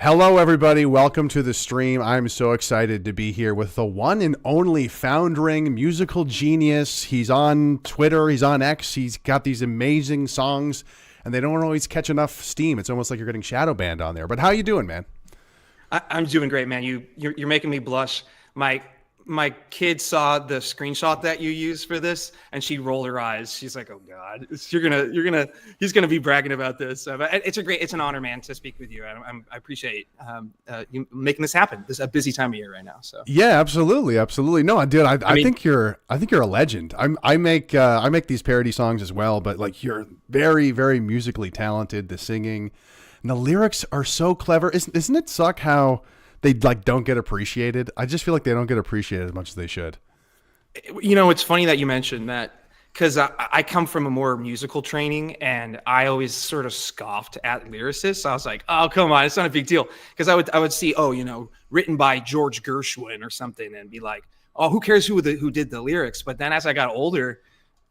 Hello, everybody. Welcome to the stream. I'm so excited to be here with the one and only Foundring musical genius. He's on Twitter. He's on X. He's got these amazing songs, and they don't always catch enough steam. It's almost like you're getting shadow banned on there. But how you doing, man? I'm doing great, man. You're making me blush. My kid saw the screenshot that you used for this, and she rolled her eyes. She's like, "Oh God, he's gonna be bragging about this." But it's an honor, man, to speak with you. I appreciate you making this happen. This is a busy time of year right now. So yeah, absolutely. No, dude, I think you're a legend. I make these parody songs as well, but like you're very, very musically talented. The singing, and the lyrics are so clever. Isn't it suck how they like don't get appreciated? I just feel like they don't get appreciated as much as they should. You know, it's funny that you mentioned that because I come from a more musical training, and I always sort of scoffed at lyricists. I was like, "Oh, come on, it's not a big deal." Because I would see, written by George Gershwin or something, and be like, "Oh, who cares who did the lyrics?" But then as I got older,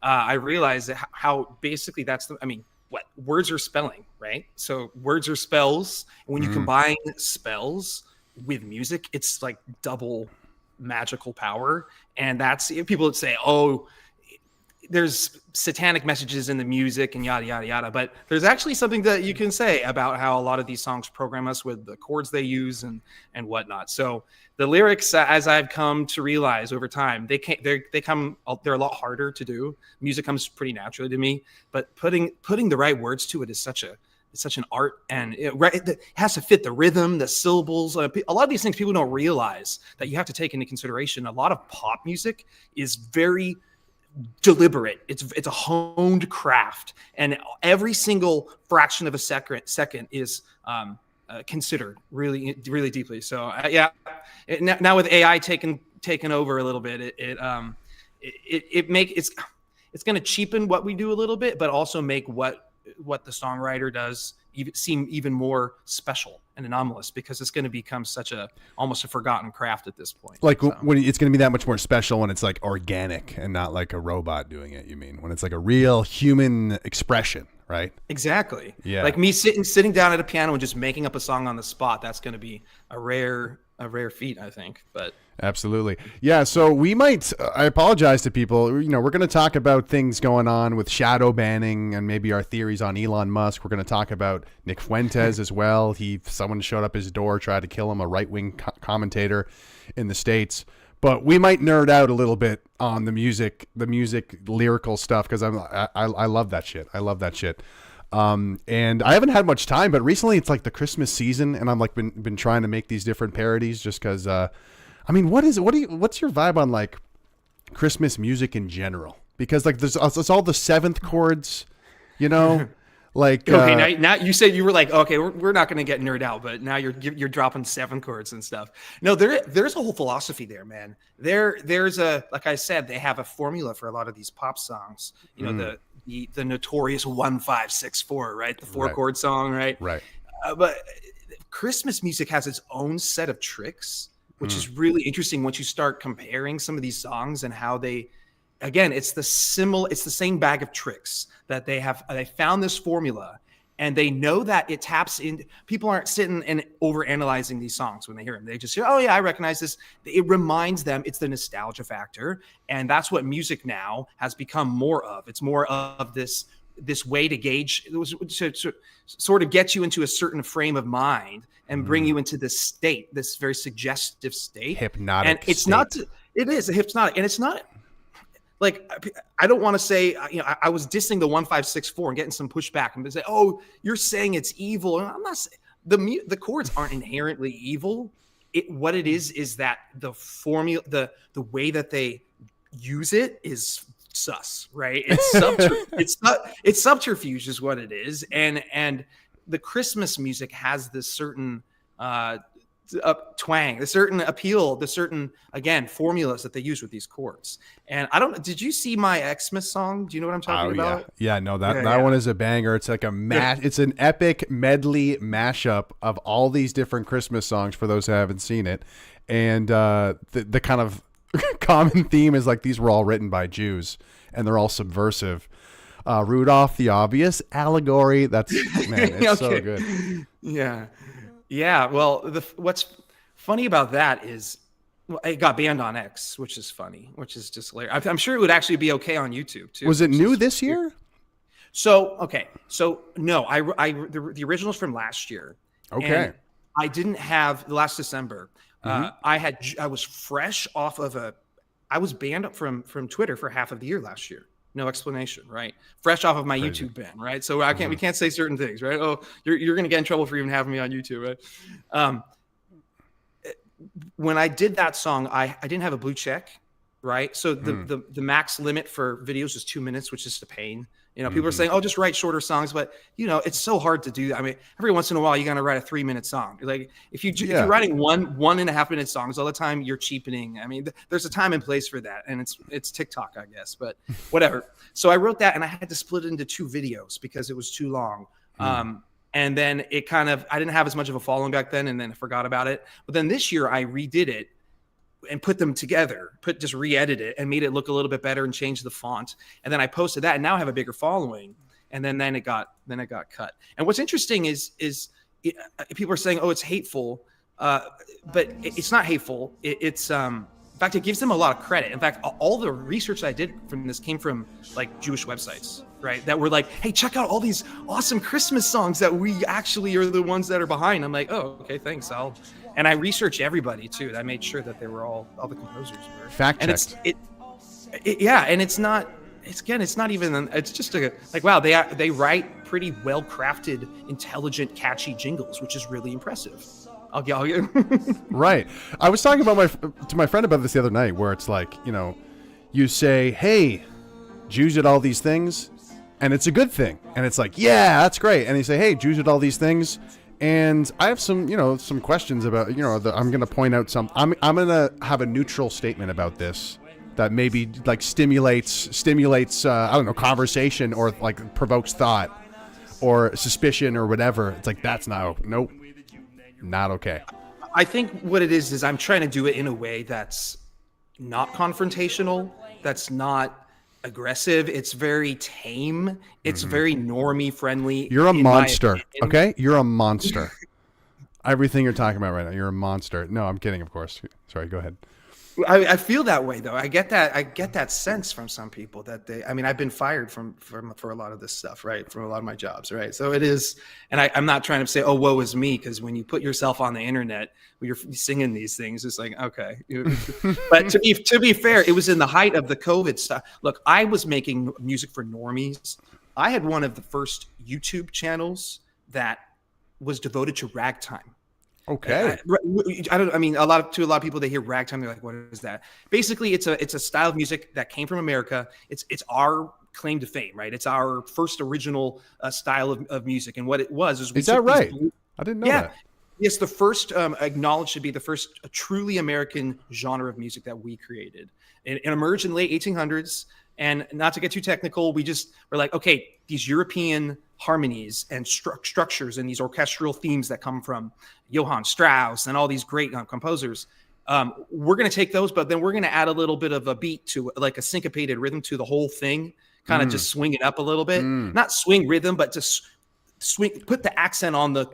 I realized that how basically what words are spelling, right? So words are spells. And when you combine spells with music, it's like double magical power. And that's people would say, "Oh, there's satanic messages in the music and yada yada yada," but there's actually something that you can say about how a lot of these songs program us with the chords they use and whatnot. So the lyrics, as I've come to realize over time, they're a lot harder to do. Music comes pretty naturally to me, but putting the right words to it is such an art, and it has to fit the rhythm, the syllables. A lot of these things people don't realize that you have to take into consideration. A lot of pop music is very deliberate. It's a honed craft, and every single fraction of a second is considered really, really deeply. So now with AI taking over a little bit, it's going to cheapen what we do a little bit, but also make what the songwriter does seem even more special and anomalous, because it's going to become almost a forgotten craft at this point. Like when it's going to be that much more special when it's like organic and not like a robot doing it. You mean when it's like a real human expression, right? Exactly. Yeah. Like me sitting down at a piano and just making up a song on the spot. That's going to be a rare feat, I think. But absolutely. Yeah. So I apologize to people. You know, we're going to talk about things going on with shadow banning and maybe our theories on Elon Musk. We're going to talk about Nick Fuentes as well. Someone showed up his door, tried to kill him, a right-wing commentator in the States. But we might nerd out a little bit on the music lyrical stuff, because I love that shit. I love that shit. And I haven't had much time, but recently it's like the Christmas season, and I'm like been trying to make these different parodies just because, what's your vibe on like Christmas music in general? Because like it's all the seventh chords, you know, like, okay. Now you said you were like, okay, we're not going to get nerd out, but now you're dropping seven chords and stuff. No, there's a whole philosophy there, man. There's like I said, they have a formula for a lot of these pop songs, you know, the notorious 1-5-6-4, right? The four chord song, right? Right. But Christmas music has its own set of tricks, which is really interesting once you start comparing some of these songs and how it's the same bag of tricks that they found this formula, and they know that it taps in. People aren't sitting and over analyzing these songs when they hear them. They just say, "Oh yeah, I recognize this." It reminds them. It's the nostalgia factor. And that's what music now has become more of. It's more of this way to gauge, to sort of get you into a certain frame of mind and bring you into this state, this very suggestive state. Hypnotic. And it's state. it is a hypnotic, and it's not like, I don't want to say, I was dissing the 1-5-6-4 and getting some pushback and say, "Oh, you're saying it's evil." And I'm not saying the chords aren't inherently evil. What it is that the formula, the way that they use it is sus, right? It's subterfuge is what it is. And the Christmas music has this certain twang, the certain appeal, the certain, again, formulas that they use with these chords. And did you see my Xmas song? Do you know what I'm talking about? Yeah, no, that one is a banger. It's like it's an epic medley mashup of all these different Christmas songs for those who haven't seen it. And the kind of common theme is like these were all written by Jews and they're all subversive. Rudolph the Obvious allegory. That's, man, it's so good. Yeah. Yeah, well, what's funny about that is well, it got banned on X, which is funny, which is just hilarious. I'm sure it would actually be okay on YouTube too. Was it Which new is this weird. year? So okay, so no, the original's from last year, Okay. and I didn't have the last December. Mm-hmm. I was fresh off of I was banned from Twitter for half of the year last year. No explanation, right? Fresh off of my Crazy. YouTube ban, right? So I can't we can't say certain things, right? Oh, you're gonna get in trouble for even having me on YouTube, right? Um, when I did that song, I didn't have a blue check, right? So the max limit for videos is 2 minutes, which is a pain. You know, people are saying, "Oh, just write shorter songs," but you know, it's so hard to do that. I mean, every once in a while, you got to write a 3-minute song. Like if you're writing 1.5 minute songs all the time, you're cheapening. I mean, there's a time and place for that, and it's TikTok, I guess, but whatever. So I wrote that, and I had to split it into 2 videos because it was too long. And then it kind of I didn't have as much of a following back then, and then I forgot about it. But then this year, I redid it and put them together, just re-edit it and made it look a little bit better and changed the font. And then I posted that and now I have a bigger following. And then it got cut. And what's interesting is people are saying, oh, it's hateful. But it's not hateful. It's in fact, it gives them a lot of credit. In fact, all the research I did from this came from like Jewish websites, right? That were like, hey, check out all these awesome Christmas songs that we actually are the ones that are behind. I'm like, oh, okay, thanks. And I researched everybody too. I made sure that they were all the composers were Fact checked. And and it's not. It's not even. It's just like wow. They write pretty well crafted, intelligent, catchy jingles, which is really impressive. Right. I was talking about to my friend about this the other night, where it's like, you know, you say, "Hey, Jews did all these things," and it's a good thing, and it's like, "Yeah, that's great." And you say, "Hey, Jews did all these things." And I have some questions about, I'm going to point out I'm going to have a neutral statement about this that maybe like stimulates, I don't know, conversation or like provokes thought or suspicion or whatever. It's like, nope, not okay. I think what it is I'm trying to do it in a way that's not confrontational, that's not aggressive. It's very tame. It's very normie friendly. You're a monster. Okay. You're a monster. Everything you're talking about right now. You're a monster. No, I'm kidding. Of course. Sorry. Go ahead. I feel that way though. I get that sense from some people that I've been fired for a lot of this stuff, right? From a lot of my jobs, right? So it is, and I'm not trying to say, oh, woe is me. Cause when you put yourself on the internet, when you're singing these things, it's like, okay. But to be fair, it was in the height of the COVID stuff. Look, I was making music for normies. I had one of the first YouTube channels that was devoted to ragtime. Okay. A lot of people, they hear ragtime, they're like, what is that? Basically, it's a style of music that came from America. It's our claim to fame, right? It's our first original style of music. And what it was is that right? I didn't know that. It's the first acknowledged to be the first truly American genre of music that we created. It emerged in the late 1800s. And not to get too technical, we're like, okay, these European harmonies and structures and these orchestral themes that come from Johann Strauss and all these great composers, we're going to take those, but then we're going to add a little bit of a beat to like a syncopated rhythm to the whole thing, kind of just swing it up a little bit. Not swing rhythm, but just put the accent on the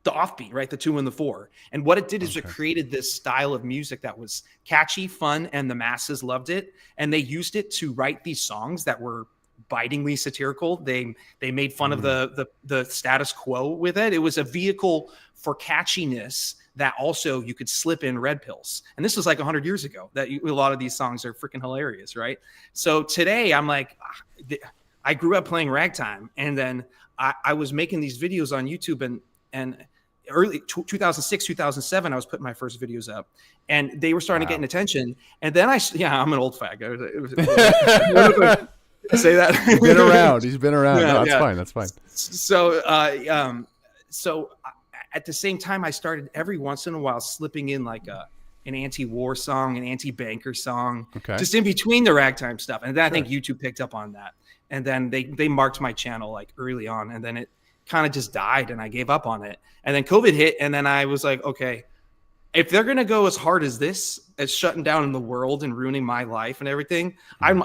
offbeat, right? The 2 and the 4. And what it did is it created this style of music that was catchy, fun, and the masses loved it. And they used it to write these songs that were bitingly satirical. They made fun of the status quo with it. It was a vehicle for catchiness that also you could slip in red pills. And this was like 100 years ago that a lot of these songs are freaking hilarious, right? So today I'm like, I grew up playing ragtime, and then I was making these videos on YouTube and early 2006, 2007, I was putting my first videos up, and they were starting to get attention. And then I'm an old fag. I say that. He's been around. No, that's fine. So, so at the same time, I started every once in a while slipping in like an anti-war song, an anti-banker song, just in between the ragtime stuff. And then I think YouTube picked up on that. And then they marked my channel like early on, and then it kind of just died and I gave up on it. And then COVID hit, and then I was like, okay, if they're going to go as hard as this, as shutting down the world and ruining my life and everything, I'm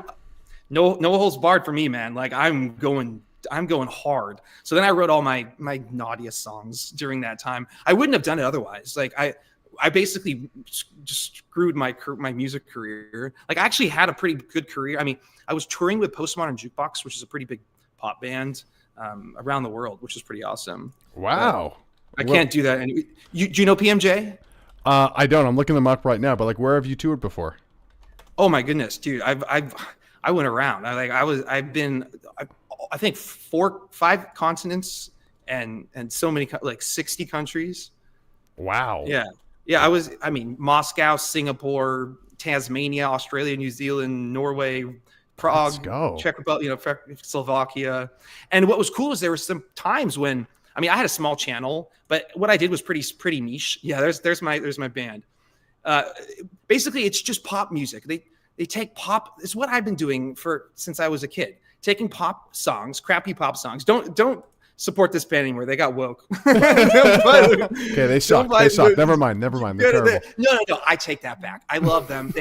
no holds barred for me, man. Like I'm going I'm going hard. So then I wrote all my naughtiest songs during that time. I wouldn't have done it otherwise. Like I basically just screwed my music career. Like I actually had a pretty good career. I mean, I was touring with Postmodern Jukebox, which is a pretty big pop band around the world, which is pretty awesome. Wow. I can't do that. And do you know PMJ? I don't. I'm looking them up right now. But like, where have you toured before? Oh my goodness, dude! I went around. I've been I think 4-5 continents and so many, like 60 countries. Wow. Yeah. I mean, Moscow, Singapore, Tasmania, Australia, New Zealand, Norway, Prague, Czech Republic, Slovakia. And what was cool is there were some times when, I mean, I had a small channel, but what I did was pretty niche. Yeah, there's my band. Basically, it's just pop music. They take pop. It's what I've been doing since I was a kid. Taking pop songs, crappy pop songs. Don't support this band anymore. They got woke. Okay, they suck. They suck. Never mind. They're terrible. No. I take that back. I love them.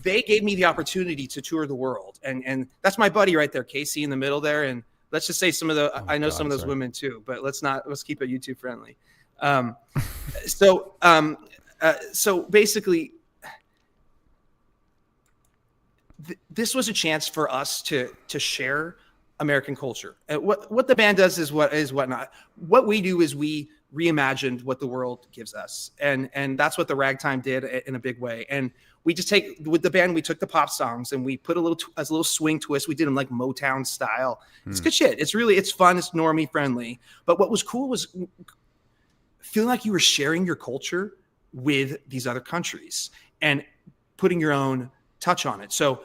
They gave me the opportunity to tour the world, and that's my buddy right there, Casey, in the middle there. And let's just say some of those women too, but let's keep it YouTube friendly. So basically, this was a chance for us to share American culture. And what the band does is whatnot. What we do is we reimagined what the world gives us, and that's what the Ragtime did in a big way. And we just with the band, we took the pop songs and we put a little swing twist. We did them like Motown style. It's good shit. It's fun. It's normie friendly. But what was cool was feeling like you were sharing your culture with these other countries and putting your own touch on it. So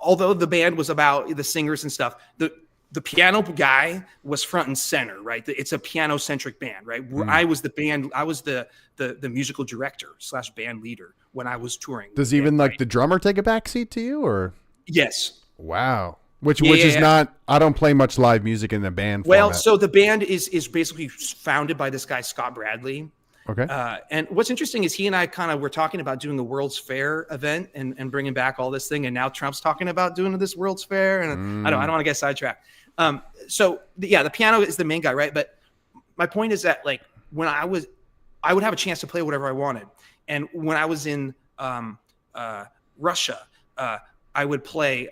although the band was about the singers and stuff, the piano guy was front and center, right? It's a piano centric band, right? I was the musical director / band leader when I was touring. Does even the drummer take a backseat to you, or? Yes. Wow. Which is not, I don't play much live music in the band format. So the band is basically founded by this guy, Scott Bradley. Okay. And what's interesting is he and I were talking about doing the World's Fair event and bringing back all this thing. And now Trump's talking about doing this World's Fair. And I don't want to get sidetracked. The piano is the main guy, right? But my point is that like when I would have a chance to play whatever I wanted. And when I was in Russia, I would play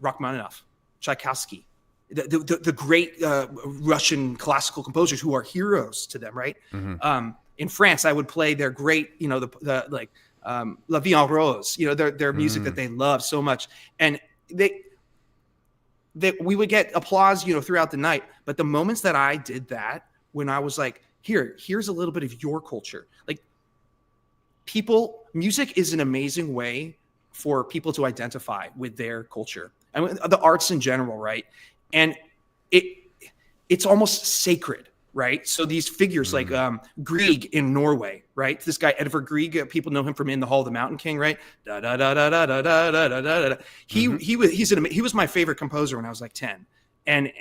Rachmaninoff, Tchaikovsky, the great Russian classical composers who are heroes to them, right? Mm-hmm. In France, I would play their great, La Vie en Rose, their music that they love so much, and we would get applause, throughout the night. But the moments that I did that, when I was like, here's a little bit of your culture, like music is an amazing way for people to identify with their culture and the arts in general, right? And it's almost sacred. Right. So these figures like Grieg in Norway, right? This guy, Edvard Grieg, people know him from In the Hall of the Mountain King, right? Da, da, da, da, da, da, da, da, da, da. He was my favorite composer when I was like 10. And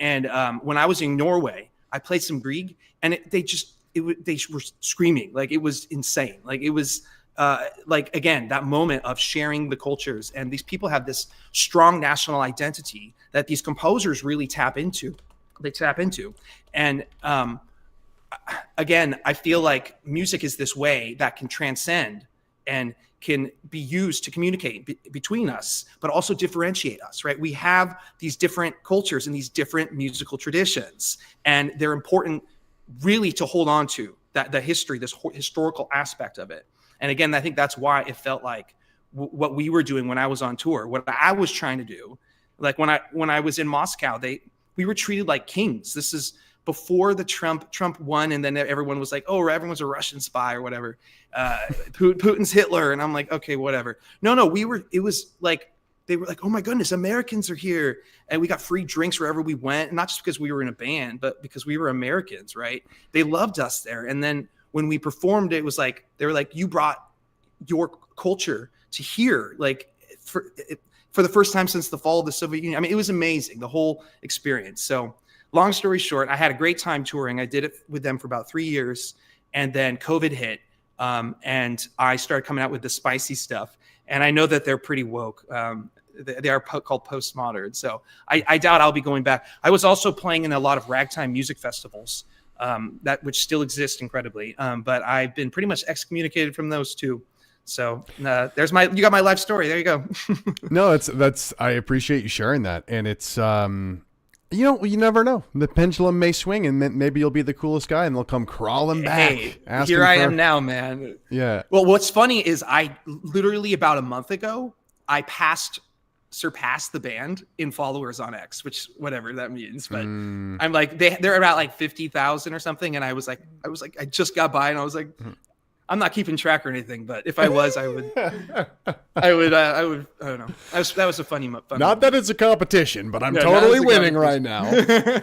when I was in Norway, I played some Grieg and they were screaming. Like it was insane. Like it was again, that moment of sharing the cultures. And these people have this strong national identity that these composers really tap into. And again, I feel like music is this way that can transcend and can be used to communicate between us, but also differentiate us, right? We have these different cultures and these different musical traditions, and they're important really to hold on to the history, this historical aspect of it. And again, I think that's why it felt like what we were doing when I was on tour, what I was trying to do. Like when I was in Moscow, we were treated like kings. This is before the Trump won, and then everyone was like, "Oh, everyone's a Russian spy or whatever." Putin's Hitler, and I'm like, "Okay, whatever." No, it was like they were like, "Oh my goodness, Americans are here," and we got free drinks wherever we went, not just because we were in a band, but because we were Americans, right? They loved us there. And then when we performed, it was like they were like, "You brought your culture to here," like for the first time since the fall of the Soviet Union. I mean, it was amazing, the whole experience. So long story short, I had a great time touring. I did it with them for about 3 years. And then COVID hit. And I started coming out with the spicy stuff. And I know that they're pretty woke. They are called postmodern. So I doubt I'll be going back. I was also playing in a lot of ragtime music festivals, which still exist incredibly. But I've been pretty much excommunicated from those too. So you got my life story. There you go. No, that's I appreciate you sharing that. And it's you never know. The pendulum may swing, and maybe you'll be the coolest guy, and they'll come crawling back. Hey, here I am now, man. Yeah. Well, what's funny is I literally about a month ago, I surpassed the band in followers on X, which whatever that means. But I'm like, they're about like 50,000 or something. And I was like, I just got by, and I was like, I'm not keeping track or anything, but if I was, I would, I don't know. That was a funny. Not that it's a competition, but I'm totally winning right now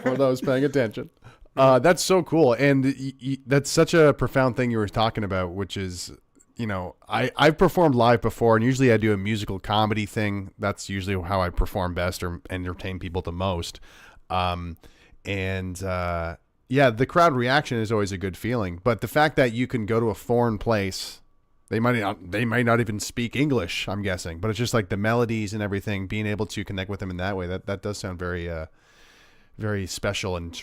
for those paying attention. That's so cool. And that's such a profound thing you were talking about, which is, I've performed live before, and usually I do a musical comedy thing. That's usually how I perform best or entertain people the most. Yeah, the crowd reaction is always a good feeling, but the fact that you can go to a foreign place, they might not even speak English, I'm guessing, but it's just like the melodies and everything, being able to connect with them in that way, that does sound very very special and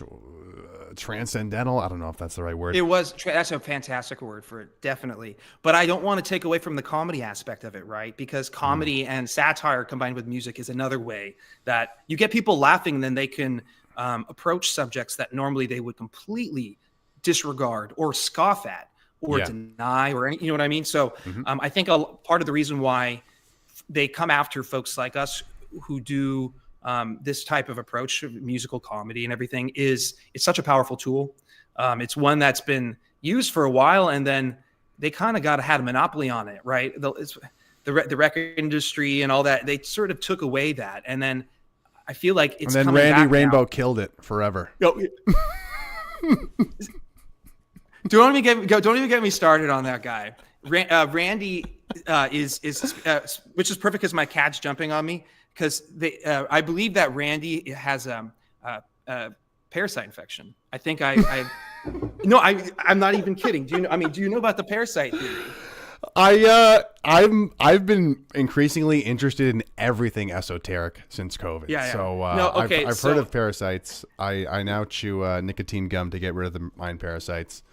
transcendental. I don't know if that's the right word. That's a fantastic word for it, definitely. But I don't want to take away from the comedy aspect of it, right? Because comedy and satire combined with music is another way that you get people laughing, and then they can approach subjects that normally they would completely disregard or scoff at or deny or any, you know what I mean? So I think part of the reason why they come after folks like us who do this type of approach of musical comedy and everything is it's such a powerful tool. It's one that's been used for a while, and then they kind of had a monopoly on it, right? The record industry and all that, they sort of took away that, and then I feel like it's and then coming Randy back Rainbow now. killed it forever. Don't even get me started on that guy. Randy is which is perfect because my cat's jumping on me because I believe that Randy has a parasite infection. I think I'm not even kidding. Do you know about the parasite theory? I've been increasingly interested in everything esoteric since COVID. Yeah. So I've heard of parasites. I now chew nicotine gum to get rid of the mind parasites.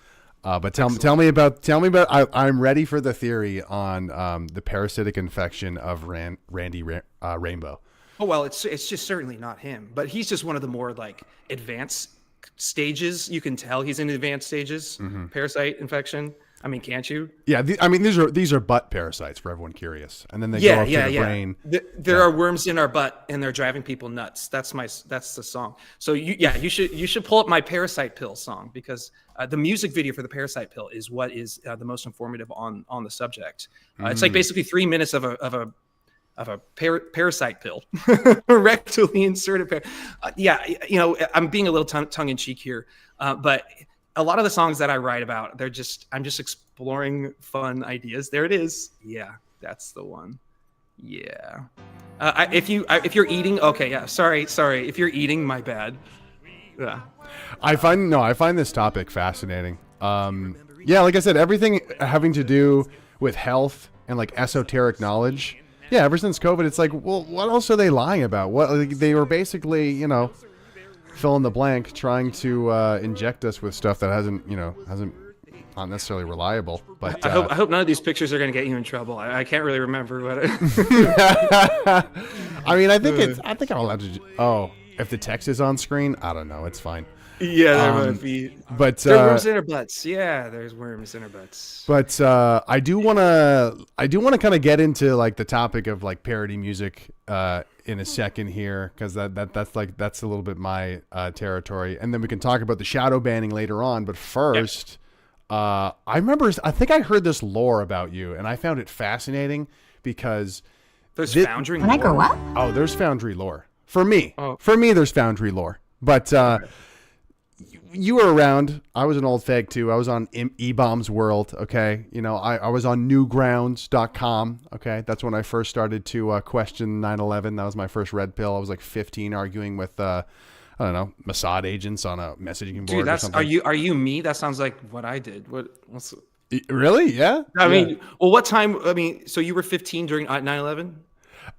But tell me about. I'm ready for the theory on the parasitic infection of Randy Rainbow. Oh well, it's just certainly not him, but he's just one of the more like advanced stages. You can tell he's in advanced stages. Parasite infection. I mean, can't you? Yeah, these are butt parasites for everyone curious, and then they go up to the brain. There are worms in our butt, and they're driving people nuts. That's the song. So you should pull up my parasite pill song because the music video for the parasite pill is what is the most informative on the subject. It's like basically 3 minutes of a parasite pill, rectally inserted. I'm being a little tongue in cheek here, but. A lot of the songs that I write about, I'm just exploring fun ideas. There it is. Yeah, that's the one. Yeah. If you're eating, okay, yeah. Sorry. If you're eating, my bad. Yeah. I find this topic fascinating. Like I said, everything having to do with health and like esoteric knowledge. Yeah, ever since COVID, it's like, well, what else are they lying about? They were basically, fill in the blank, trying to inject us with stuff that hasn't not necessarily reliable. But I hope none of these pictures are going to get you in trouble. I can't really remember what. I mean, I think I'm allowed to. Oh, if the text is on screen, I don't know. It's fine. Yeah, there might be. But there are worms in our butts. Yeah, there's worms in our butts. But I do want to kind of get into like the topic of like parody music in a second here, because that's a little bit my territory, and then we can talk about the shadow banning later on. But first, I think I heard this lore about you, and I found it fascinating because there's Foundry. Can I grow up? Oh, there's Foundry lore for me. For me, there's Foundry lore, but. You were around. I was an old fag too. I was on E-Bomb's World. Okay. I was on newgrounds.com. Okay. That's when I first started to question 9/11. That was my first red pill. I was like 15 arguing with, I don't know, Mossad agents on a messaging board. Dude, or something. Are you me? That sounds like what I did. Really? Yeah. I mean, well, what time? I mean, so you were 15 during 9/11?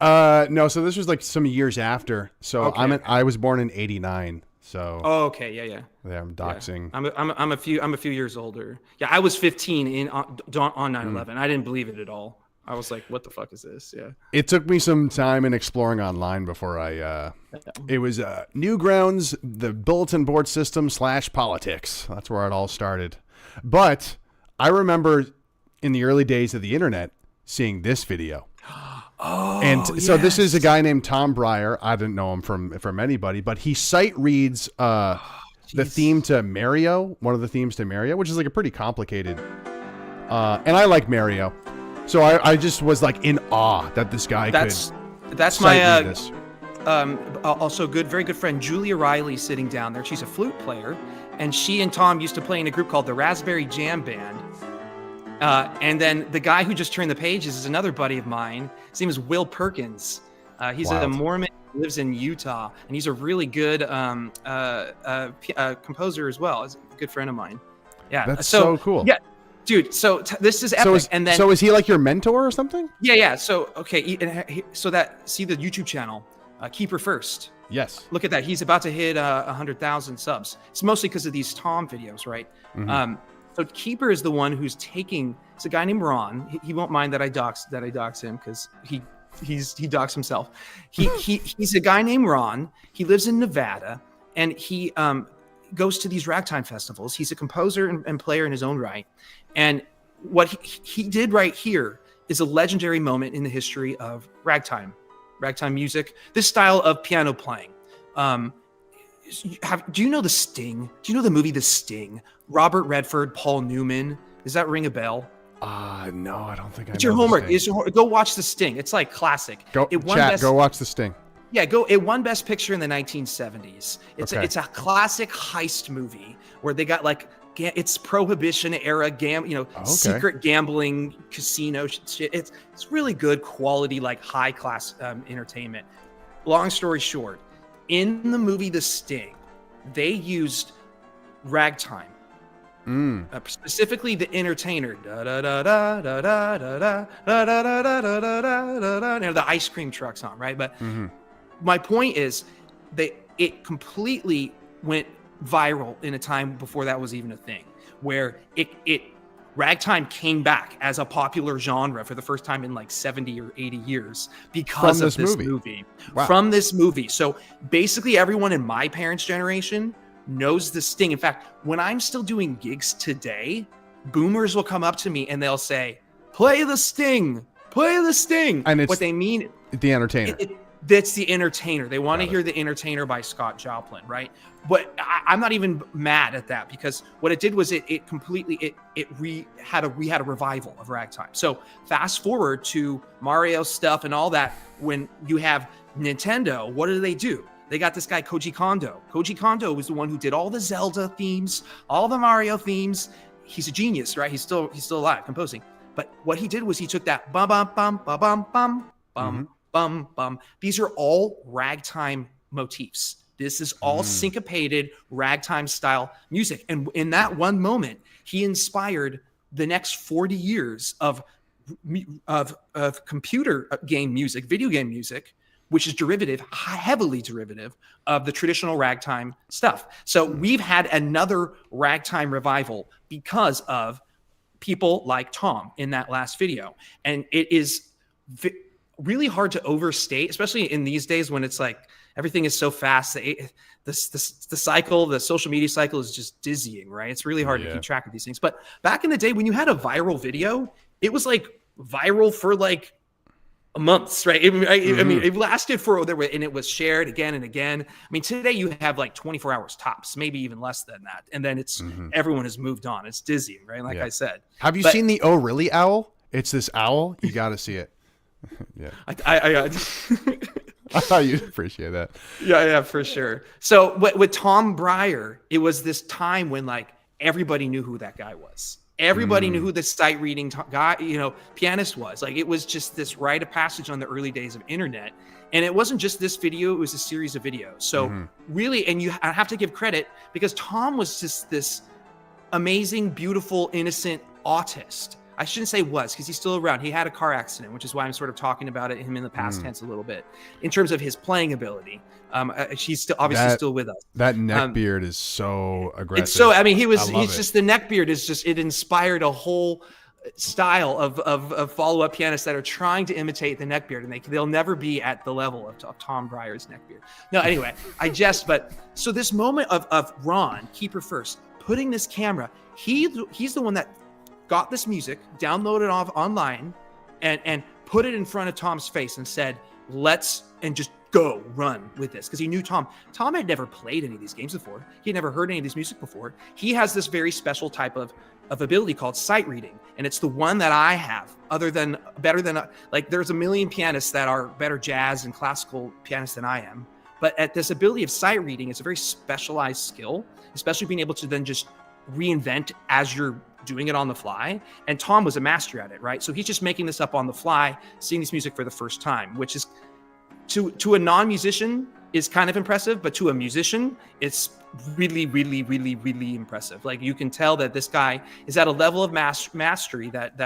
No, so this was like some years after. So Okay. I was born in '89. So Oh, okay. Yeah. yeah, I'm Yeah. doxing. I'm a few years older. Yeah, I was 15 on 9/11. I didn't believe it at all. I was like, what the fuck is this? Yeah. It took me some time in exploring online before it was Newgrounds, the bulletin board system / politics. That's where it all started. But I remember in the early days of the internet seeing this video. Oh, And so this is a yes. guy named Tom Breyer. I didn't know him from anybody, but he sight reads the Jeez. theme to Mario, one of the themes to Mario, which is like a pretty complicated. And I like Mario. So I just was like in awe that this guy That's could that's sight my read this. also very good friend Julia Riley sitting down there. She's a flute player, and she and Tom used to play in a group called the Raspberry Jam Band. And then the guy who just turned the pages is another buddy of mine. His name is Will Perkins. He's a Wild. Mormon who lives in Utah, and he's a really good composer as well. He's a good friend of mine. Yeah, That's so cool. Yeah, dude. So this is epic. And then So is he like your mentor or something? yeah. So okay, so that see the YouTube channel, Keeper First. Yes. Look at that. He's about to hit 100,000 subs. It's mostly because of these Tom videos, right? Mm-hmm. So Keeper is the one who's taking. It's a guy named Ron. He won't mind that I dox him because he doxed himself. He's a guy named Ron. He lives in Nevada, and he goes to these ragtime festivals. He's a composer and player in his own right. And what he did right here is a legendary moment in the history of ragtime music. This style of piano playing. Do you know The Sting? Do you know the movie The Sting? Robert Redford, Paul Newman. Does that ring a bell? No, I don't think I know. It's your homework. Go watch The Sting. It's like classic. Go watch The Sting. Yeah, it won Best Picture in the 1970s. It's Okay. it's a classic heist movie where they got like it's Prohibition era secret gambling casino shit. It's really good quality, like high class entertainment. Long story short, in the movie The Sting, they used ragtime. Specifically the entertainer, the ice cream truck song, right? But my point is, it completely went viral in a time before that was even a thing, where ragtime came back as a popular genre for the first time in like 70 or 80 years because of this movie. Wow. From this movie. So basically everyone in my parents' generation knows The Sting. In fact, when I'm still doing gigs today, boomers will come up to me and they'll say, play The Sting, play The Sting. And what they mean, the entertainer. That's the entertainer. They want to hear The Entertainer by Scott Joplin, right? But I'm not even mad at that, because what it did was we had a revival of ragtime. So fast forward to Mario stuff and all that. When you have Nintendo, what do? They got this guy Koji Kondo. Koji Kondo was the one who did all the Zelda themes, all the Mario themes. He's a genius, right? He's still alive composing. But what he did was he took that bum bum bum bum bum bum bum bum bum. These are all ragtime motifs. This is all syncopated ragtime style music. And in that one moment, he inspired the next 40 years of computer game music, video game music, which is heavily derivative of the traditional ragtime stuff. So we've had another ragtime revival because of people like Tom in that last video. And it is really hard to overstate, especially in these days when it's like everything is so fast. The cycle, the social media cycle is just dizzying, right? It's really hard to keep track of these things. But back in the day when you had a viral video, it was like viral for like months, right? I mean, it lasted and it was shared again and again. I mean, today you have like 24 hours tops, maybe even less than that. And then everyone has moved on. It's dizzying, right? Like I said. Have you seen the Oh Really Owl? It's this owl. You got to see it. Yeah. I thought you'd appreciate that. Yeah, for sure. So with Tom Breyer, it was this time when like everybody knew who that guy was. Everybody knew who the sight reading guy, pianist was. Like, it was just this rite of passage on the early days of internet. And it wasn't just this video, it was a series of videos. So really, and I have to give credit, because Tom was just this amazing, beautiful, innocent autist. I shouldn't say was, because he's still around. He had a car accident, which is why I'm sort of talking about him in the past tense a little bit in terms of his playing ability. She's still obviously still with us. That neck beard is so aggressive. It's so, I mean, he's just, the neck beard is just, it inspired a whole style of follow-up pianists that are trying to imitate the neckbeard, and they'll never be at the level of Tom Breyer's neckbeard. No, anyway, but so this moment of Ron, keeper first, putting this camera, he's the one that got this music, downloaded off online, and put it in front of Tom's face and said, and just go run with this. Because he knew Tom had never played any of these games before. He had never heard any of this music before. He has this very special type of ability called sight reading. And it's the one that I have, better than like there's a million pianists that are better jazz and classical pianists than I am. But at this ability of sight reading, it's a very specialized skill, especially being able to then just reinvent as you're doing it on the fly. And Tom was a master at it, right? So he's just making this up on the fly, seeing this music for the first time, which is to a non-musician is kind of impressive, but to a musician, it's really, really, really, really impressive. Like you can tell that this guy is at a level of mastery that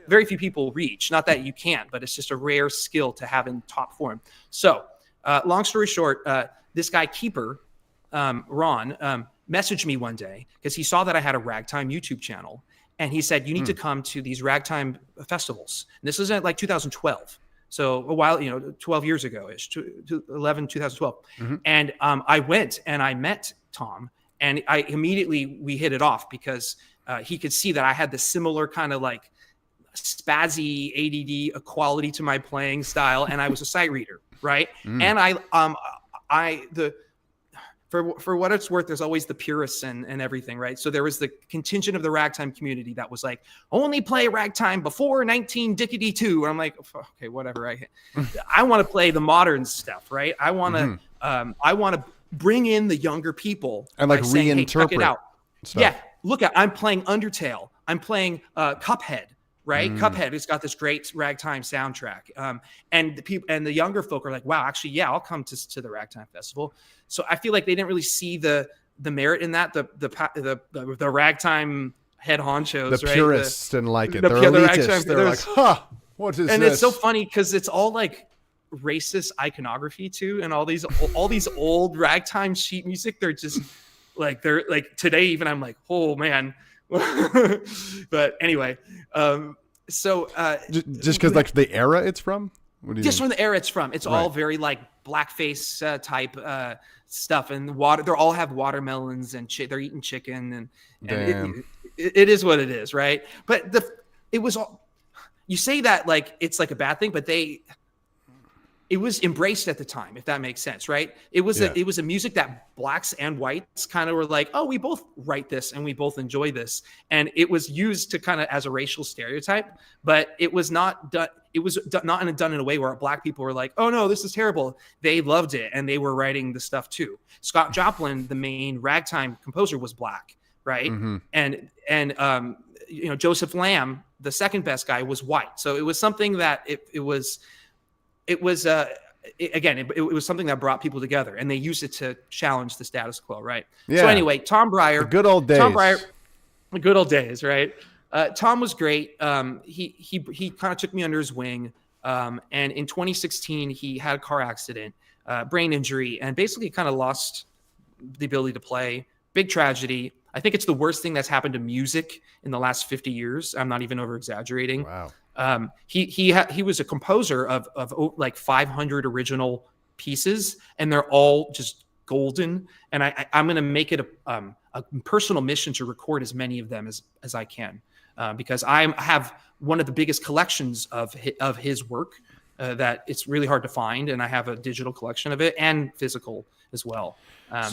very few people reach. Not that you can't, but it's just a rare skill to have in top form. So long story short, this guy Keeper, Ron, messaged me one day because he saw that I had a ragtime YouTube channel. And he said, you need to come to these ragtime festivals. And this was at like 2012. So a while, 12 years ago ish, 2012. And I went and I met Tom, and we hit it off because he could see that I had the similar kind of like spazzy ADD quality to my playing style. And I was a sight reader. Right. And for what it's worth, there's always the purists and everything, right? So there was the contingent of the ragtime community that was like, only play ragtime before 19-dickety-2. And I'm like, okay, whatever. I want to play the modern stuff, right? I want to bring in the younger people and like saying, reinterpret hey, check it out. Stuff. Yeah, I'm playing Undertale. I'm playing Cuphead. Right, Cuphead has got this great ragtime soundtrack, and the people and the younger folk are like, "Wow, actually, yeah, I'll come to the ragtime festival." So I feel like they didn't really see the merit in that. The ragtime head honchos, the right? purists didn't like it. They're elitists. They're like, "Huh, what is this?" And it's so funny because it's all like racist iconography too, and all these old ragtime sheet music. They're like today. Even I'm like, oh man. But anyway, just because like the era it's from, just from the era it's from, it's all very like blackface type stuff, and they all have watermelons and they're eating chicken, and it is what it is, right? But it was all, you say that like it's like a bad thing, but it was embraced at the time, if that makes sense, right? It was a music that blacks and whites kind of were like, oh, we both write this and we both enjoy this. And it was used to kind of as a racial stereotype, but it was not done. It was not done in a way where black people were like, oh no, this is terrible. They loved it. And they were writing the stuff too. Scott Joplin, the main ragtime composer, was black, right? And Joseph Lamb, the second best guy, was white. So it was something that it was something that brought people together, and they used it to challenge the status quo, right? Yeah. So anyway, Tom Breyer, the good old days. The good old days, right? Tom was great. He kind of took me under his wing, and in 2016 he had a car accident, brain injury, and basically kind of lost the ability to play. Big tragedy. I think it's the worst thing that's happened to music in the last 50 years. I'm not even over exaggerating. Wow. He was a composer of like 500 original pieces, and they're all just golden. And I'm going to make it a personal mission to record as many of them as I can, because I have one of the biggest collections of his work that it's really hard to find, and I have a digital collection of it and physical as well.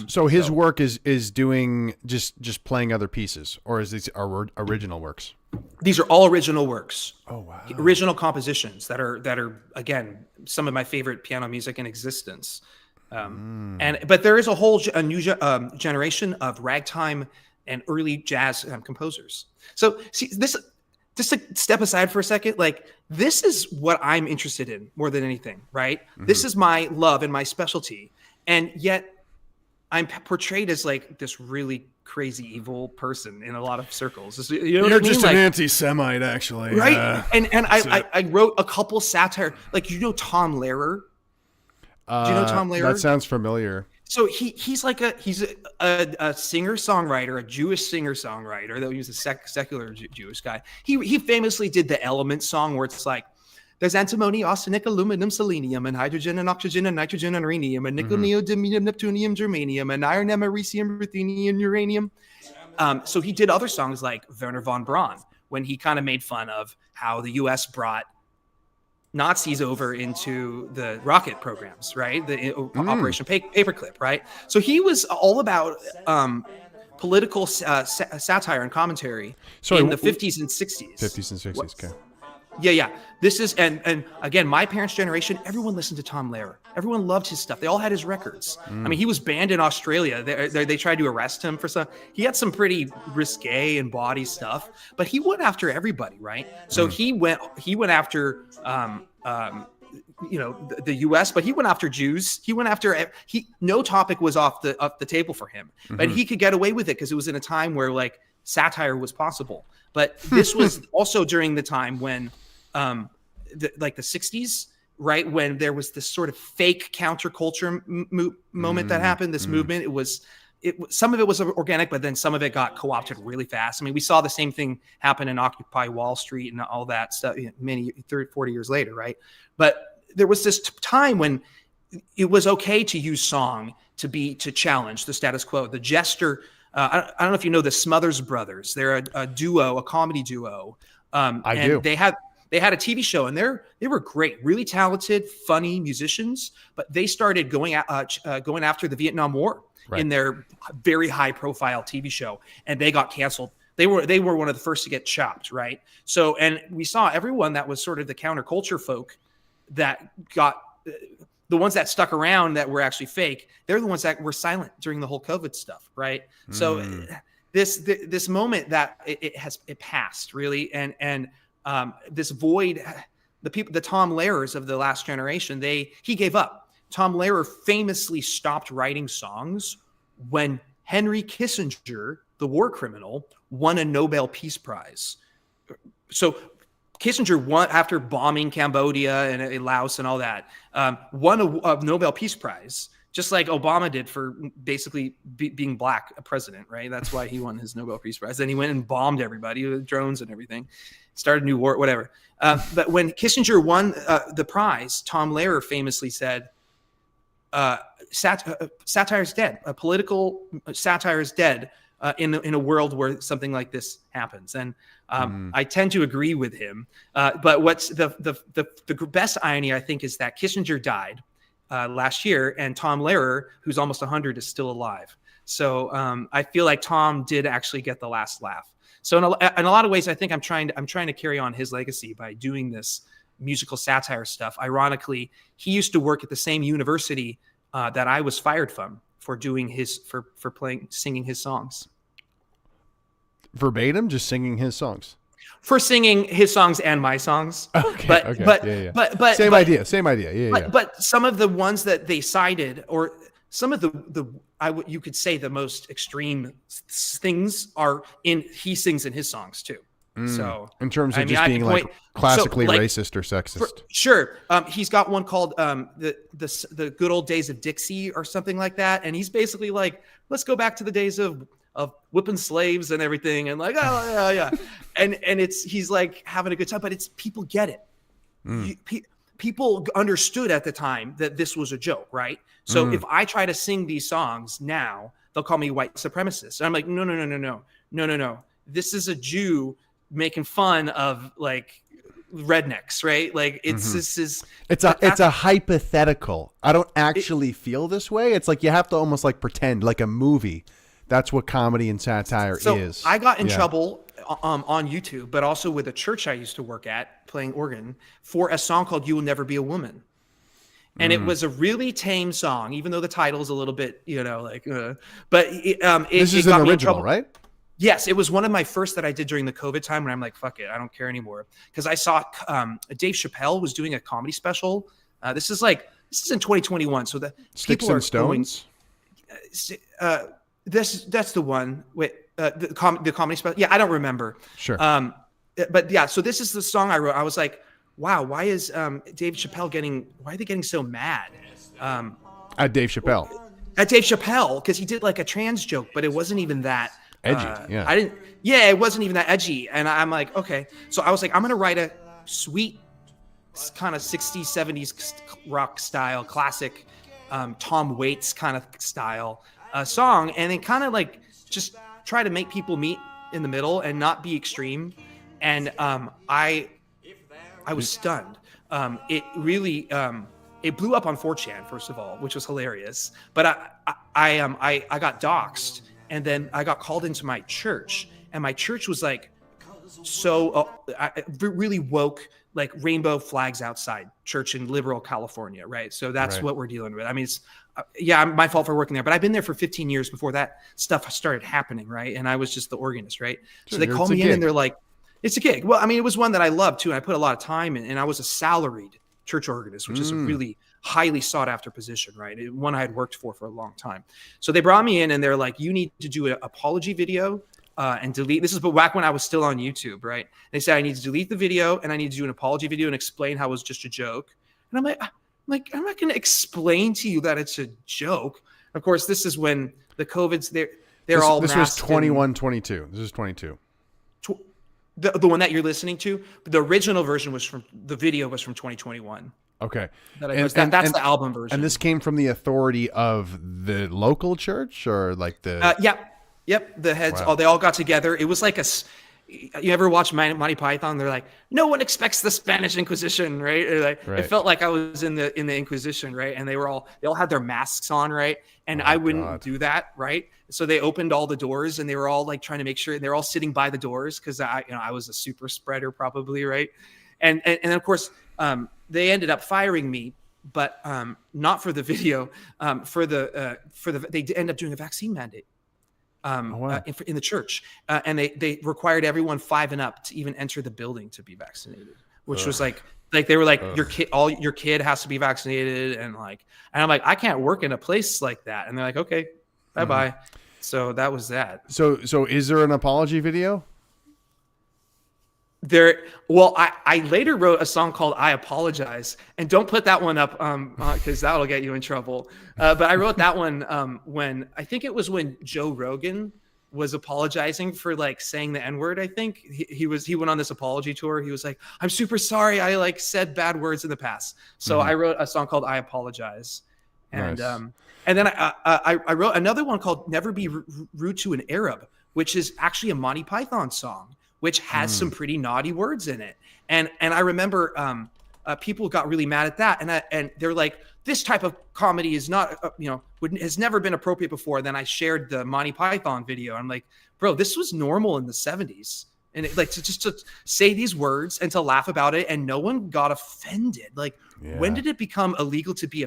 So his work is doing just playing other pieces, or is these original works? These are all original works. Oh wow! Original compositions that are again some of my favorite piano music in existence. But there is a new generation of ragtime and early jazz composers. So see this. Just to step aside for a second, like this is what I'm interested in more than anything, right? This is my love and my specialty, and yet I'm portrayed as like this really crazy evil person in a lot of circles. You know You're what I mean? just an anti-Semite, actually, right? And I wrote a couple satire, like Tom Lehrer. Do you know Tom Lehrer? That sounds familiar. So he's a singer-songwriter, a Jewish singer-songwriter. Though he was a secular Jewish guy. He famously did the Element song where it's like, there's antimony, arsenic, aluminum, selenium, and hydrogen, and oxygen, and nitrogen, and rhenium, and nickel, neodymium, neptunium, germanium, and iron, americium, ruthenium, uranium. So he did other songs like Werner von Braun, when he kind of made fun of how the U.S. brought Nazis over into the rocket programs, right? The Operation Paperclip, right? So he was all about political satire and commentary in the 50s and 60s. 50s and 60s, okay. Yeah. This is, and again, my parents' generation, everyone listened to Tom Lehrer. Everyone loved his stuff. They all had his records. I mean, he was banned in Australia. They tried to arrest him for some. He had some pretty risque and bawdy stuff, but he went after everybody, right? So he went after, the U.S., but he went after Jews. He went after no topic was off the table for him, but he could get away with it because it was in a time where like satire was possible. But this was also during the time when, the 60s, right? When there was this sort of fake counterculture moment that happened, this movement. Some of it was organic, but then some of it got co-opted really fast. I mean, we saw the same thing happen in Occupy Wall Street and all that stuff 40 years later, right? But there was this time when it was okay to use song to challenge the status quo. The Jester, I don't know if you know the Smothers Brothers. They're a duo, a comedy duo. I do. They had a TV show, and they were great, really talented, funny musicians. But they started going after the Vietnam War in their very high-profile TV show, and they got canceled. They were one of the first to get chopped, right? So, and we saw everyone that was sort of the counterculture folk that got the ones that stuck around that were actually fake. They're the ones that were silent during the whole COVID stuff, right? So this moment that it passed really, and this void, the Tom Lehrers of the last generation, he gave up. Tom Lehrer famously stopped writing songs when Henry Kissinger, the war criminal, won a Nobel Peace Prize. So Kissinger won after bombing Cambodia and Laos and all that, won a Nobel Peace Prize, just like Obama did for basically being black a president, right? That's why he won his Nobel Peace Prize. Then he went and bombed everybody with drones and everything, started a new war, whatever. But when Kissinger won the prize, Tom Lehrer famously said, satire is dead. Political satire is dead in a world where something like this happens. And I tend to agree with him. But what's the best irony, I think, is that Kissinger died last year, and Tom Lehrer, who's almost 100, is still alive. So I feel like Tom did actually get the last laugh. So in a lot of ways, I think I'm trying to carry on his legacy by doing this musical satire stuff. Ironically, he used to work at the same university that I was fired from for doing singing his songs. Verbatim, just singing his songs. For singing his songs and my songs. Okay. But same idea. Yeah. But some of the ones that they cited, or some of you could say the most extreme things he sings in his songs too. So in terms of just being like classically racist or sexist. Sure. He's got one called the Good Old Days of Dixie or something like that. And he's basically like, let's go back to the days of whipping slaves and everything. And like, oh yeah. and he's like having a good time, but people get it. People understood at the time that this was a joke, right? So if I try to sing these songs now, they'll call me white supremacist. And I'm like, no. This is a Jew making fun of like rednecks, right? Like it's a hypothetical. I don't actually feel this way. It's like you have to almost like pretend, like a movie. That's what comedy and satire is. I got in trouble on YouTube, but also with a church I used to work at playing organ for a song called "You Will Never Be a Woman." And it was a really tame song, even though the title is a little bit, but this is an original, right? Yes, it was one of my first that I did during the COVID time, when I'm like, fuck it, I don't care anymore. Because I saw Dave Chappelle was doing a comedy special. This is in 2021, so the Sticks and Stones. that's the one with the comedy special. Yeah, I don't remember. Sure. But yeah, so this is the song I wrote. I was like, wow, why is Dave Chappelle why are they getting so mad? At Dave Chappelle. At Dave Chappelle, because he did like a trans joke, but it wasn't even that Edgy, yeah. It wasn't even that edgy. And I'm like, okay. So I was like, I'm going to write a sweet kind of 60s, 70s rock style, classic Tom Waits kind of style song. And then kind of like just try to make people meet in the middle and not be extreme. And I was stunned. It really it blew up on 4chan, first of all, which was hilarious. But I got doxxed, and then I got called into my church, and my church was like really woke, like rainbow flags outside church in liberal California, right? So that's what we're dealing with. I mean, it's my fault for working there, but I've been there for 15 years before that stuff started happening, right? And I was just the organist, right? So they call me in, and they're like, it's a gig. Well, I mean, it was one that I loved too, and I put a lot of time in, and I was a salaried church organist, which is a really highly sought after position, right? One I had worked for a long time. So they brought me in, and they're like, you need to do an apology video and delete. This is back when I was still on YouTube, right? They said I need to delete the video, and I need to do an apology video and explain how it was just a joke. And I'm like, I'm not going to explain to you that it's a joke. Of course, this is when the COVID's there. This was 21, 22. This is 22. The one that you're listening to, the original version the video was from 2021. Okay. That's the album version. And this came from the authority of the local church, or like the... Yep. The heads, they all got together. It was like you ever watch Monty Python? They're like, no one expects the Spanish Inquisition, right? It felt like I was in the Inquisition, right? And they all had their masks on, right? And I wouldn't do that, right? So they opened all the doors, and they were all like trying to make sure, and they're all sitting by the doors because I was a super spreader probably, right? And of course they ended up firing me, but not for the video. They end up doing a vaccine mandate. In the church, and they required everyone 5 and up to even enter the building to be vaccinated, which was like they were like, your kid has to be vaccinated, and I'm like, I can't work in a place like that, and they're like, okay, bye. So that was that. So is there an apology video? I later wrote a song called I Apologize, and don't put that one up because that'll get you in trouble. But I wrote that one when when Joe Rogan was apologizing for like saying the N-word. I think he went on this apology tour. He was like, I'm super sorry, I like said bad words in the past. So I wrote a song called I Apologize. And nice. And then I wrote another one called Never Be Rude to an Arab, which is actually a Monty Python song, which has some pretty naughty words in it. And I remember people got really mad at that. And they're like, this type of comedy is not, has never been appropriate before. Then I shared the Monty Python video. I'm like, bro, this was normal in the 70s. And to say these words and to laugh about it, and no one got offended. Like, when did it become illegal to be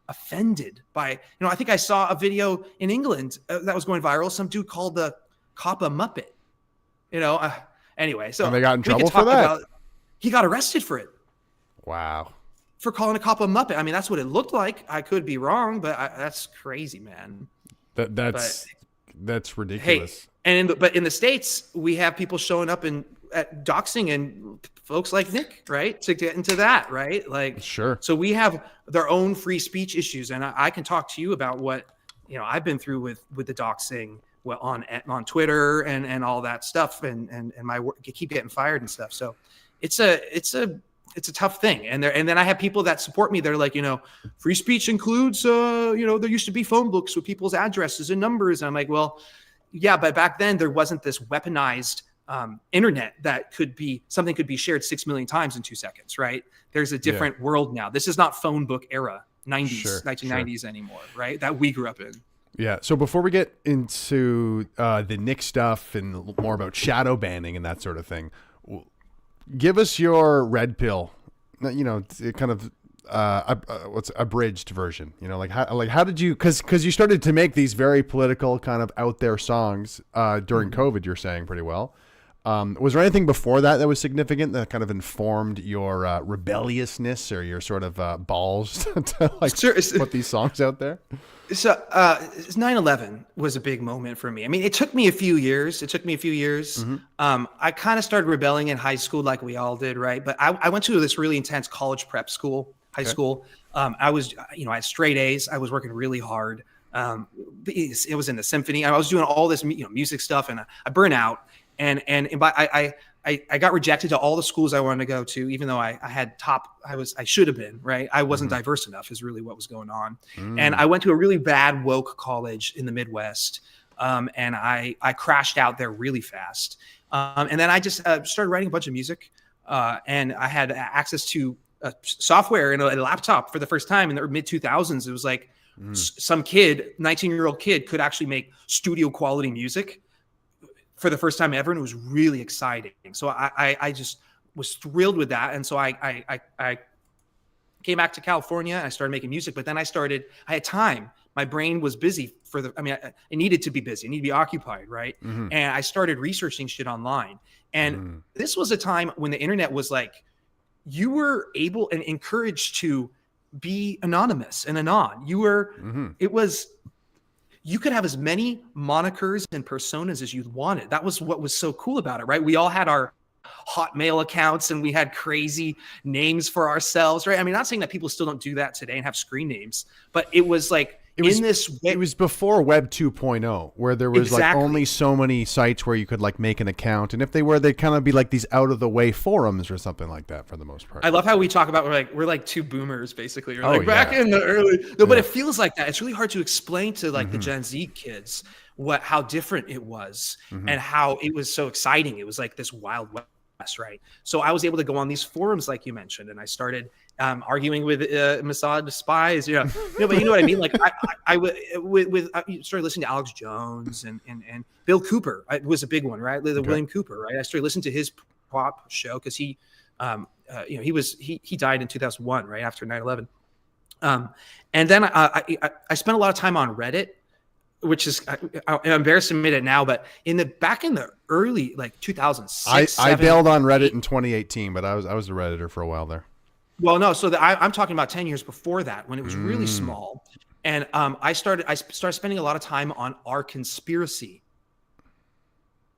offended by, I think I saw a video in England that was going viral. Some dude called the cop a Muppet, Anyway, so and they got in trouble for that. He got arrested for it. Wow. For calling a cop a Muppet. I mean, that's what it looked like. I could be wrong, but that's crazy, man. That's ridiculous. Hey, but in the States, we have people showing up at doxing, and folks like Nick, right, to get into that, right? Like, sure. So we have their own free speech issues, and I can talk to you about what I've been through with the doxing. Well, on Twitter and all that stuff, and my work, keep getting fired and stuff. So it's a tough thing. And then I have people that support me. They're like, free speech includes, there used to be phone books with people's addresses and numbers. And I'm like, well, yeah, but back then there wasn't this weaponized internet that something could be shared 6 million times in 2 seconds, right? There's a different world now. This is not phone book era, 1990s anymore, right? That we grew up in. Yeah. So before we get into the Nick stuff and more about shadow banning and that sort of thing, give us your red pill, kind of what's abridged version. How did you? Because you started to make these very political kind of out there songs during COVID. You're saying pretty well. Was there anything before that was significant that kind of informed your rebelliousness or your sort of balls to like put these songs out there? So 9/11 was a big moment for me. I mean, it took me a few years. I kind of started rebelling in high school like we all did, right? But I went to this really intense college prep school, high school. I was, I had straight A's. I was working really hard. It was in the symphony. I was doing all this, music stuff, and I burned out. And I got rejected to all the schools I wanted to go to, even though I should have been, right. I wasn't diverse enough is really what was going on. And I went to a really bad woke college in the Midwest. And I crashed out there really fast. And then I just started writing a bunch of music. And I had access to software and a laptop for the first time in the mid 2000s. It was like some kid, 19-year-old kid could actually make studio quality music for the first time ever, and it was really exciting. So I just was thrilled with that, and so I came back to California. And I started making music, but then I had time. My brain was busy it needed to be busy. It needed to be occupied, right? And I started researching shit online. And this was a time when the internet was like, you were able and encouraged to be anonymous and anon. You could have as many monikers and personas as you wanted. That was what was so cool about it, right? We all had our Hotmail accounts and we had crazy names for ourselves, right? I mean, not saying that people still don't do that today and have screen names, but it was like, it was before Web 2.0, where there was like only so many sites where you could like make an account, and if they were, they'd kind of be like these out of the way forums or something like that for the most part. I love how we talk about we're like two boomers basically. Back in the early, but it feels like that. It's really hard to explain to like the Gen Z kids how different it was and how it was so exciting. It was like this Wild West, right? So I was able to go on these forums like you mentioned, and I started arguing with Mossad spies, but you know what I mean? Like I started listening to Alex Jones and Bill Cooper. It was a big one, right? William Cooper, right? I started listening to his pop show because he died in 2001, right after 9/11. And then I spent a lot of time on Reddit, which is I'm embarrassed to admit it now, but back in the early like 2006, I bailed on Reddit in 2018, but I was a Redditor for a while there. Well, no. So I'm talking about 10 years before that, when it was really small, and I started spending a lot of time on R Conspiracy,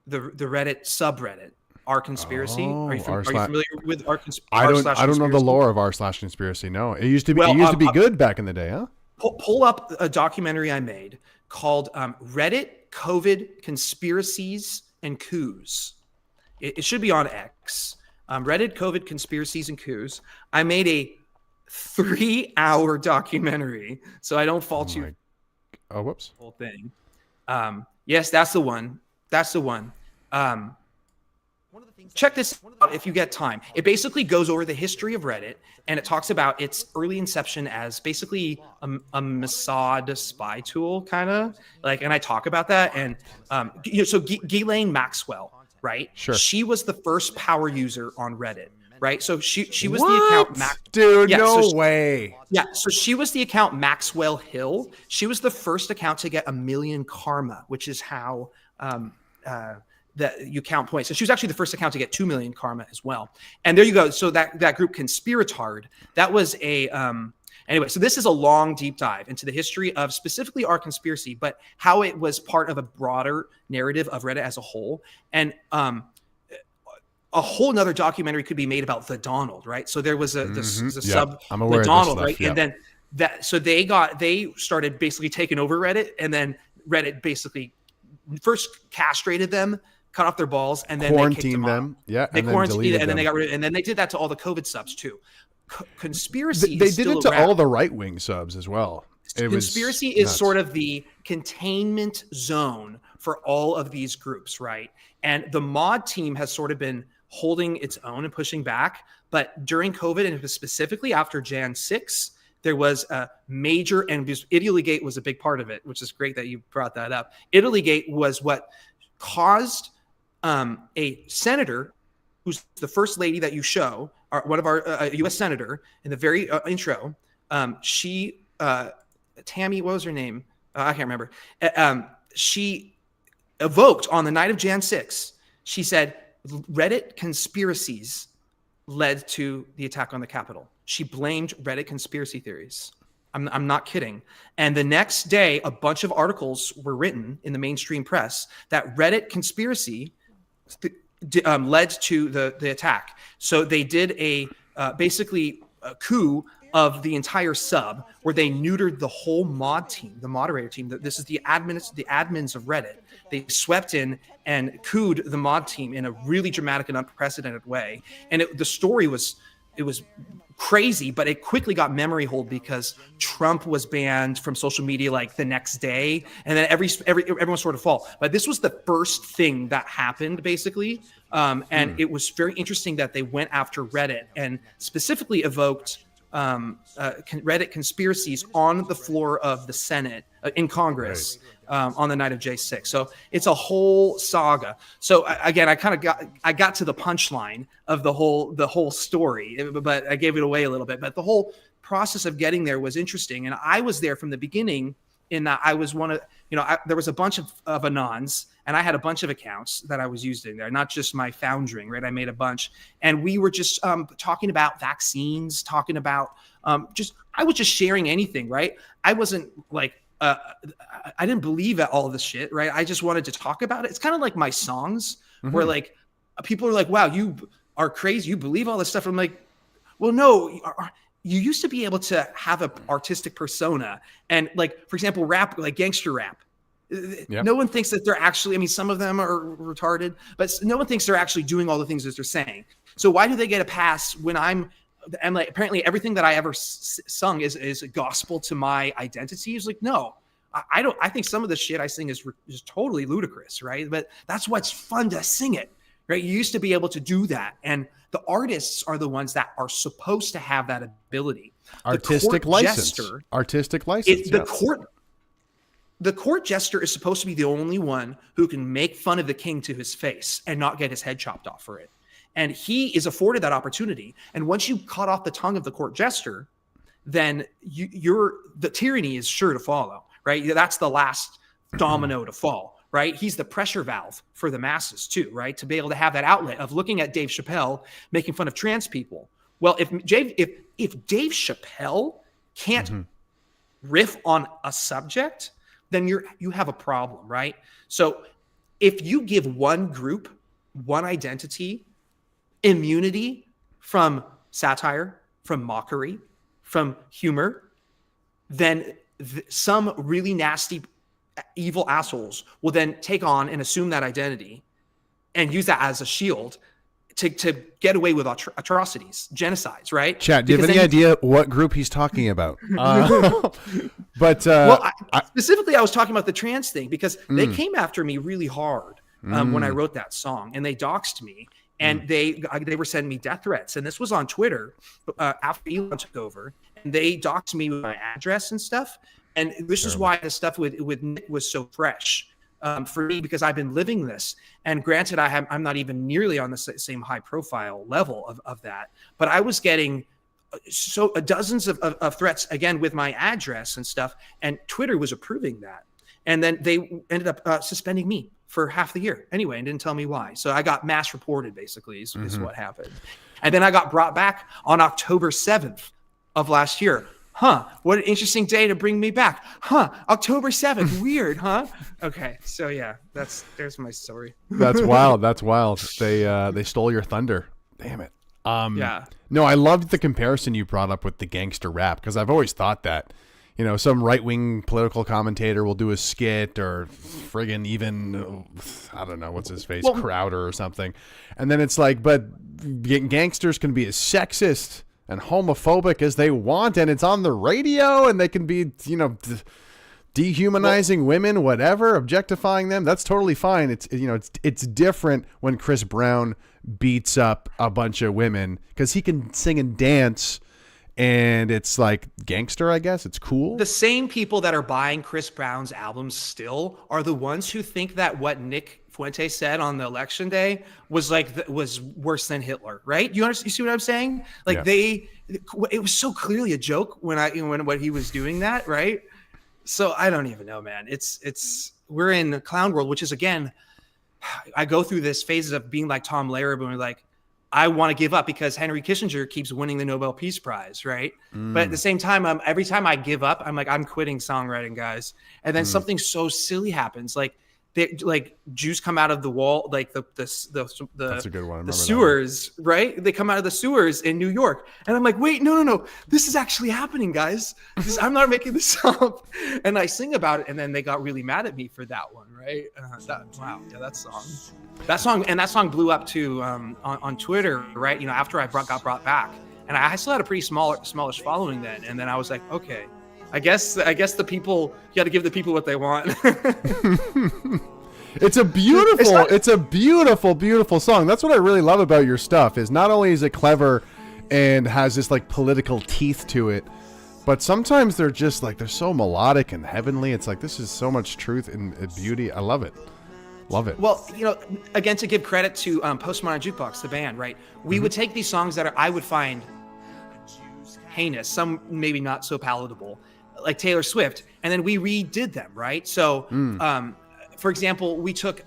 the Reddit subreddit R Conspiracy. Are you familiar with R Conspiracy? I don't know the lore of r/conspiracy. No, it used to be good back in the day, huh? Pull up a documentary I made called Reddit COVID Conspiracies and Coups. It should be on X. Reddit COVID Conspiracies and Coups. I made a 3-hour documentary, so I don't fault you. Oh, whoops. Whole thing. Yes, that's the one. Check this out if you get time. It basically goes over the history of Reddit, and it talks about its early inception as basically a Mossad spy tool, kind of like. And I talk about that, and so Ghislaine Maxwell. Right. Sure. She was the first power user on Reddit. Right. So she was the account. Dude, no way. Yeah. So she was the account Maxwell Hill. She was the first account to get 1 million karma, which is how that you count points. So she was actually the first account to get 2 million karma as well. And there you go. So that group Conspiratard, that was a anyway, so this is a long deep dive into the history of specifically R Conspiracy, but how it was part of a broader narrative of Reddit as a whole. And a whole nother documentary could be made about the Donald, right? So there was sub I'm aware the Donald, of this stuff, right? And then so they started basically taking over Reddit, and then Reddit basically first castrated them, cut off their balls, and then quarantined they kicked them. Yeah, they quarantined it, and then they got rid of it, and then they did that to all the COVID subs too. Conspiracy. They did it to all the right-wing subs as well. Conspiracy is sort of the containment zone for all of these groups, right? And the mod team has sort of been holding its own and pushing back. But during COVID, and specifically after Jan 6, there was a major, and Italygate was a big part of it, which is great that you brought that up. Italygate was what caused a senator, who's the first lady that you show, one of our U.S. senator in the very intro. She, Tammy, what was her name? I can't remember. She evoked on the night of Jan 6. She said, Reddit conspiracies led to the attack on the Capitol. She blamed Reddit conspiracy theories. I'm not kidding. And the next day, a bunch of articles were written in the mainstream press that Reddit conspiracy led to the attack. So they did basically a coup of the entire sub where they neutered the whole mod team, the moderator team. This is the admins of Reddit. They swept in and cooed the mod team in a really dramatic and unprecedented way. And the story was crazy, but it quickly got memory hold because Trump was banned from social media like the next day, and then everyone sort of fall. But this was the first thing that happened, basically, and it was very interesting that they went after Reddit and specifically evoked Reddit conspiracies on the floor of the Senate in Congress. Right. On the night of J6. So it's a whole saga. So again, I got to the punchline of the whole story, but I gave it away a little bit. But the whole process of getting there was interesting. And I was there from the beginning in that I was one of, there was a bunch of Anons, and I had a bunch of accounts that I was using there, not just my Foundring, right? I made a bunch. And we were just talking about vaccines, talking about I was just sharing anything, right? I wasn't like, I didn't believe at all of this shit, right? I just wanted to talk about it. It's kind of like my songs where like people are like, wow, you are crazy. You believe all this stuff. I'm like, well, no, you used to be able to have an artistic persona. And like, for example, rap, like gangster rap. Yep. No one thinks that they're actually, I mean, some of them are retarded, but no one thinks they're actually doing all the things that they're saying. So why do they get a pass when I'm like, apparently everything that I ever sung is gospel to my identity? Is like, no, I don't. I think some of the shit I sing is totally ludicrous, right? But that's what's fun to sing it, right? You used to be able to do that, and the artists are the ones that are supposed to have that ability. Artistic license. Artistic license. The court jester is supposed to be the only one who can make fun of the king to his face and not get his head chopped off for it. And he is afforded that opportunity. And once you cut off the tongue of the court jester, then the tyranny is sure to follow, right? That's the last domino to fall, right? He's the pressure valve for the masses too, right? To be able to have that outlet of looking at Dave Chappelle making fun of trans people. Well, if Dave Chappelle can't riff on a subject, then you have a problem, right? So if you give one group, one identity, immunity from satire, from mockery, from humor, then some really nasty, evil assholes will then take on and assume that identity and use that as a shield to get away with atrocities, genocides, right? Chat, do you have any idea what group he's talking about? But specifically, I was talking about the trans thing because they came after me really hard when I wrote that song, and they doxed me. And they were sending me death threats. And this was on Twitter after Elon took over. And they doxed me with my address and stuff. And this is why the stuff with Nick was so fresh for me, because I've been living this. And granted, I'm not even nearly on the same high profile level of that. But I was getting dozens of threats, again, with my address and stuff. And Twitter was approving that. And then they ended up suspending me for half the year anyway, and didn't tell me why. So I got mass reported, basically, is what happened. And then I got brought back on October 7th of last year. What an interesting day to bring me back. October 7th. Weird, huh? Okay, so yeah, there's my story. That's wild. That's wild. They stole your thunder. Damn it. Yeah. No, I loved the comparison you brought up with the gangster rap, because I've always thought that, some right-wing political commentator will do a skit, or friggin' even, I don't know, what's his face, Crowder or something. And then it's like, but gangsters can be as sexist and homophobic as they want, and it's on the radio, and they can be, dehumanizing women, whatever, objectifying them. That's totally fine. It's different when Chris Brown beats up a bunch of women, because he can sing and dance. And it's like gangster, I guess. It's cool. The same people that are buying Chris Brown's albums still are the ones who think that what Nick Fuentes said on the election day was was worse than Hitler, right? You see what I'm saying? Like it was so clearly a joke when what he was doing that, right? So I don't even know, man. We're in clown world, which is, again, I go through this phases of being like Tom Lehrer, and like, I want to give up because Henry Kissinger keeps winning the Nobel Peace Prize, right? But at the same time, every time I give up, I'm like, I'm quitting songwriting, guys. And then something so silly happens, like Jews come out of the wall, like That's a good one. the sewers, right? They come out of the sewers in New York, and I'm like, wait, no, this is actually happening, guys. I'm not making this up. And I sing about it, and then they got really mad at me for that one, right? That song blew up too on Twitter, right? After I got brought back, and I still had a pretty smallish following then, and then I was like, okay. I guess the people, you got to give the people what they want. It's a beautiful song. That's what I really love about your stuff, is not only is it clever and has this like political teeth to it, but sometimes they're just like, they're so melodic and heavenly. It's like, this is so much truth and beauty. I love it. Love it. Well, again, to give credit to Postmodern Jukebox, the band, right? We would take these songs that I would find heinous, some maybe not so palatable, like Taylor Swift, and then we redid them, right? So, for example, we took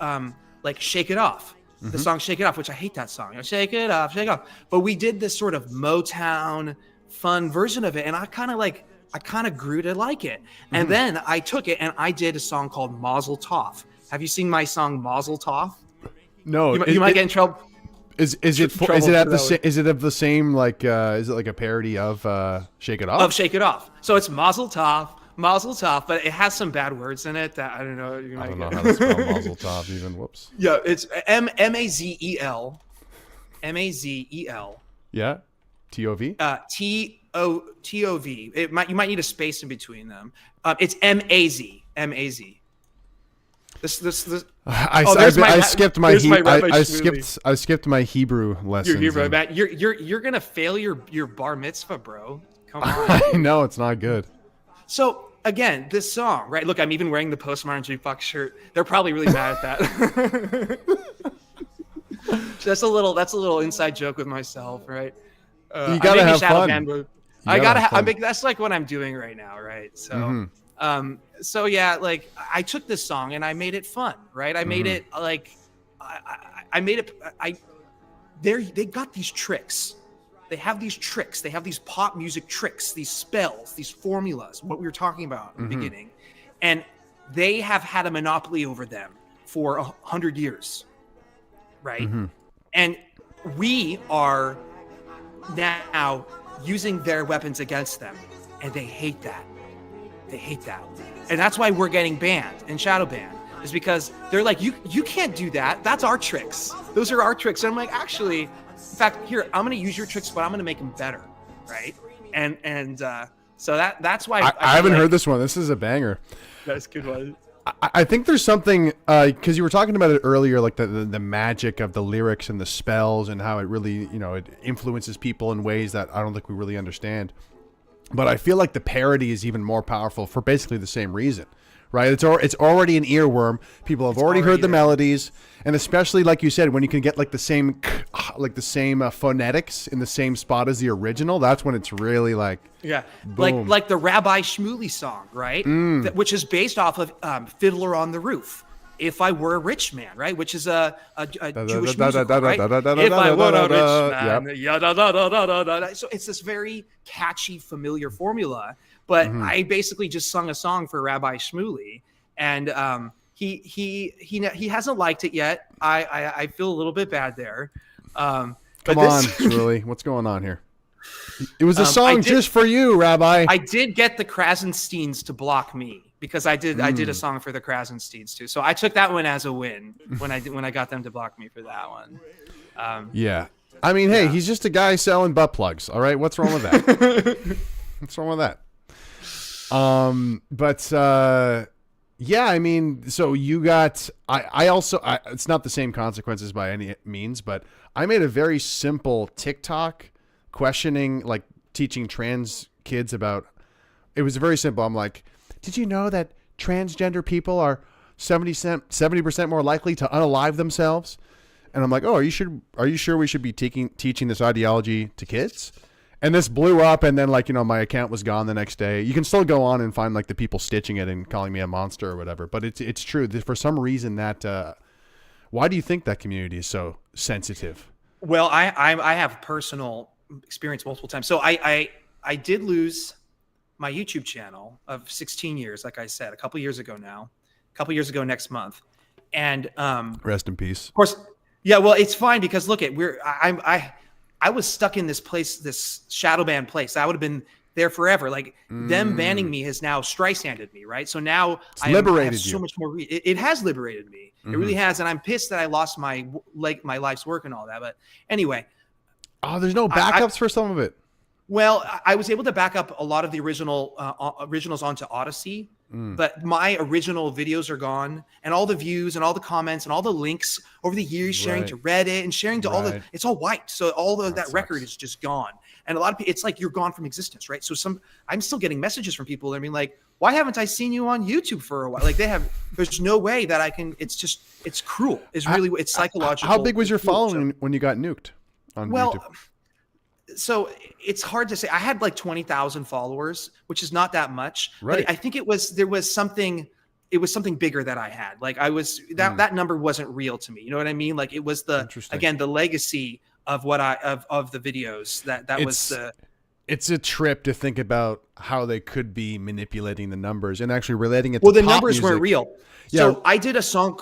like "Shake It Off," the song "Shake It Off," which I hate that song. Shake it off, shake it off. But we did this sort of Motown fun version of it, and I kind of grew to like it. And then I took it and I did a song called "Mazel Tov." Have you seen my song "Mazel Tov"? No, you might get in trouble. Is it of the same, like is it like a parody of Shake It Off? Of Shake It Off. So it's Mazel Tov, but it has some bad words in it that I don't know. I don't know how to spell Mazel Tov even. Whoops. Yeah, it's Mazel. Yeah, Tov. Tov. You might need a space in between them. It's Maz. I skipped my Hebrew lessons. Your Hebrew, Matt. You're gonna fail your bar mitzvah, bro. Come on. I know it's not good. So again, this song, right? Look, I'm even wearing the Postmodern Jukebox shirt. They're probably really mad at that. That's a little inside joke with myself, right? You gotta have fun. That's like what I'm doing right now, right? So. So yeah, like I took this song and I made it fun, right? I made it like, they got these tricks. They have these tricks. They have these pop music tricks, these spells, these formulas, what we were talking about in the beginning. And they have had a monopoly over them for 100 years, right? And we are now using their weapons against them, and they hate that. They hate that. And that's why we're getting banned and shadow banned, is because they're like, you can't do that. That's our tricks. Those are our tricks. And I'm like, actually, in fact, here, I'm going to use your tricks, but I'm going to make them better. Right. And so that's why I haven't heard this one. This is a banger. That's a good one. I think there's something, because you were talking about it earlier, like the magic of the lyrics and the spells and how it really, it influences people in ways that I don't think we really understand. But I feel like the parody is even more powerful for basically the same reason, right? It's already an earworm. People have already heard the melodies, and especially like you said, when you can get like the same phonetics in the same spot as the original, that's when it's really like boom. like the Rabbi Shmuley song, right? Which is based off of Fiddler on the Roof. If I Were a Rich Man, right? Which is a Jewish musical, right? If I were a rich man, so it's this very catchy, familiar formula. But I basically just sung a song for Rabbi Shmuley, and he hasn't liked it yet. I feel a little bit bad there. Come on, Shmuley, what's going on here? It was a song just for you, Rabbi. I did get the Krasensteins to block me, because I did a song for the Krasensteins too. So I took that one as a win when I got them to block me for that one. Yeah. I mean, hey, he's just a guy selling butt plugs. All right. What's wrong with that? What's wrong with that? Yeah, I mean, so you got, I also, it's not the same consequences by any means, but I made a very simple TikTok questioning, like teaching trans kids about, it was very simple. I'm like, did you know that transgender people are 70% more likely to unalive themselves? And I'm like, oh, are you sure we should be teaching this ideology to kids? And this blew up, and then my account was gone the next day. You can still go on and find the people stitching it and calling me a monster or whatever, but it's true. For some reason that Why do you think that community is so sensitive? Well, I have personal experience multiple times. So I did lose my YouTube channel of 16 years, like I said, a couple years ago now, a couple years ago next month. And Rest in peace. of course, yeah, well, it's fine because look at I was stuck in this place, this shadow ban place. I would have been there forever. Like them banning me has now Streisanded me, right? So now I have so much more. It has liberated me. It really has, and I'm pissed that I lost my life's work and all that. But anyway, there's no backups for some of it. Well, I was able to back up a lot of the originals onto Odyssey, but my original videos are gone, and all the views and all the comments and all the links over the years sharing to Reddit and sharing to it's all wiped. So all of that record is just gone. And a lot of people, it's like you're gone from existence, right? So I'm still getting messages from people that are like, why haven't I seen you on YouTube for a while? Like there's no way that I can, it's cruel. It's psychological. How big was your following when you got nuked on YouTube? So it's hard to say. I had like 20,000 followers, which is not that much. Right. But I think it was something bigger that I had. Like that number wasn't real to me. You know what I mean? Like it was the legacy of of the videos that was the. It's a trip to think about how they could be manipulating the numbers and actually relating it. Well, to the numbers music. weren't real. Yeah. So I did a song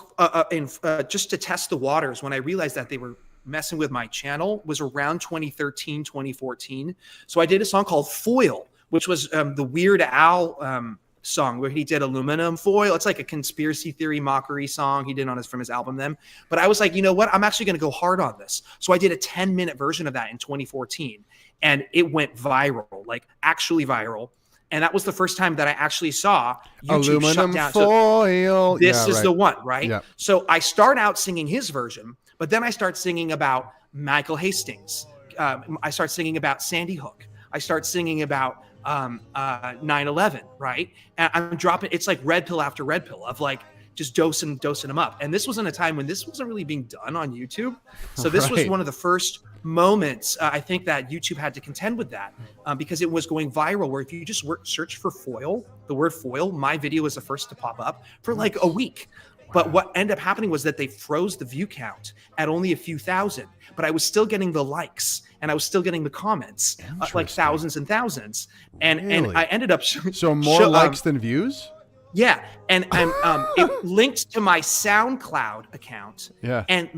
just to test the waters when I realized that they were messing with my channel was around 2013, 2014. So I did a song called Foil, which was the Weird Al song where he did aluminum foil. It's like a conspiracy theory mockery song he did from his album then. But I was like, you know what? I'm actually going to go hard on this. So I did a 10-minute version of that in 2014 and it went viral, like actually viral. And that was the first time that I actually saw YouTube aluminum shut down. foil. So this is the one, right? Yeah. So I start out singing his version, but then I start singing about Michael Hastings. I start singing about Sandy Hook. I start singing about 9/11, right? And I'm dropping, it's like red pill after red pill of like just dosing them up. And this was in a time when this wasn't really being done on YouTube. So this was one of the first moments I think that YouTube had to contend with that because it was going viral where if you just search for foil, the word foil, my video was the first to pop up for like a week. But what ended up happening was that they froze the view count at only a few thousand, but I was still getting the likes and I was still getting the comments, like thousands and thousands. And I ended up so more likes than views. Yeah, and it linked to my SoundCloud account. Yeah, and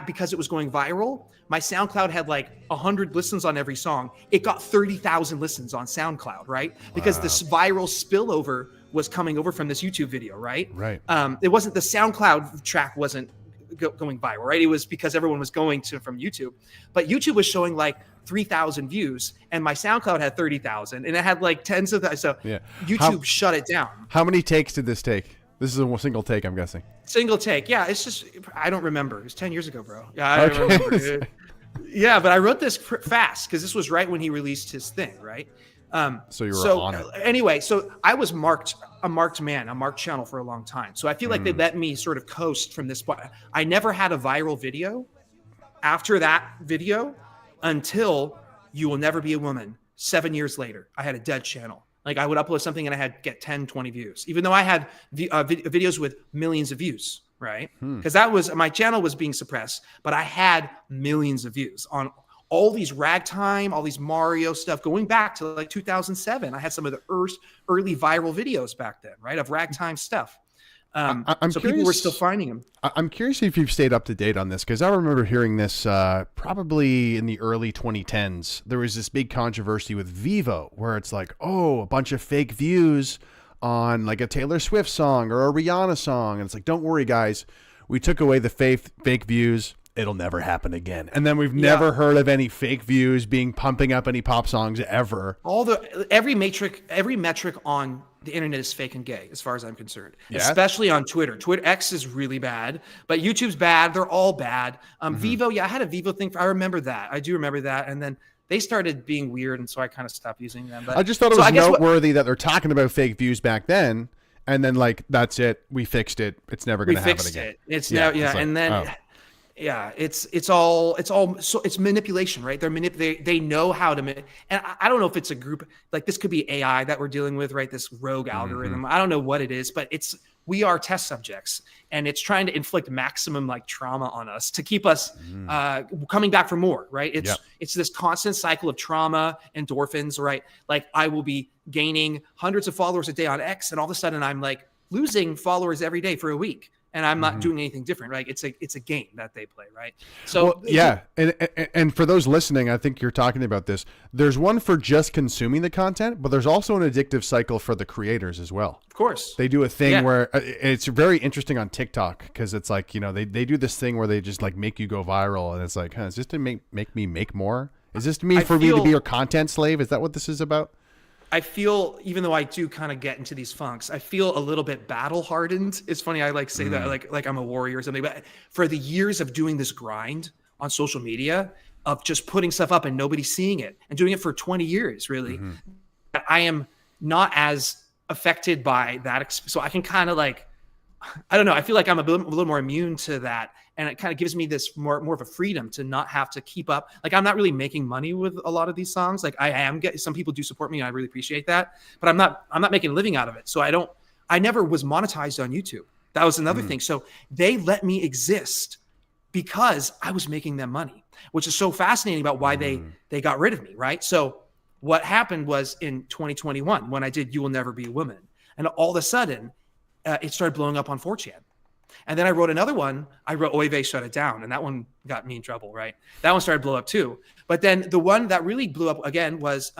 because it was going viral, my SoundCloud had like 100 listens on every song. It got 30,000 listens on SoundCloud, right? Because this viral spillover was coming over from this YouTube video, right? Right. It wasn't the SoundCloud track wasn't going viral, right? It was because everyone was going from YouTube, but YouTube was showing like 3,000 views, and my SoundCloud had 30,000, and it had like tens of thousands. So YouTube shut it down. How many takes did this take? This is a single take, I'm guessing. Single take, yeah. It's just I don't remember. It was 10 years ago, bro. Yeah, I don't remember. Yeah, but I wrote this fast because this was right when he released his thing, right? So you were on it. Anyway, so I was a marked channel for a long time. So I feel like they let me sort of coast from this point. I never had a viral video after that video until You Will Never Be a Woman. 7 years later, I had a dead channel. Like I would upload something and I had get 10, 20 views, even though I had videos with millions of views, right? Because that was my channel was being suppressed, but I had millions of views on all these ragtime, all these Mario stuff going back to like 2007. I had some of the early viral videos back then, right? Of ragtime stuff. I'm so curious, people were still finding them. I'm curious if you've stayed up to date on this, because I remember hearing this probably in the early 2010s. There was this big controversy with Vivo where it's like, oh, a bunch of fake views on like a Taylor Swift song or a Rihanna song. And it's like, don't worry, guys. We took away the fake views. It'll never happen again. And then we've never heard of any fake views pumping up any pop songs ever. Every metric on the internet is fake and gay, as far as I'm concerned. Yeah. Especially on Twitter. X is really bad, but YouTube's bad. They're all bad. Vivo, I had a Vivo thing. I remember that. I do remember that. And then they started being weird, and so I kind of stopped using them. But, I just thought it was noteworthy that they're talking about fake views back then, and then like that's it. We fixed it. It's never going to happen again. It's and then. Oh. Yeah, it's manipulation, right? They know how to, and I don't know if it's a group like this could be AI that we're dealing with, right? This rogue algorithm. I don't know what it is, but it's we are test subjects, and it's trying to inflict maximum like trauma on us to keep us coming back for more, right? It's this constant cycle of trauma, endorphins, right? Like I will be gaining hundreds of followers a day on X, and all of a sudden I'm like losing followers every day for a week, and I'm not doing anything different, right? It's a game that they play, right? So and for those listening, I think you're talking about this. There's one for just consuming the content, but there's also an addictive cycle for the creators as well. Of course, they do a thing where it's very interesting on TikTok, because it's like, they do this thing where they just like make you go viral, and it's like, is this to make me make more? Is this me to be your content slave? Is that what this is about? I feel, even though I do kind of get into these funks, I feel a little bit battle hardened. It's funny, I like say that like I'm a warrior or something, but for the years of doing this grind on social media of just putting stuff up and nobody seeing it, and doing it for 20 years, really, I am not as affected by that. So I can kind of like, I don't know, I feel like I'm a little more immune to that. And it kind of gives me this more of a freedom to not have to keep up. Like, I'm not really making money with a lot of these songs. Like, I am getting, some people do support me, and I really appreciate that, but I'm not making a living out of it. So I never was monetized on YouTube. That was another thing. So they let me exist because I was making them money, which is so fascinating about why they got rid of me. Right. So what happened was in 2021, when I did You Will Never Be a Woman, and all of a sudden it started blowing up on 4chan. And then I wrote another one. I wrote Oy Vey, Shut It Down. And that one got me in trouble, right? That one started to blow up too. But then the one that really blew up again was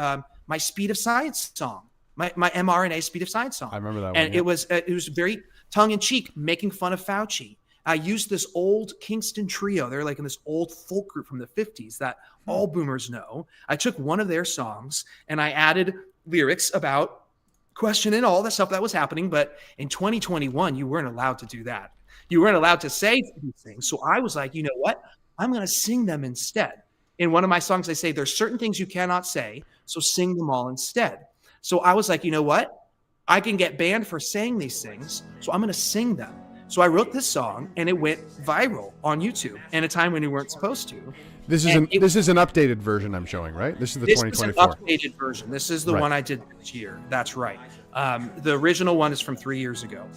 my Speed of Science song, my mRNA Speed of Science song. I remember that one. And it was very tongue-in-cheek, making fun of Fauci. I used this old Kingston trio. They're like in this old folk group from the 50s that all boomers know. I took one of their songs and I added lyrics about questioning all the stuff that was happening. But in 2021, you weren't allowed to do that. You weren't allowed to say these things. So I was like, you know what? I'm going to sing them instead. In one of my songs, I say there's certain things you cannot say, so sing them all instead. So I was like, you know what? I can get banned for saying these things, so I'm going to sing them. So I wrote this song, and it went viral on YouTube in a time when you weren't supposed to. This is an updated version I'm showing, right? This is the 2024. This is an updated version. This is the one I did this year. That's right. The original one is from 3 years ago.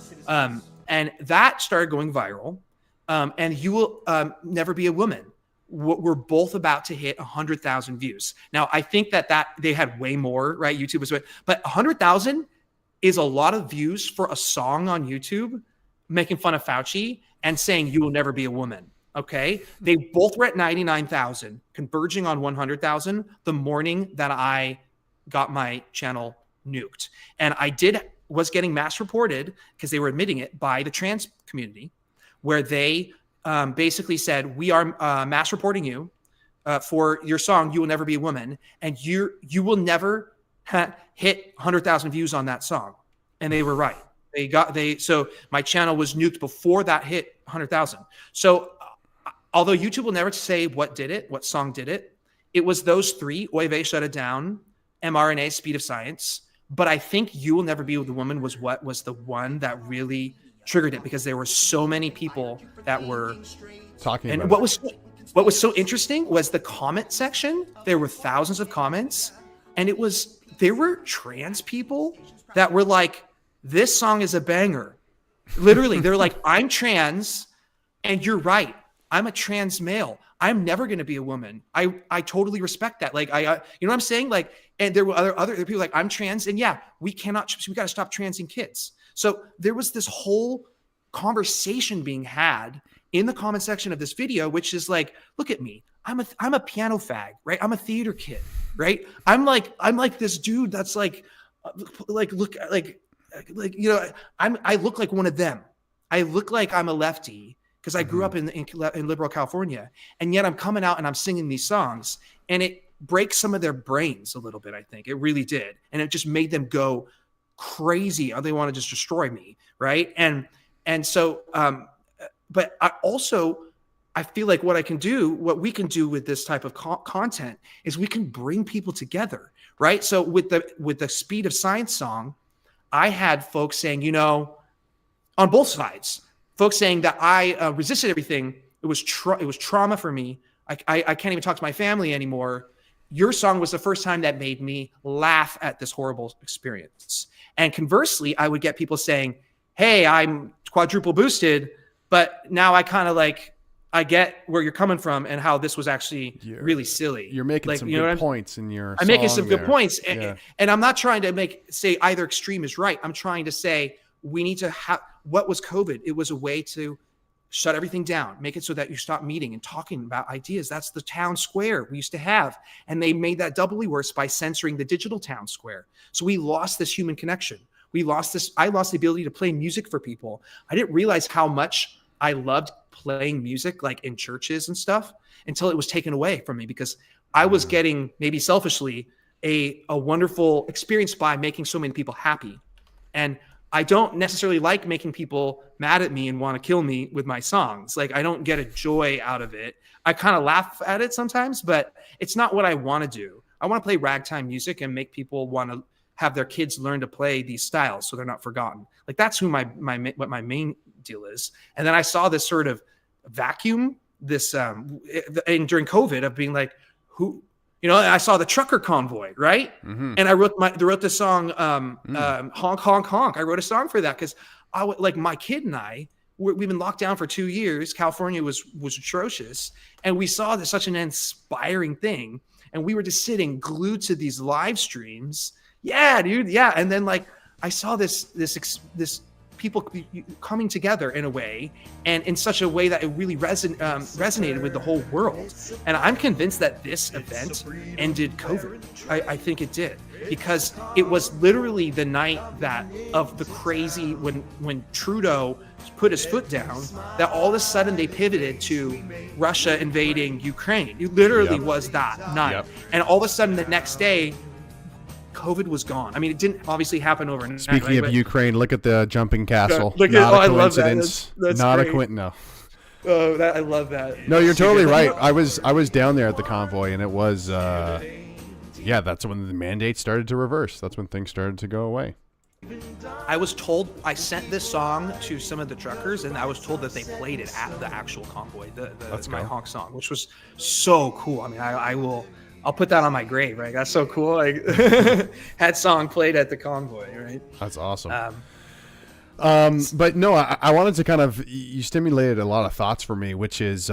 And that started going viral. And You Will Never Be a Woman. We're both about to hit 100,000 views. Now, I think that they had way more, right? YouTube was, but 100,000 is a lot of views for a song on YouTube making fun of Fauci and saying you will never be a woman. Okay. They both were at 99,000, converging on 100,000 the morning that I got my channel nuked. And was getting mass reported, because they were admitting it, by the trans community, where they basically said, we are mass reporting you for your song, You Will Never Be a Woman, and you will never hit 100,000 views on that song. And they were right. So my channel was nuked before that hit 100,000. So although YouTube will never say what song did it, it was those three: Oy Vey, Shut It Down, mRNA, Speed of Science. But I think You Will Never Be with a Woman was the one that really triggered it, because there were so many people that were talking about it. What was so interesting was the comment section. There were thousands of comments, and there were trans people that were like, this song is a banger. Literally, they're like, I'm trans, and you're right. I'm a trans male. I'm never going to be a woman. I totally respect that. Like, you know what I'm saying? Like, and there were other people like, I'm trans, and yeah, we got to stop transing kids. So there was this whole conversation being had in the comment section of this video, which is like, look at me. I'm a piano fag, right? I'm a theater kid, right? I'm like this dude that's like, you know, I look like one of them. I look like I'm a lefty because I grew up in liberal California, and yet I'm coming out and I'm singing these songs, and it breaks some of their brains a little bit. I think it really did. And it just made them go crazy. They want to just destroy me. Right. And so, but I feel like what we can do with this type of content is we can bring people together. Right. So with the Speed of Science song, I had folks saying, you know, on both sides, folks saying that I resisted everything. It was trauma for me. I can't even talk to my family anymore. Your song was the first time that made me laugh at this horrible experience. And conversely, I would get people saying, hey, I'm quadruple boosted, but now I kind of like, I get where you're coming from and how this was actually really silly. You're making like, some you know good points in your I'm making some there. good points. Yeah. And I'm not trying to say either extreme is right. I'm trying to say we need to have, what was COVID? It was a way to shut everything down, make it so that you stop meeting and talking about ideas. That's the town square we used to have. And they made that doubly worse by censoring the digital town square. So we lost this human connection. I lost the ability to play music for people. I didn't realize how much I loved playing music, like in churches and stuff, until it was taken away from me, because I was getting, maybe selfishly, a wonderful experience by making so many people happy. And I don't necessarily like making people mad at me and want to kill me with my songs. Like, I don't get a joy out of it. I kind of laugh at it sometimes, but it's not what I want to do. I want to play ragtime music and make people want to have their kids learn to play these styles so they're not forgotten. Like, that's who what my main deal is. And then I saw this sort of vacuum, this and during COVID, of being like, who, you know, I saw the trucker convoy, right? Mm-hmm. And I wrote the song Honk Honk Honk. I wrote a song for that because like my kid and I, we've been locked down for 2 years. California was atrocious, and we saw this such an inspiring thing, and we were just sitting glued to these live streams. Yeah, dude. Yeah, and then like I saw this people coming together in a way, and in such a way that it really resonated with the whole world. And I'm convinced that this event ended COVID. I think it did, because it was literally the night of the crazy, when Trudeau put his foot down, that all of a sudden they pivoted to Russia invading Ukraine. It literally was that night. Yep. And all of a sudden the next day, COVID was gone. I mean, it didn't obviously happen overnight. Speaking of Ukraine, look at the jumping castle. I love that. That's not great. a coincidence. No. Oh, I love that. No, you're totally right. I was down there at the convoy, and it was, that's when the mandate started to reverse. That's when things started to go away. I was told, I sent this song to some of the truckers, and I was told that they played it at the actual convoy, my honk song, which was so cool. I mean, I'll put that on my grave, right? That's so cool. Like, had song played at the convoy, right? That's awesome. But no, I wanted to kind of, you stimulated a lot of thoughts for me, which is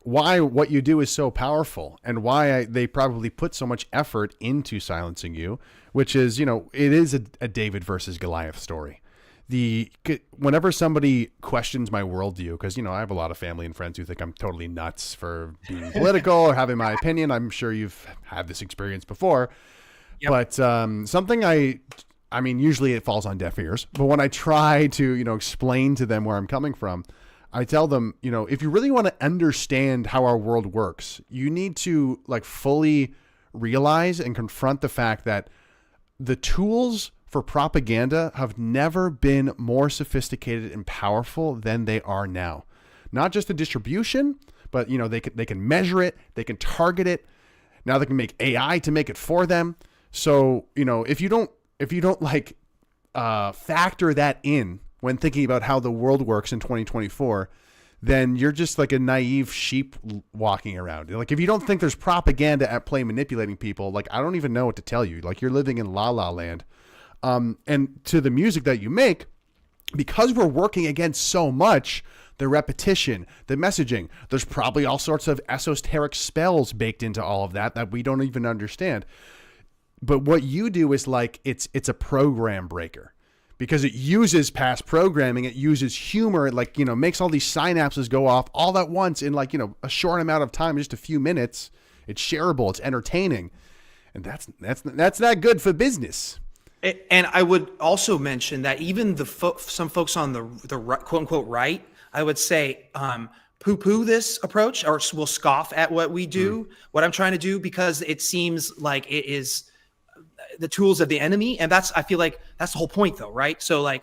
why what you do is so powerful, and why they probably put so much effort into silencing you, which is, it is a David versus Goliath story. Whenever somebody questions my worldview, because, I have a lot of family and friends who think I'm totally nuts for being political or having my opinion. I'm sure you've had this experience before. Yep. But something I mean, usually it falls on deaf ears. But when I try to, explain to them where I'm coming from, I tell them, if you really want to understand how our world works, you need to fully realize and confront the fact that the tools for propaganda have never been more sophisticated and powerful than they are now. Not just the distribution, but they can measure it, they can target it. Now they can make AI to make it for them. So if you don't factor that in when thinking about how the world works in 2024, then you're just like a naive sheep walking around. Like, if you don't think there's propaganda at play manipulating people, I don't even know what to tell you. You're living in la la land. And to the music that you make, because we're working against so much, the repetition, the messaging, there's probably all sorts of esoteric spells baked into all of that we don't even understand. But what you do is it's a program breaker, because it uses past programming. It uses humor. It makes all these synapses go off all at once in a short amount of time, just a few minutes. It's shareable. It's entertaining. And that's not good for business. And I would also mention that even some folks on the quote unquote right, I would say, poo-poo this approach, or will scoff at what we do, what I'm trying to do, because it seems like it is the tools of the enemy. And I feel like that's the whole point, though, right? So I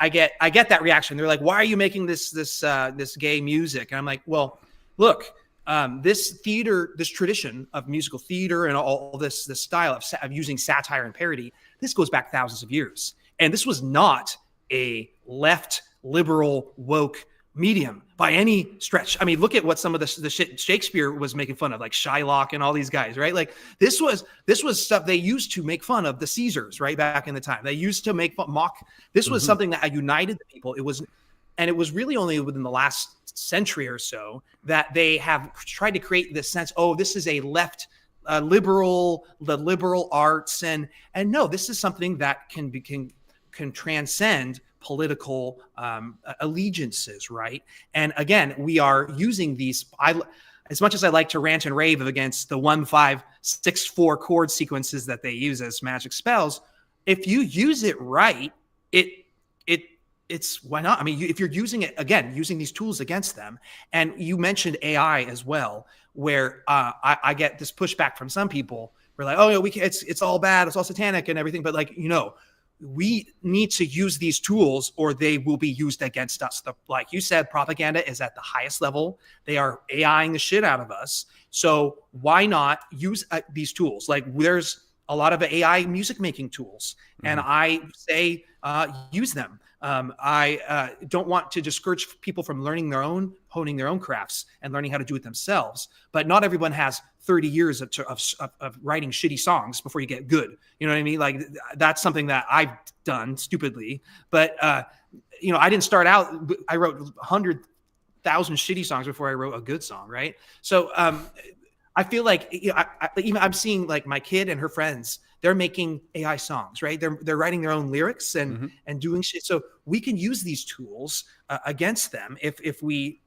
get that reaction. They're like, why are you making this gay music? And I'm like, well, look, this tradition of musical theater and all this style of using satire and parody, this goes back thousands of years. And this was not a left, liberal, woke medium by any stretch. I mean, look at what some of the shit Shakespeare was making fun of, like Shylock and all these guys, right? Like this was stuff they used to make fun of the Caesars, right? Back in the time, they used to make mock. This was something that united the people. It was really only within the last century or so that they have tried to create this sense. Oh, this is a left liberal, the liberal arts, and no, this is something that can transcend political allegiances, right? And again, we are using these. As much as I like to rant and rave against the 1-5-6-4 chord sequences that they use as magic spells, if you use it right, it's why not? I mean, if you're using it again, using these tools against them, and you mentioned AI as well, where I get this pushback from some people. We're like, oh, no, it's all bad, it's all satanic and everything, but like, we need to use these tools or they will be used against us. Like you said, propaganda is at the highest level. They are AIing the shit out of us. So why not use these tools? Like there's a lot of AI music making tools, and I say use them. I don't want to discourage people from honing their own crafts and learning how to do it themselves. But not everyone has 30 years of writing shitty songs before you get good. You know what I mean? Like that's something that I've done stupidly. But I didn't start out. I wrote 100,000 shitty songs before I wrote a good song, right? So I feel like I'm seeing like my kid and her friends. They're making AI songs, right? They're writing their own lyrics and doing shit. So we can use these tools against them if we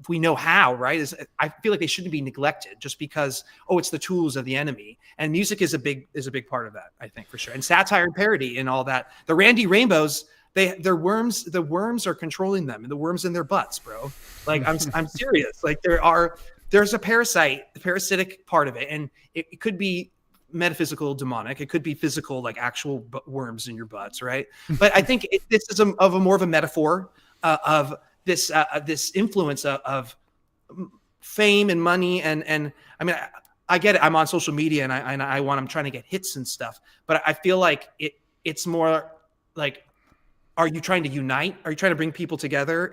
know how, right? I feel like they shouldn't be neglected just because it's the tools of the enemy. And music is a big part of that, I think, for sure. And satire and parody and all that. The Randy Rainbows, the worms are controlling them, and the worms in their butts, bro. Like I'm serious. Like there's a parasitic part of it, and it could be metaphysical, demonic. It could be physical, like actual worms in your butts, right? But I think this is more of a metaphor of this influence of fame and money, and I mean, I get it. I'm on social media, and I'm trying to get hits and stuff, but I feel like it's more like, are you trying to unite? Are you trying to bring people together?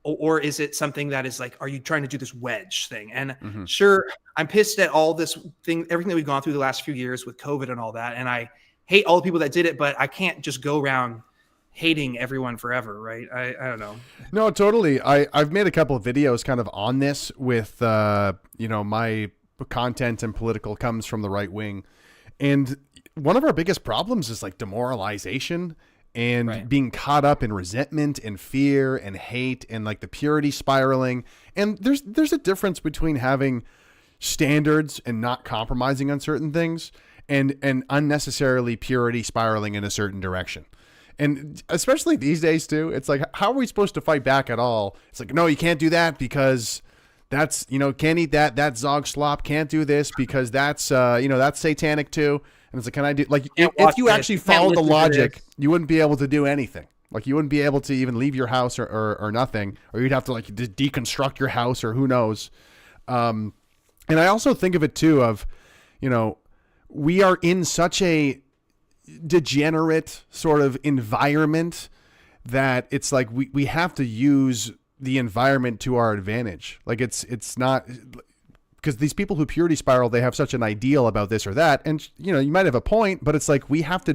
Or is it something that is like, are you trying to do this wedge thing? And sure, I'm pissed at all this thing, everything that we've gone through the last few years with COVID and all that. And I hate all the people that did it, but I can't just go around hating everyone forever, right? I don't know. No, totally. I've made a couple of videos kind of on this with, my content and political comes from the right wing. And one of our biggest problems is like demoralization and being caught up in resentment and fear and hate and like the purity spiraling. And there's a difference between having standards and not compromising on certain things and unnecessarily purity spiraling in a certain direction. And especially these days too, it's like, how are we supposed to fight back at all? It's like, no, you can't do that because that's, can't eat that. That's Zog slop. Can't do this because that's, that's satanic too. And it's like, can I do, like, if you actually followed the logic, you wouldn't be able to do anything. Like, you wouldn't be able to even leave your house or nothing, or you'd have to like deconstruct your house or who knows. And I also think of it too of, we are in such a degenerate sort of environment that it's like we have to use the environment to our advantage. Like it's not, because these people who purity spiral, they have such an ideal about this or that. And, you might have a point, but it's like, we have to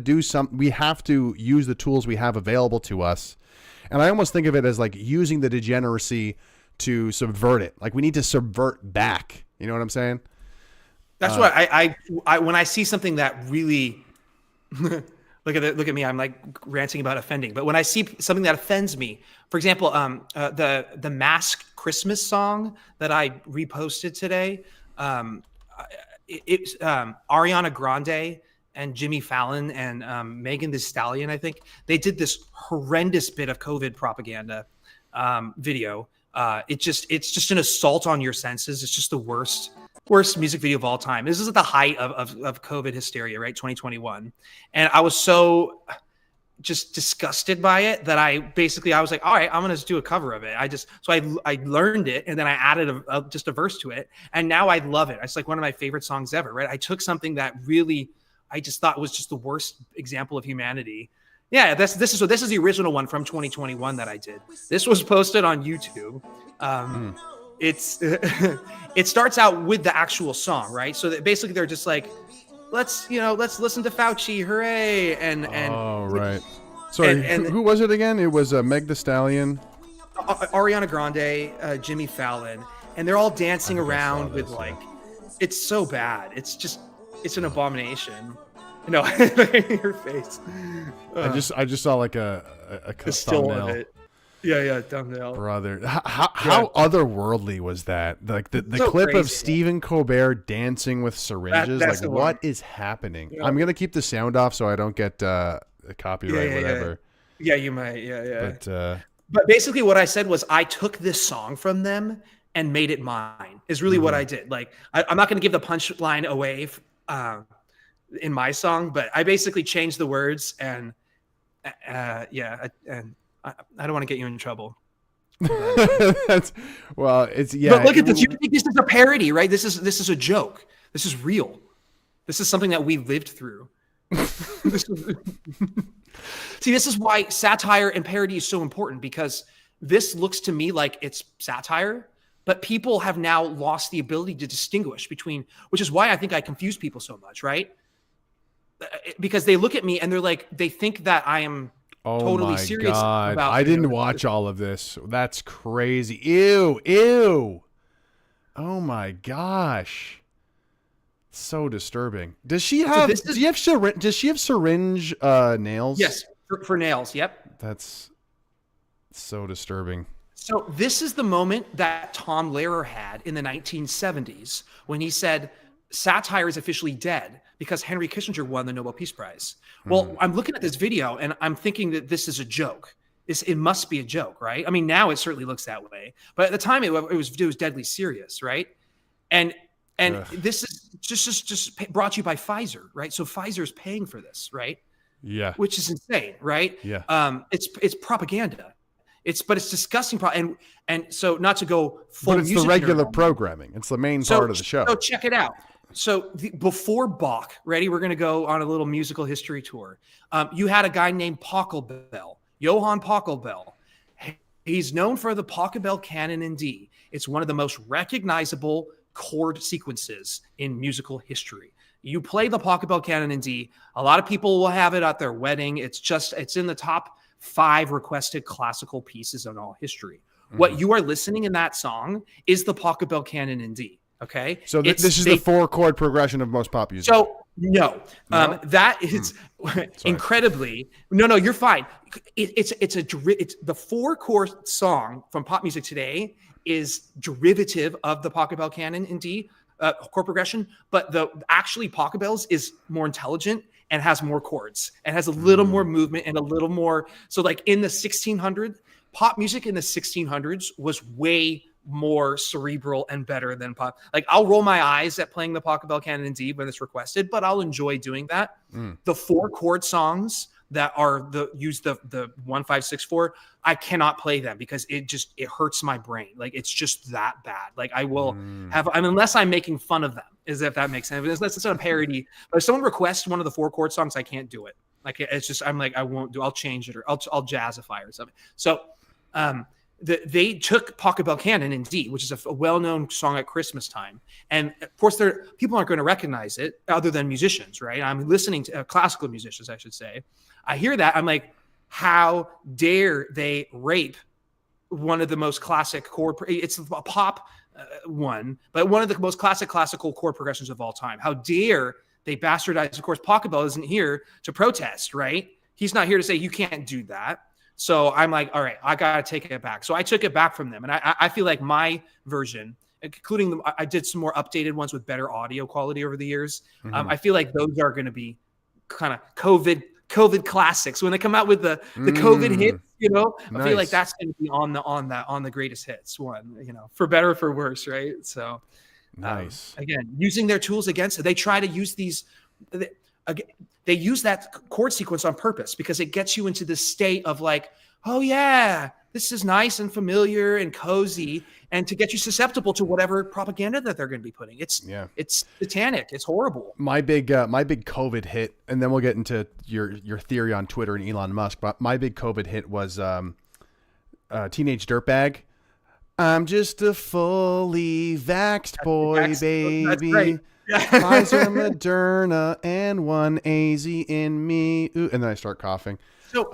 use the tools we have available to us. And I almost think of it as like using the degeneracy to subvert it. Like we need to subvert back. You know what I'm saying? That's what I when I see something that really look at me, I'm like ranting about offending, but when I see something that offends me, for example, the Mask Christmas song that I reposted today, it's Ariana Grande and Jimmy Fallon and Megan Thee Stallion, I think they did this horrendous bit of COVID propaganda video. It's just an assault on your senses. It's just the worst music video of all time. This is at the height of COVID hysteria, right? 2021. And I was so just disgusted by it that I was like, all right, I'm going to do a cover of it. I learned it, and then I added just a verse to it. And now I love it. It's like one of my favorite songs ever, right? I took something that really, I just thought was just the worst example of humanity, Yeah, this is the original one from 2021 that I did. This was posted on YouTube. It's it starts out with the actual song, right? So that basically they're just like, let's listen to Fauci, hooray, and Oh, right. Sorry, and who was it again? It was Meg Thee Stallion. Ariana Grande, Jimmy Fallon, and they're all dancing around with this, like, it's so bad. It's an abomination. No, your face. I just saw like a Still thumbnail. of it. Yeah, thumbnail. Brother, how otherworldly was that? Like the So clip crazy. of Stephen Colbert dancing with syringes. That's Like, the what one. is happening? Yeah. I'm gonna keep the sound off so I don't get copyright, whatever. Yeah, you might. Yeah. But But basically, what I said was I took this song from them and made it mine. Is really what I did. Like, I'm not going to give the punchline away in my song, but I basically changed the words and I don't want to get you in trouble. that's it's But look at this. You think this is a parody, right? This is a joke. This is real. This is something that we lived through. See, this is why satire and parody is so important, because this looks to me like it's satire, but people have now lost the ability to distinguish between, which is why I think I confuse people so much, right? Because they look at me and they're like, they think that I am totally serious about. I didn't watch all of this. That's crazy. Ew. Oh my gosh. So disturbing. Does she have? Does she have syringe nails? Yes, for nails. Yep. That's so disturbing. So this is the moment that Tom Lehrer had in the 1970s when he said satire is officially dead because Henry Kissinger won the Nobel Peace Prize. Well, I'm looking at this video and I'm thinking that this is a joke. It must be a joke, right? I mean, now it certainly looks that way, but at the time it was deadly serious, right? And this is just brought to you by Pfizer, right? So Pfizer is paying for this, right? Yeah. Which is insane, right? Yeah. It's propaganda. But it's disgusting. And so not to go full. But it's the regular programming. It's the main part of the show. So check it out. So before Bach, ready? We're going to go on a little musical history tour. You had a guy named Pachelbel, Johann Pachelbel. He's known for the Pachelbel canon in D. It's one of the most recognizable chord sequences in musical history. You play the Pachelbel canon in D. A lot of people will have it at their wedding. It's in the top 5 requested classical pieces in all history. What you are listening in that song is the Pachelbel canon in D. Okay. So this is the 4-chord progression of most pop music. So no? That is incredibly, no, you're fine. It's the 4-chord song from pop music today is derivative of the Pachelbel canon in D chord progression, but actually Pachelbel's is more intelligent and has more chords and has a little more movement and a little more. So like in the 1600s, pop music in the 1600s was way more cerebral and better than pop. Like I'll roll my eyes at playing the Pachelbel canon in D when it's requested, but I'll enjoy doing that. The 4-chord songs that are use the 1 5 6 4, I cannot play them because it hurts my brain. Like it's just that bad. Like I will unless I'm making fun of them, as if that makes sense. Unless it's not a parody. But if someone requests one of the 4-chord songs, I can't do it. Like it's just I'm like I won't do. I'll change it or I'll jazzify or something. So they took Pachelbel canon in D, which is a well-known song at Christmas time. And of course, people aren't going to recognize it other than musicians, right? I'm listening to classical musicians, I should say. I hear that. I'm like, how dare they rape one of the most classic chord? It's a pop one, but one of the most classical chord progressions of all time. How dare they bastardize? Of course, Pachelbel isn't here to protest, right? He's not here to say you can't do that. So I'm like, all right, I got to take it back. So I took it back from them. And I feel like my version, including I did some more updated ones with better audio quality over the years. I feel like those are going to be kind of COVID classics. When they come out with the COVID hits, I feel like that's going to be on the greatest hits one, for better or for worse. Right. So nice. Again, using their tools against it. They try to use they use that chord sequence on purpose because it gets you into this state of like, oh yeah, this is nice and familiar and cozy, and to get you susceptible to whatever propaganda that they're going to be putting. It's satanic. It's horrible. My big COVID hit, and then we'll get into your theory on Twitter and Elon Musk. But my big COVID hit was Teenage Dirtbag. I'm just a fully vaxxed boy, baby. That's great. Pfizer, Moderna, and one AZ in me. Ooh, and then I start coughing. So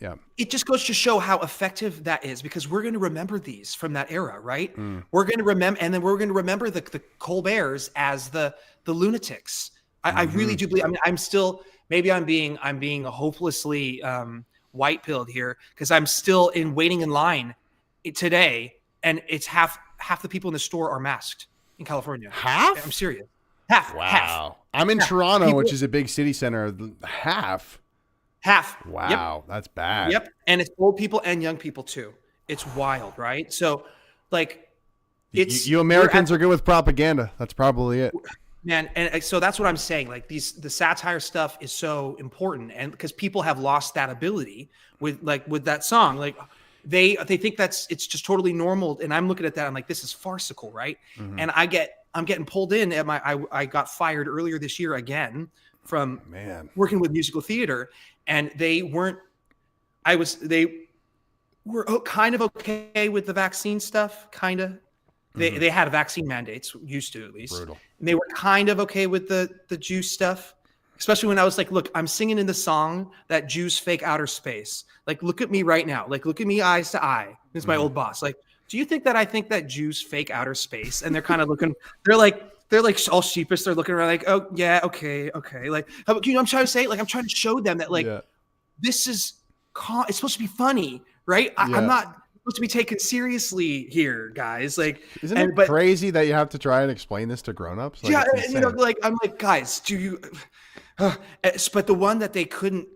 yeah, it just goes to show how effective that is, because we're going to remember these from that era, right? We're going to remember, and then we're going to remember the Colberts as the lunatics. I really do believe. I mean, I'm still, maybe I'm being hopelessly white pilled here, because I'm still waiting in line today, and it's half the people in the store are masked in California. Half? I'm serious. Half. Wow. Half. I'm in Toronto, which is a big city center. Half. Yep. Wow, that's bad. Yep. And it's old people and young people too. It's wild, right? So, like, it's you Americans are good with propaganda. That's probably it, man. And so that's what I'm saying. Like, the satire stuff is so important, and because people have lost that ability with that song, like they think it's just totally normal. And I'm looking at that, I'm like, this is farcical, right? And I'm getting pulled in at I got fired earlier this year again from working with musical theater, and they were kind of okay with the vaccine stuff, kind of. They had vaccine mandates, used to at least. Brutal. And they were kind of okay with the Jew stuff, especially when I was like, look, I'm singing in the song that Jews fake outer space. Like, look at me right now. Like, look at me eyes to eye. This is my old boss. Like, do you think that I think that Jews fake outer space? And they're kind of looking, they're like all sheepish. They're looking around like, oh yeah, okay. Like, how about, you know what I'm trying to say? Like, I'm trying to show them that, like, this is, it's supposed to be funny, right? I'm not supposed to be taken seriously here, guys. Like, isn't it crazy that you have to try and explain this to grown-ups? Like, you know, like, I'm like, guys, do you, but the one that they couldn't,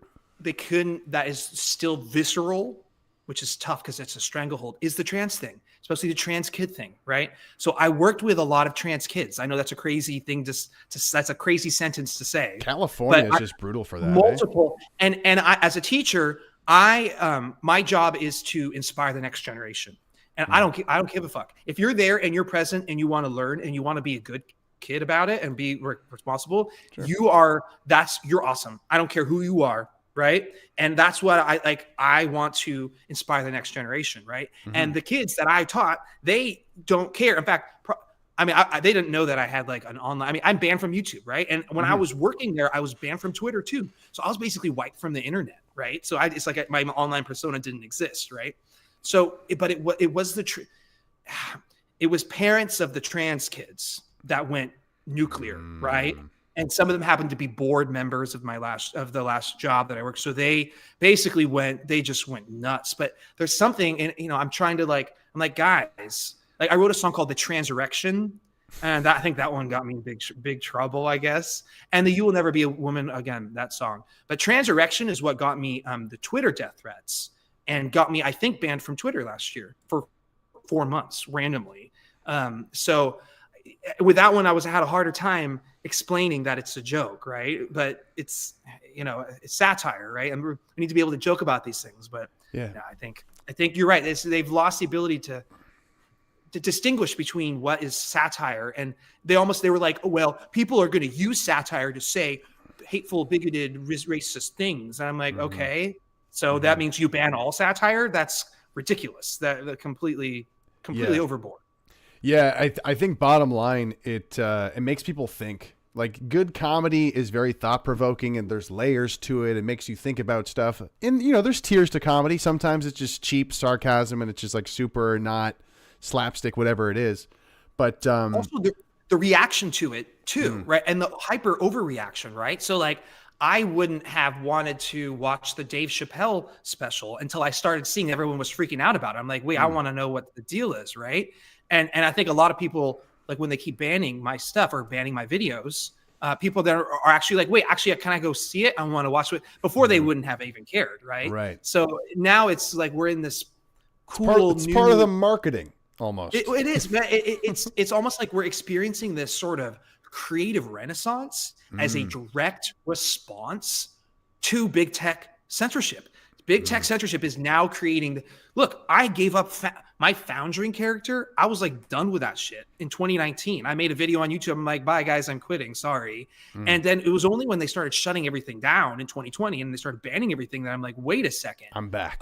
that is still visceral, which is tough because it's a stranglehold, is the trans thing, especially the trans kid thing, right? So I worked with a lot of trans kids. I know that's a crazy thing that's a crazy sentence to say. California is just brutal for that. Multiple. Eh? And I, as a teacher, my job is to inspire the next generation. And I don't give a fuck. If you're there and you're present and you want to learn and you want to be a good kid about it and be responsible, you're awesome. I don't care who you are. Right. And that's what I want to inspire the next generation. Right. And the kids that I taught, they don't care. In fact, they didn't know that I had like an online, I'm banned from YouTube. Right. And when I was working there, I was banned from Twitter too. So I was basically wiped from the internet. Right. So it's like my online persona didn't exist. Right. So, but it was it was parents of the trans kids that went nuclear. Right. And some of them happened to be board members of the last job that I worked. So they basically just went nuts. But there's something, and you know, I'm like, guys, like, I wrote a song called "The Transurrection," and I think that one got me in big trouble, I guess. And the "You Will Never Be a Woman Again," that song. But Transurrection is what got me the Twitter death threats and got me, I think, banned from Twitter last year for 4 months randomly. So with that one, I had a harder time explaining that it's a joke, right? But it's, you know, it's satire, right? And we need to be able to joke about these things. But yeah, I think you're right. They've lost the ability to distinguish between what is satire, and they were like, oh, well, people are going to use satire to say hateful, bigoted, racist things. And I'm like, okay, so that means you ban all satire? That's ridiculous. That completely overboard. Yeah, I think bottom line, it makes people think. Like, good comedy is very thought-provoking, and there's layers to it. It makes you think about stuff. And, you know, there's tiers to comedy. Sometimes it's just cheap sarcasm, and it's just like super not slapstick, whatever it is. But also the reaction to it too, right? And the hyper overreaction, right? So like, I wouldn't have wanted to watch the Dave Chappelle special until I started seeing everyone was freaking out about it. I'm like, wait, I want to know what the deal is, right? And I think a lot of people, like, when they keep banning my stuff or banning my videos, people that are actually like, wait, actually, can I go see it? I want to watch it. Before they wouldn't have even cared, right? Right. So now it's like we're in this cool. It's part of the marketing almost. It is, man. It's almost like we're experiencing this sort of creative renaissance as a direct response to big tech censorship. Big tech censorship is now creating. Look, I gave up my Foundring character. I was like done with that shit in 2019. I made a video on YouTube. I'm like, bye guys, I'm quitting. Sorry. And then it was only when they started shutting everything down in 2020 and they started banning everything that I'm like, wait a second. I'm back.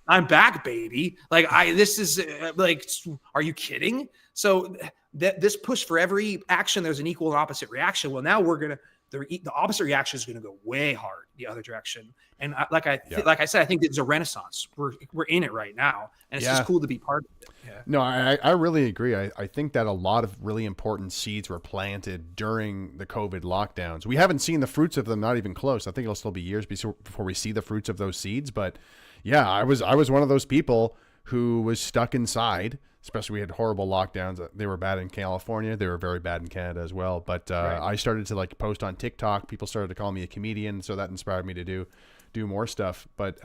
I'm back, baby. Like this is like, are you kidding? So this push for every action, there's an equal and opposite reaction. Well, now the opposite reaction is going to go way hard the other direction. And like I said, I think it's a renaissance. We're in it right now, and it's just cool to be part of it. Yeah. No, I really agree. I think that a lot of really important seeds were planted during the COVID lockdowns. We haven't seen the fruits of them, not even close. I think it'll still be years before we see the fruits of those seeds. But yeah, I was one of those people who was stuck inside. Especially we had horrible lockdowns. They were bad in California. They were very bad in Canada as well. But I started to like post on TikTok. People started to call me a comedian. So that inspired me to do more stuff. But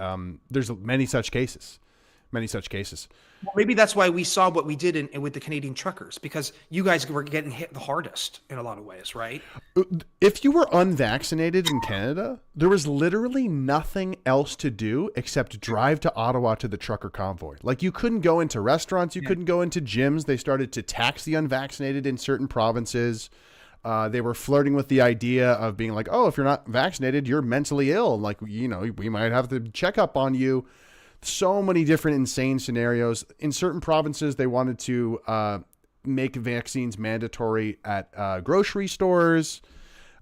there's many such cases. Well, maybe that's why we saw what we did with the Canadian truckers, because you guys were getting hit the hardest in a lot of ways, right? If you were unvaccinated in Canada, there was literally nothing else to do except drive to Ottawa to the trucker convoy. Like you couldn't go into restaurants, you couldn't go into gyms. They started to tax the unvaccinated in certain provinces. They were flirting with the idea of being like, oh, if you're not vaccinated, you're mentally ill. Like, we might have to check up on you. So many different insane scenarios. In certain provinces, they wanted to make vaccines mandatory at grocery stores.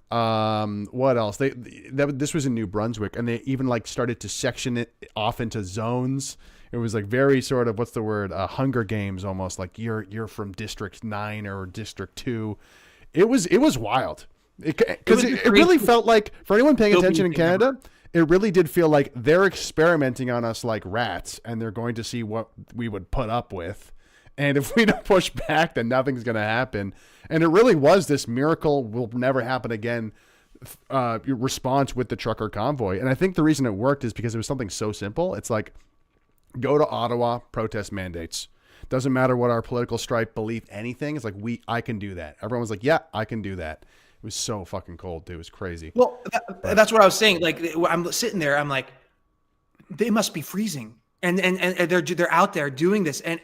What else? This was in New Brunswick, and they even like started to section it off into zones. It was like very sort of, what's the word? Hunger Games almost. Like you're from District 9 or District 2. It was wild. Because it really felt like, for anyone paying attention in Canada, it really did feel like they're experimenting on us like rats, and they're going to see what we would put up with. And if we don't push back, then nothing's going to happen. And it really was this miracle will never happen again response with the trucker convoy. And I think the reason it worked is because it was something so simple. It's like, go to Ottawa, protest mandates. Doesn't matter what our political stripe, belief, anything. It's like, I can do that. Everyone was like, yeah, I can do that. It was so fucking cold, dude. It was crazy. Well, that's what I was saying. Like, I'm sitting there, I'm like, they must be freezing, and they're out there doing this, and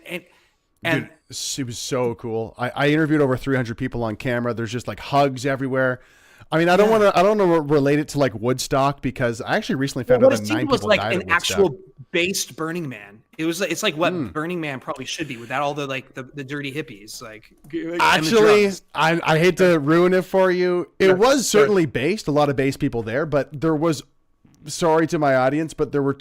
dude, it was so cool. I interviewed over 300 people on camera. There's just like hugs everywhere. I mean, I don't want to relate it to like Woodstock, because I actually recently found out that 9 people like died at an Woodstock. actual based Burning Man. It's like what Burning Man probably should be, without all the like the dirty hippies. Like actually, I hate to ruin it for you. It was certainly based, a lot of base people there, but there was, sorry to my audience, but there were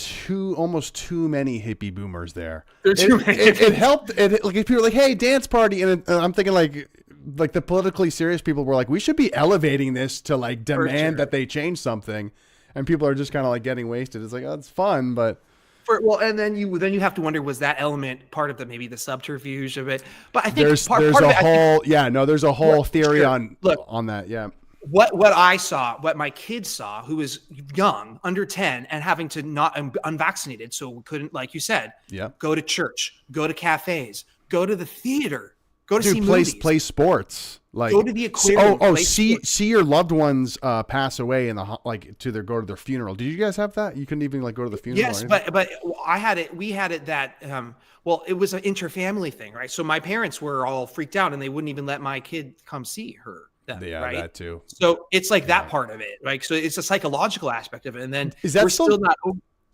almost too many hippie boomers there. It helped. Like if people were like, hey, dance party, and I'm thinking like the politically serious people were like, we should be elevating this to like demand that they change something, and people are just kind of like getting wasted. It's like, oh, it's fun, but and then you have to wonder, was that element part of maybe the subterfuge of it? But I think there's a whole theory on that. Yeah. What I saw, what my kids saw, who was young, under 10, and having to not unvaccinated, so couldn't, like you said, go to church, go to cafes, go to the theater, go to see movies, play sports, like go to the aquarium. See your loved ones pass away in go to their funeral. Did you guys have that? You couldn't even like go to the funeral. Yes, but I had it. We had it that it was an interfamily thing, right? So my parents were all freaked out, and they wouldn't even let my kid come see her. Right? That too. So it's like that part of it, right? So it's a psychological aspect of it, and then is that still not?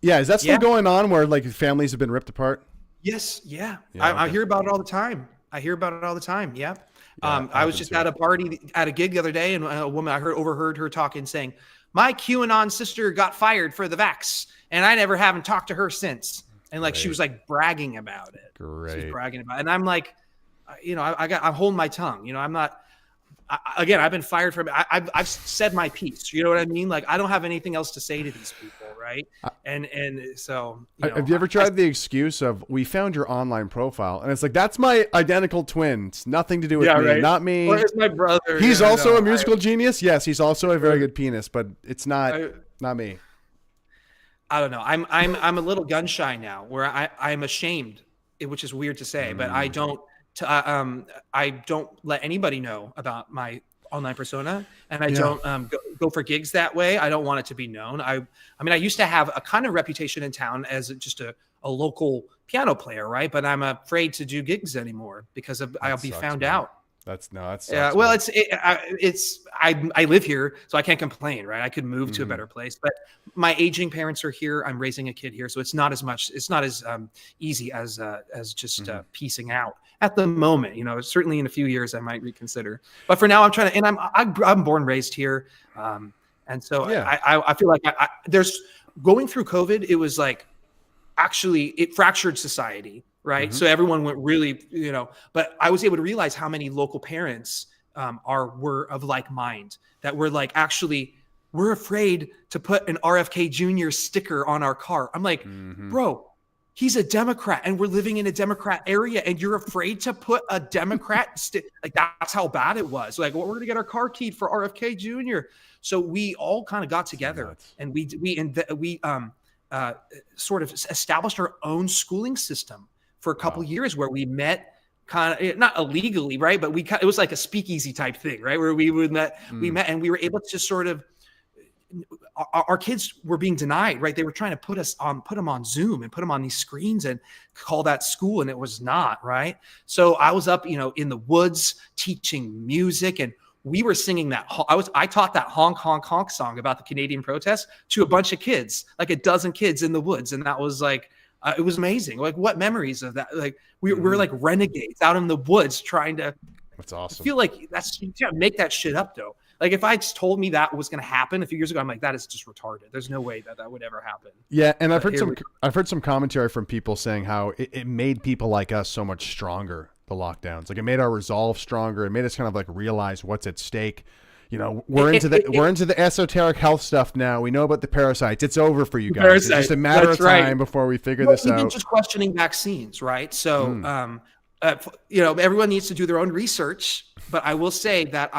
Yeah, is that still going on where like families have been ripped apart? Yes, I hear about it all the time. Yeah. I was just at a party, at a gig the other day, and a woman overheard her talking, saying, "My QAnon sister got fired for the vax, and I haven't talked to her since." And like she was like bragging about it. Great. She was bragging about it, and I'm like, I'm holding my tongue. I'm not. I've been fired from. I've said my piece. You know what I mean? Like I don't have anything else to say to these people, right? And so. Have you ever tried the excuse of, we found your online profile, and it's like, that's my identical twin. It's nothing to do with me, right? Not me. Where's my brother? He's also a musical genius. Yes, he's also a very good penis, but it's not me. I don't know. I'm a little gun shy now, where I'm ashamed, which is weird to say, but I don't let anybody know about my online persona, and I don't go for gigs that way. I don't want it to be known. I mean, I used to have a kind of reputation in town as just a local piano player, right? But I'm afraid to do gigs anymore because I'll be found out. That's Well, I live here, so I can't complain, right? I could move to a better place, but my aging parents are here. I'm raising a kid here, so it's not as easy as just piecing out at the moment. You know, certainly in a few years I might reconsider, but for now I'm trying to. And I'm born and raised here, and so I feel like there's going through COVID. It was like actually it fractured society. Right. So everyone went really, but I was able to realize how many local parents were of like mind, that were like, actually, we're afraid to put an RFK Jr. sticker on our car. I'm like, bro, he's a Democrat and we're living in a Democrat area and you're afraid to put a Democrat like that's how bad it was. Like, well, we're going to get our car keyed for RFK Jr. So we all kind of got together and we sort of established our own schooling system for a couple of years, where we met kind of not illegally, right? But it was like a speakeasy type thing, right? Where we met and we were able to sort of, our kids were being denied, right? They were trying to put them on Zoom and put them on these screens and call that school. And it was not, right? So I was up, in the woods teaching music, and we were singing that. I taught that honk, honk, honk song about the Canadian protests to a bunch of kids, like a dozen kids in the woods. And that was like, it was amazing. Like, what memories of that? Like we're like renegades out in the woods trying to. That's awesome. I feel like you can't make that shit up though. Like if I just told me that was going to happen a few years ago, I'm like, that is just retarded. There's no way that would ever happen. Yeah, and I've heard some commentary from people saying how it made people like us so much stronger. The lockdowns, like it made our resolve stronger. It made us kind of like realize what's at stake. We're into the esoteric health stuff now. We know about the parasites. It's over for you guys. It's just a matter of time before we figure this out. Even just questioning vaccines, right? So, everyone needs to do their own research. But I will say that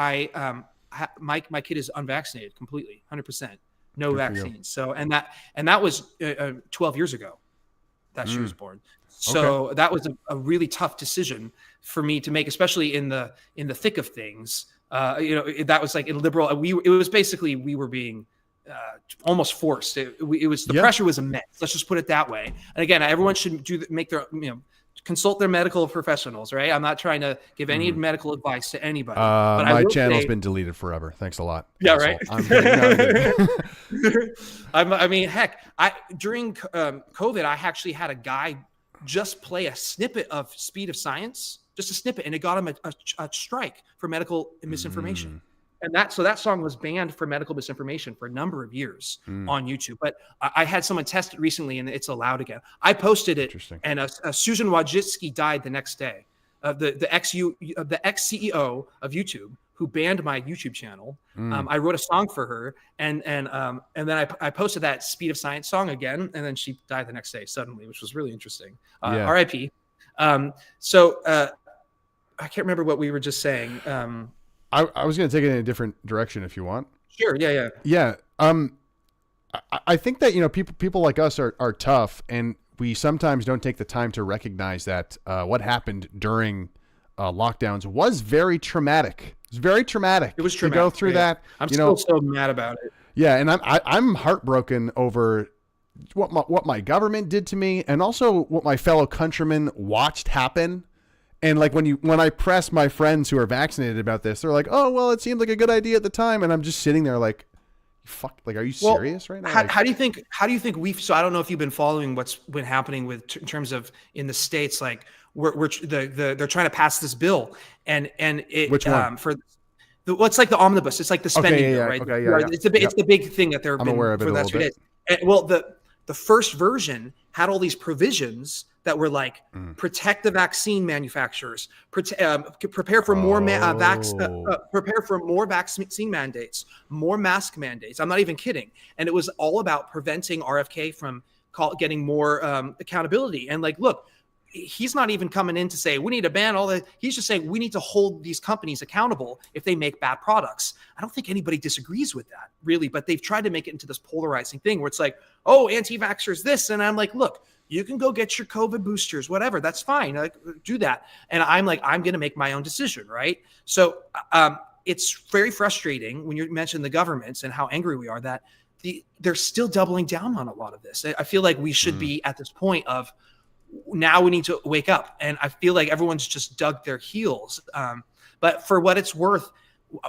my kid is unvaccinated completely, 100%, no vaccines. So, and that was 12 years ago that she was born. So that was a really tough decision for me to make, especially in the thick of things. That was like a liberal. It was basically we were being almost forced. It was the pressure was immense. Let's just put it that way. And again, everyone should consult their medical professionals, right? I'm not trying to give any medical advice to anybody. But my channel's been deleted forever. Thanks a lot. Yeah, right. I mean, heck, during COVID, I actually had a guy just play a snippet of Speed of Science, just a snippet, and it got him a strike for medical misinformation. And that song was banned for medical misinformation for a number of years on YouTube. But I had someone test it recently, and it's allowed again. I posted it, and Susan Wojcicki died the next day. The ex-CEO of YouTube, who banned my YouTube channel. I wrote a song for her, and then I posted that Speed of Science song again, and then she died the next day suddenly, which was really interesting. R.I.P. So I can't remember what we were just saying. I was going to take it in a different direction if you want. Sure. Yeah. Yeah. I think that, people like us are tough, and we sometimes don't take the time to recognize that what happened during lockdowns was very traumatic. It was very traumatic. It was traumatic to go through that. I'm still so mad about it. Yeah, and I'm heartbroken over what my government did to me, and also what my fellow countrymen watched happen. And like when I press my friends who are vaccinated about this, they're like, "Oh, well, it seemed like a good idea at the time," and I'm just sitting there like, "Fuck! Like, are you serious right now?" How do you think we've? So I don't know if you've been following what's been happening in terms of in the States, like they're trying to pass this bill, and it which one? What's like the omnibus? It's like the spending bill, right? Okay, yeah. It's the big thing that I'm aware of it for a little bit. Well, the first version had all these provisions that were like protect the vaccine manufacturers, prepare for more prepare for more vaccine mandates, more mask mandates. I'm not even kidding. And it was all about preventing RFK from getting more accountability. And like, look, he's not even coming in to say we need to ban all that. He's just saying we need to hold these companies accountable if they make bad products. I don't think anybody disagrees with that, really, but they've tried to make it into this polarizing thing where it's like, oh, anti-vaxxers this, and I'm like, look, you can go get your COVID boosters, whatever, that's fine, like, do that. And I'm like, I'm going to make my own decision, right? So it's very frustrating when you mention the governments and how angry we are that they're still doubling down on a lot of this. I feel like we should be at this point of now we need to wake up. And I feel like everyone's just dug their heels. But for what it's worth,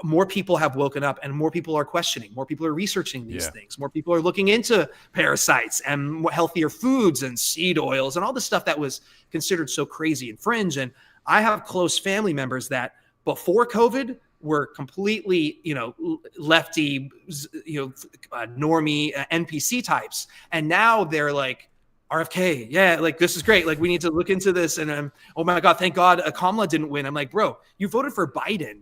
more people have woken up and more people are questioning. More people are researching these things. More people are looking into parasites and healthier foods and seed oils and all the stuff that was considered so crazy and fringe. And I have close family members that before COVID were completely, lefty, normie NPC types. And now they're like, RFK, yeah, like this is great. Like we need to look into this. And oh my God, thank God Kamala didn't win. I'm like, bro, you voted for Biden.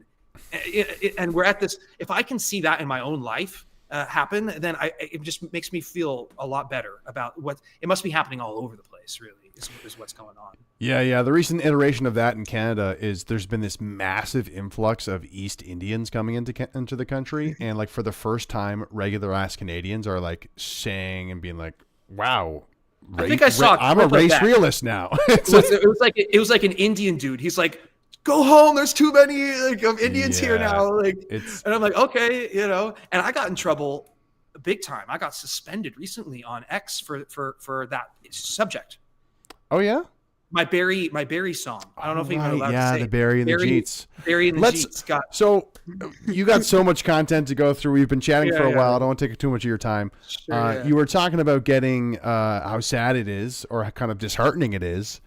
And we're at this. If I can see that in my own life happen, then it just makes me feel a lot better about what it must be happening all over the place. Really, is what's going on. Yeah. The recent iteration of that in Canada is there's been this massive influx of East Indians coming into the country, and like for the first time, regular ass Canadians are like saying and being like, "Wow." I think I saw. I'm a race realist now. It was like an Indian dude. He's like, go home. There's too many of Indians here now. And I'm like, okay, And I got in trouble big time. I got suspended recently on X for that subject. Oh yeah. My Barry song. I don't know if you're allowed to say. The Barry and the Jeets. Barry and the Jeets. So you got so much content to go through. We've been chatting for a while. I don't want to take too much of your time. Sure, You were talking about getting how sad it is or how kind of disheartening it is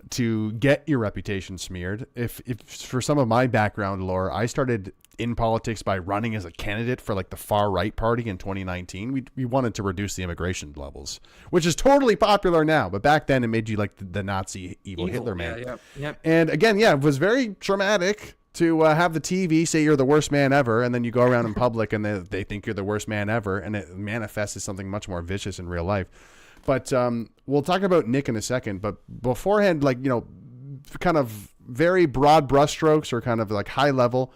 to get your reputation smeared. If for some of my background lore, I started in politics by running as a candidate for like the far right party in 2019. We wanted to reduce the immigration levels, which is totally popular now. But back then it made you like the Nazi evil Hitler man. Yeah. And again, it was very traumatic to have the TV say you're the worst man ever. And then you go around in public and they think you're the worst man ever. And it manifests as something much more vicious in real life. But we'll talk about Nick in a second. But beforehand, kind of very broad brushstrokes or kind of like high level.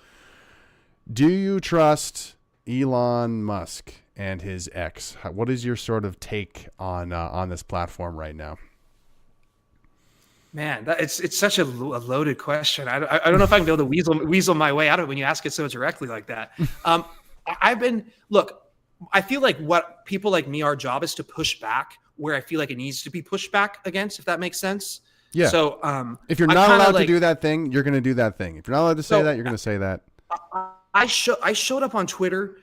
Do you trust Elon Musk and his X? What is your sort of take on this platform right now? Man, it's such a loaded question. I don't know if I can be able to weasel my way out of it when you ask it so directly like that. I feel like what people like me, our job is to push back where I feel like it needs to be pushed back against, if that makes sense. Yeah. So if you're not allowed to do that thing, you're going to do that thing. If you're not allowed to say that, you're going to say that. I showed up on Twitter.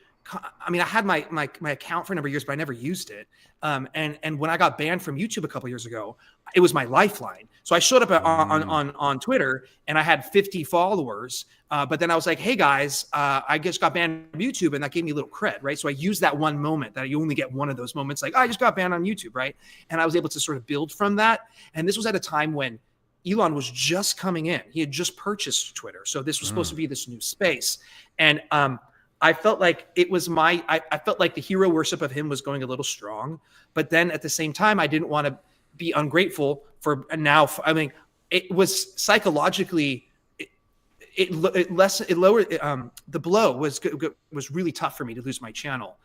I mean, I had my account for a number of years, but I never used it. And when I got banned from YouTube a couple years ago, it was my lifeline. So I showed up on Twitter and I had 50 followers. But then I was like, hey guys, I just got banned from YouTube, and that gave me a little cred, right? So I used that one moment that you only get one of those moments, like, I just got banned on YouTube, right? And I was able to sort of build from that. And this was at a time when Elon was just coming in. He had just purchased Twitter. So this was supposed to be this new space. And I felt like it was I felt like the hero worship of him was going a little strong. But then at the same time, I didn't want to be ungrateful for now. I mean, it was psychologically, it lowered, the blow was really tough for me to lose my channel.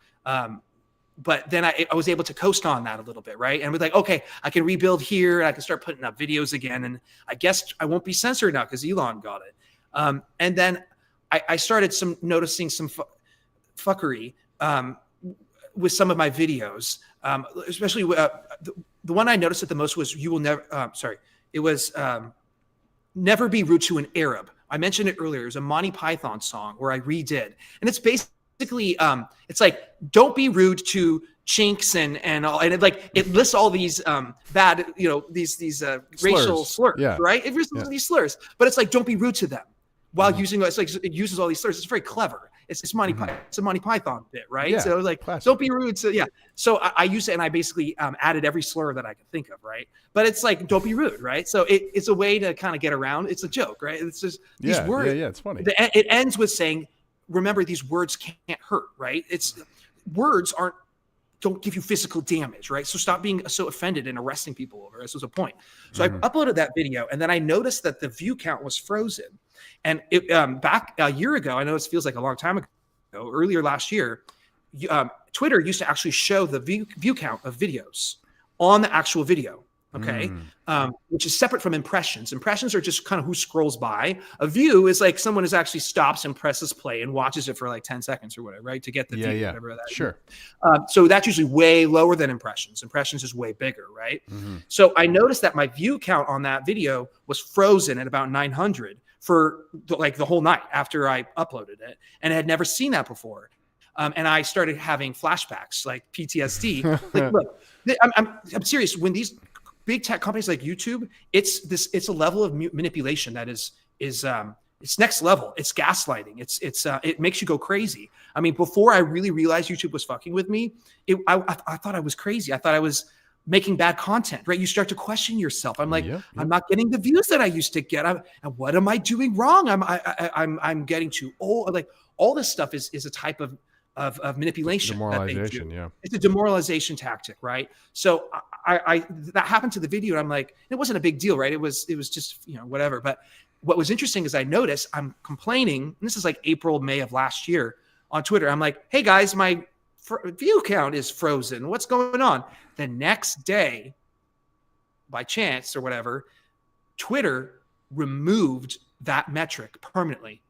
But then I was able to coast on that a little bit, right? And was like, okay, I can rebuild here. And I can start putting up videos again. And I guess I won't be censored now because Elon got it. And then I started noticing some fuckery with some of my videos, especially the one I noticed it the most was Never Be Rude to an Arab. I mentioned it earlier. It was a Monty Python song where I redid. And it's basically, it's like, don't be rude to chinks and all, and it lists all these bad, these racial slurs, right? It lists these slurs, but it's like, don't be rude to them while using, it's like, it uses all these slurs. It's very clever. It's Monty Python. It's a Monty Python bit, right? So like, classic. Don't be rude. So So I used it and I basically added every slur that I could think of, right? But it's like, don't be rude, right? So it's a way to kind of get around. It's a joke, right? It's just these words. Yeah, it's funny. It ends with saying, remember, these words can't hurt, right? Words don't give you physical damage, right? So stop being so offended and arresting people over it. This was a point. So I uploaded that video, and then I noticed that the view count was frozen. And back a year ago, I know this feels like a long time ago, earlier last year, Twitter used to actually show the view count of videos on the actual video. Okay. Which is separate from impressions. Impressions are just kind of who scrolls by. A view is like someone who actually stops and presses play and watches it for like 10 seconds or whatever, right? To get the view, whatever that sure. So that's usually way lower than impressions. Impressions is way bigger, right? So I noticed that my view count on that video was frozen at about 900 for like the whole night after I uploaded it. And I had never seen that before. And I started having flashbacks, like PTSD. Like, look, I'm serious. When these big tech companies like YouTube, it's a level of manipulation that is it's next level. It's gaslighting. It makes you go crazy. I mean, before I really realized YouTube was fucking with me, I thought I was crazy. I thought I was making bad content, right? You start to question yourself. I'm like, I'm not getting the views that I used to get. And what am I doing wrong? I'm getting too old. Like all this stuff is a type of manipulation. Demoralization, It's a demoralization tactic, right? So I that happened to the video, and I'm like, it wasn't a big deal, right? It was just, whatever. But what was interesting is I noticed I'm complaining, and this is like April, May of last year on Twitter. I'm like, hey guys, my view count is frozen. What's going on? The next day, by chance or whatever, Twitter removed that metric permanently.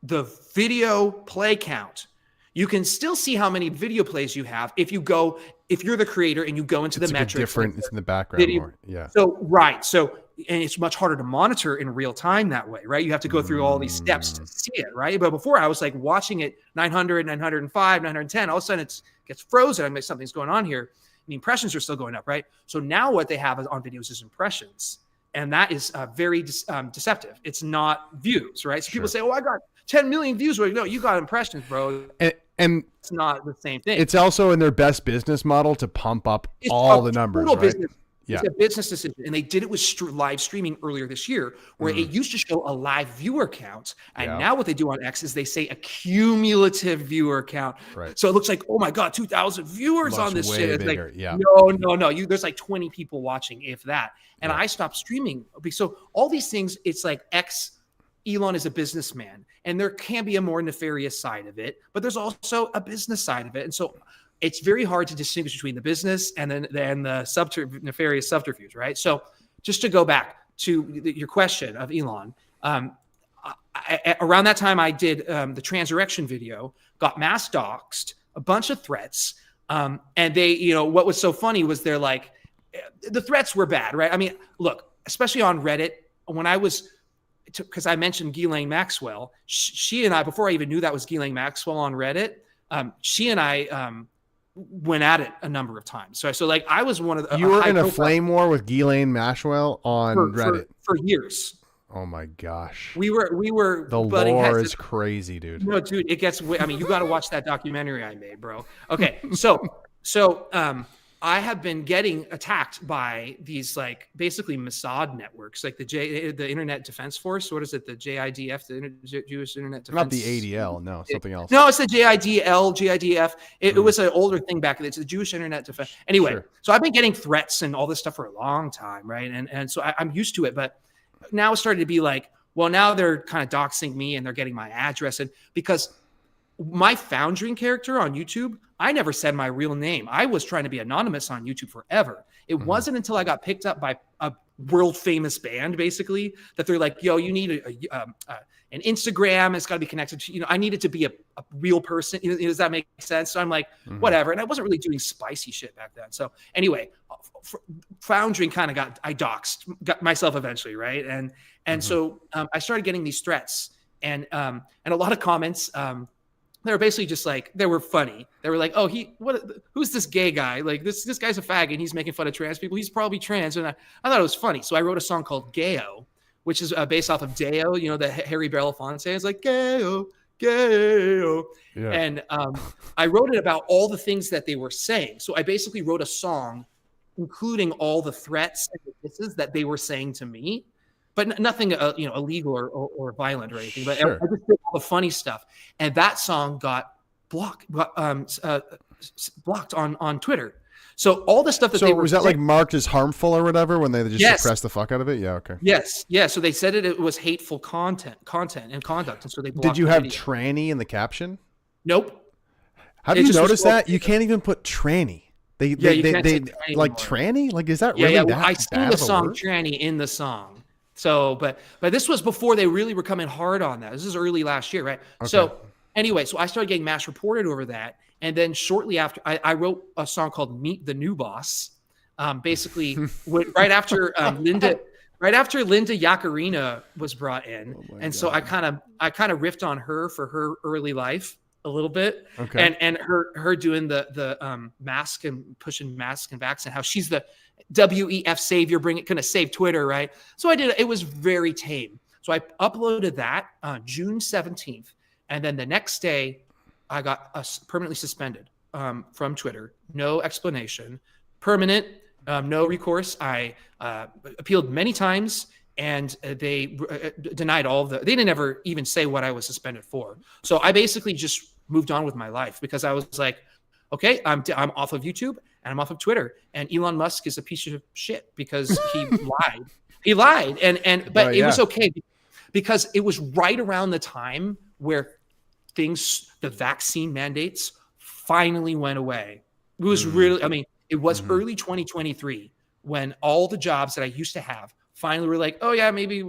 The video play count. You can still see how many video plays you have if you're the creator and you go into the metrics. It's in the background more. Yeah. So, right. So, and it's much harder to monitor in real time that way, right? You have to go through all these steps to see it, right? But before I was like watching it 900, 905, 910, all of a sudden it gets frozen. I'm like, something's going on here. And the impressions are still going up, right? So now what they have on videos is impressions. And that is very deceptive. It's not views, right? So people say, oh, I got 10 million views. Well, no, you got impressions, bro. And it's not the same thing. It's also in their best business model to pump up all the numbers, right? Business. Yeah. It's a business decision. And they did it with live streaming earlier this year, where it used to show a live viewer count. And now what they do on X is they say a cumulative viewer count. Right. So it looks like, oh my God, 2,000 viewers on this shit. It's bigger. Like, no. There's like 20 people watching, if that. And I stopped streaming. So all these things, it's like Elon is a businessman, and there can be a more nefarious side of it, but there's also a business side of it. And so it's very hard to distinguish between the business and then the nefarious subterfuge, right? So just to go back to your question of Elon, around that time I did the Transurrection video, got mass doxxed, a bunch of threats, and they, what was so funny was they're like, the threats were bad, right? I mean, look, especially on Reddit, when I was, because I mentioned Ghislaine Maxwell, she and I, before I even knew that was Ghislaine Maxwell on Reddit, she and I went at it a number of times. So like I was one of the. You were in a flame war with Ghislaine Maxwell on Reddit for years. Oh my gosh. We were. The lore is crazy, dude. No, dude, it gets. I mean, you got to watch that documentary I made, bro. Okay, so I have been getting attacked by these like basically Mossad networks, like the Internet Defense Force. What is it? The JIDF, the Jewish Internet Defense. Not the ADL, no, something else. No, it's the JIDF. It was an older thing back then. It's the Jewish Internet Defense. Anyway, so I've been getting threats and all this stuff for a long time, right? And so I'm used to it, but now it's starting to be like, well, now they're kind of doxing me and they're getting my address, and because my Foundring character on YouTube, I never said my real name. I was trying to be anonymous on YouTube forever. It wasn't until I got picked up by a world famous band, basically, that they're like, yo, you need an Instagram. It's got to be connected to, I needed to be a real person. Does that make sense? So I'm like, whatever. And I wasn't really doing spicy shit back then. So anyway, Foundring kind of got doxed myself eventually. Right. And so I started getting these threats and a lot of comments, they were basically just like, they were funny. They were like, oh, who's this gay guy? Like this guy's a fag and he's making fun of trans people. He's probably trans. And I thought it was funny. So I wrote a song called Gayo, which is based off of Deo, the Harry Belafonte. It's like, Gayo, Gayo. Yeah. And I wrote it about all the things that they were saying. So I basically wrote a song, including all the threats and the disses that they were saying to me. But nothing, illegal or violent or anything. But I just did all the funny stuff, and that song got blocked on Twitter. So all the stuff that they were was that like marked as harmful or whatever when they just suppressed the fuck out of it? Yeah, okay. Yes, yeah. So they said it was hateful content and conduct, and so they blocked. Did you have tranny in the caption? Nope. How do you notice that? You can't even put tranny. They Yeah, you can't say tranny like anymore. tranny? Like, is that Yeah, really yeah. Well, that I sing bad the of a song word? tranny in the song. So, but this was before they really were coming hard on that. This is early last year, right? Okay. So anyway, so I started getting mass reported over that. And then shortly after, I wrote a song called Meet the New Boss. Basically, right after right after Linda Yaccarina was brought in. Oh my And so God. I kind of riffed on her for her early life a little bit, Okay. and her doing the mask and pushing masks and vax and how she's the WEF savior, going to save Twitter, right? So I did. It was very tame. So I uploaded that on June 17th, and then the next day, I got permanently suspended from Twitter. No explanation. Permanent. No recourse. I appealed many times, and they denied all of the. They didn't ever even say what I was suspended for. So I basically just moved on with my life because I was like, okay, I'm off of YouTube and I'm off of Twitter. And Elon Musk is a piece of shit because he lied. He lied, but it was okay because it was right around the time where the vaccine mandates finally went away. It was really, I mean, it was early 2023 when all the jobs that I used to have finally were like, oh yeah, maybe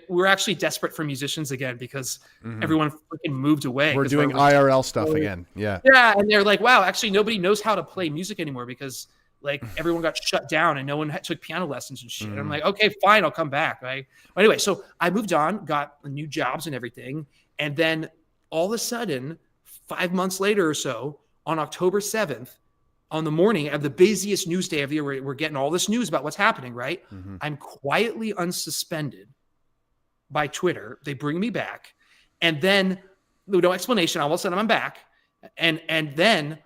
we're actually desperate for musicians again because everyone freaking moved away. We're doing IRL stuff again. Yeah. Yeah. And they're like, wow, actually nobody knows how to play music anymore because like everyone got shut down and no one took piano lessons and shit. And I'm like, okay, fine, I'll come back. Right. But anyway, so I moved on, got new jobs and everything. And then all of a sudden, 5 months later or so, on October 7th, on the morning of the busiest news day of the year, we're getting all this news about what's happening, right? I'm quietly unsuspended by Twitter. They bring me back. And then, no explanation, all of a sudden I'm back. And then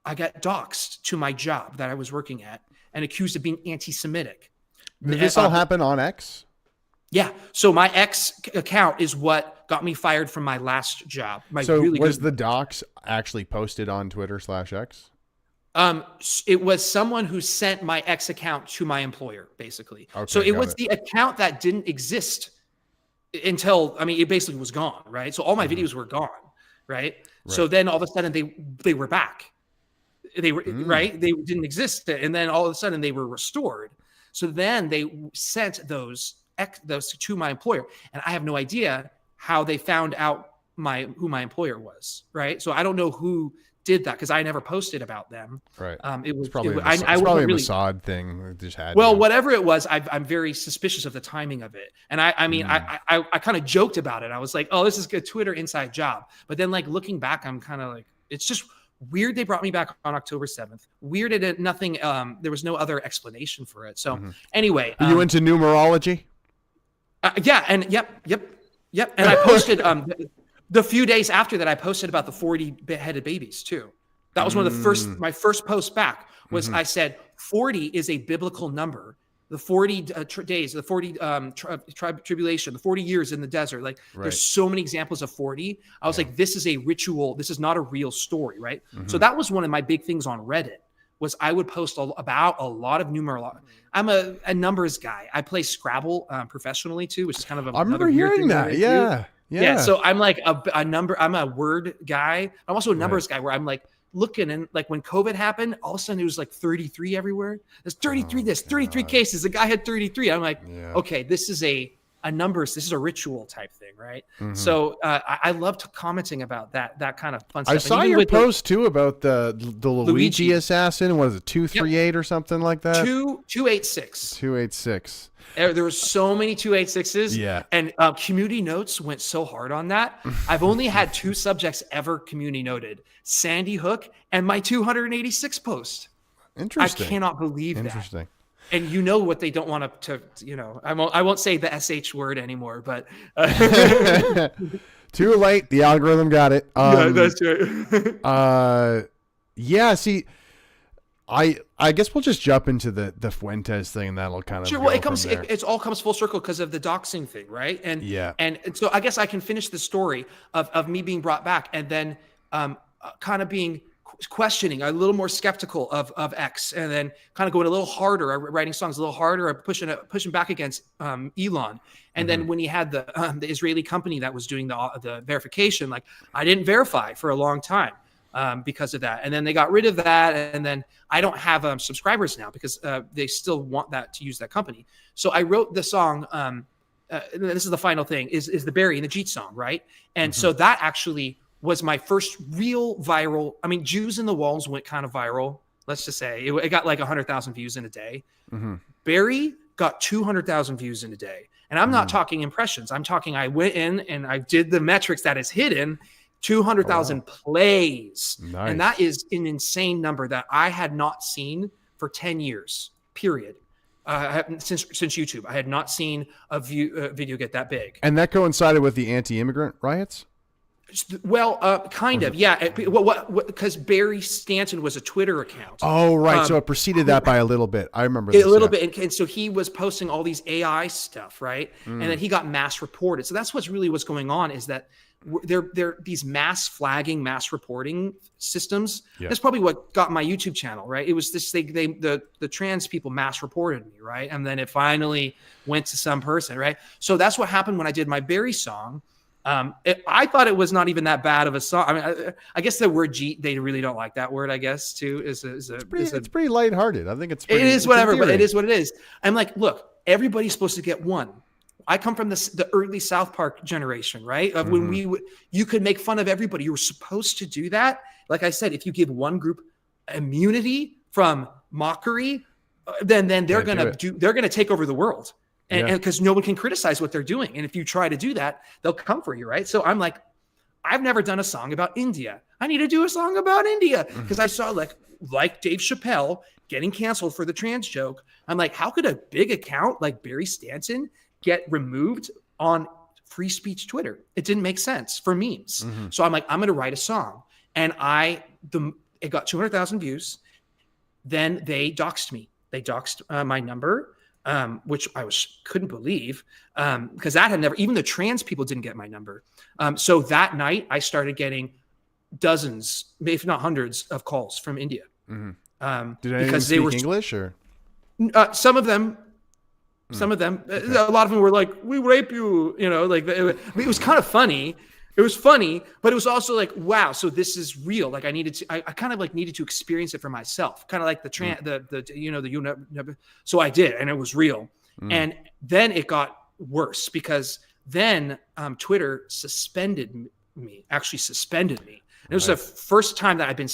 I got doxxed to my job that I was working at and accused of being anti-Semitic. Did this all happen on X? Yeah. So my X account is what got me fired from my last job. So was the docs actually posted on Twitter/X? It was someone who sent my X account to my employer, basically. Okay, so it was the account that didn't exist until, I mean, it basically was gone, right? So all my videos were gone, right? So then all of a sudden they were back. They were right. They didn't exist, and then all of a sudden they were restored. So then they sent those to my employer, and I have no idea how they found out who my employer was, right? So I don't know who did that because I never posted about them. Right. It was probably I probably a really, Mossad thing. It just had whatever it was, I'm very suspicious of the timing of it. And I mean, I kind of joked about it. I was like, oh, this is a Twitter inside job. But then like looking back, I'm kind of like, it's just weird. They brought me back on October 7th. Weird. It nothing. There was no other explanation for it. So anyway, Are you into numerology? Yeah. And yep. And I posted the few days after that, I posted about the 40-headed babies too. That was one of the my first post back was I said 40 is a biblical number. The 40 days, the 40 tribulation, the 40 years in the desert. Like there's so many examples of 40. I was like, this is a ritual. This is not a real story, right? So that was one of my big things on Reddit was I would post about a lot of numerology. I'm a numbers guy. I play Scrabble professionally too, which is kind of I remember hearing that. Yeah. So I'm like a number. I'm a word guy. I'm also a numbers guy where I'm like looking and like when COVID happened, all of a sudden it was like 33 everywhere. There's 33. There's 33 cases. The guy had 33. I'm like, okay, this is a numbers. This is a ritual type thing, right? So I loved commenting about that kind of fun stuff. I saw your post too about the Luigi assassin. What is it? 238 or something like that? 286. 286. There were so many 286s. Yeah. And community notes went so hard on that. I've only had 2 subjects ever community noted, Sandy Hook and my 286 post. Interesting. I cannot believe that. Interesting. And you know what they don't want to I won't say the SH word anymore, but too late. The algorithm got it. Yeah, that's right. Yeah, see, I guess we'll just jump into the Fuentes thing, and that'll kind of sure. Well, it all comes full circle because of the doxing thing, right? And and so I guess I can finish the story of me being brought back, and then kind of being questioning, a little more skeptical of X, and then kind of going a little harder, writing songs a little harder, pushing back against Elon. And then when he had the Israeli company that was doing the verification, like I didn't verify for a long time. because of that. And then they got rid of that. And then I don't have subscribers now because they still want that to use that company. So I wrote the song. This is the final thing is the Barry and the Jeet song. Right. And so that actually was my first real viral. I mean, Jews in the Walls went kind of viral. Let's just say it got like 100,000 views in a day. Barry got 200,000 views in a day. And I'm not talking impressions. I'm talking, I went in and I did the metrics that is hidden, 200,000 plays. Nice. And that is an insane number that I had not seen for 10 years, period. Since YouTube, I had not seen a video get that big. And that coincided with the anti-immigrant riots? Well, kind of, yeah. Because Barry Stanton was a Twitter account. Oh, right. So it preceded that by a little bit. I remember a little bit. And so he was posting all these AI stuff, right? And then he got mass reported. So that's what's going on is that they're these mass flagging, mass reporting systems. Yeah. That's probably what got my YouTube channel, right? It was this thing, the trans people mass reported me, right? And then it finally went to some person, right? So that's what happened when I did my Barry song. I thought it was not even that bad of a song. I mean, I guess the word Jeet, they really don't like that word, I guess, too. It's pretty lighthearted. I think it is whatever, but it is what it is. I'm like, look, everybody's supposed to get one. I come from the early South Park generation, right? Of when you could make fun of everybody. You were supposed to do that. Like I said, if you give one group immunity from mockery, then they're gonna take over the world. And because no one can criticize what they're doing. And if you try to do that, they'll come for you, right? So I'm like, I've never done a song about India. I need to do a song about India. Because I saw like Dave Chappelle getting canceled for the trans joke. I'm like, how could a big account like Barry Stanton get removed on free speech Twitter? It didn't make sense for memes. So I'm like, I'm going to write a song. And it got 200,000 views. Then they doxed me. They doxed my number. Which I couldn't believe because that had never, even the trans people didn't get my number. So that night I started getting dozens, if not hundreds of calls from India. Did anyone speak English or? Some of them, a lot of them were like, we rape you, it was kind of funny. It was funny, but it was also like, wow, so this is real. Like I kind of needed to experience it for myself, kind of like so I did, and it was real. And then it got worse because then Twitter suspended me. And it was the first time that I've been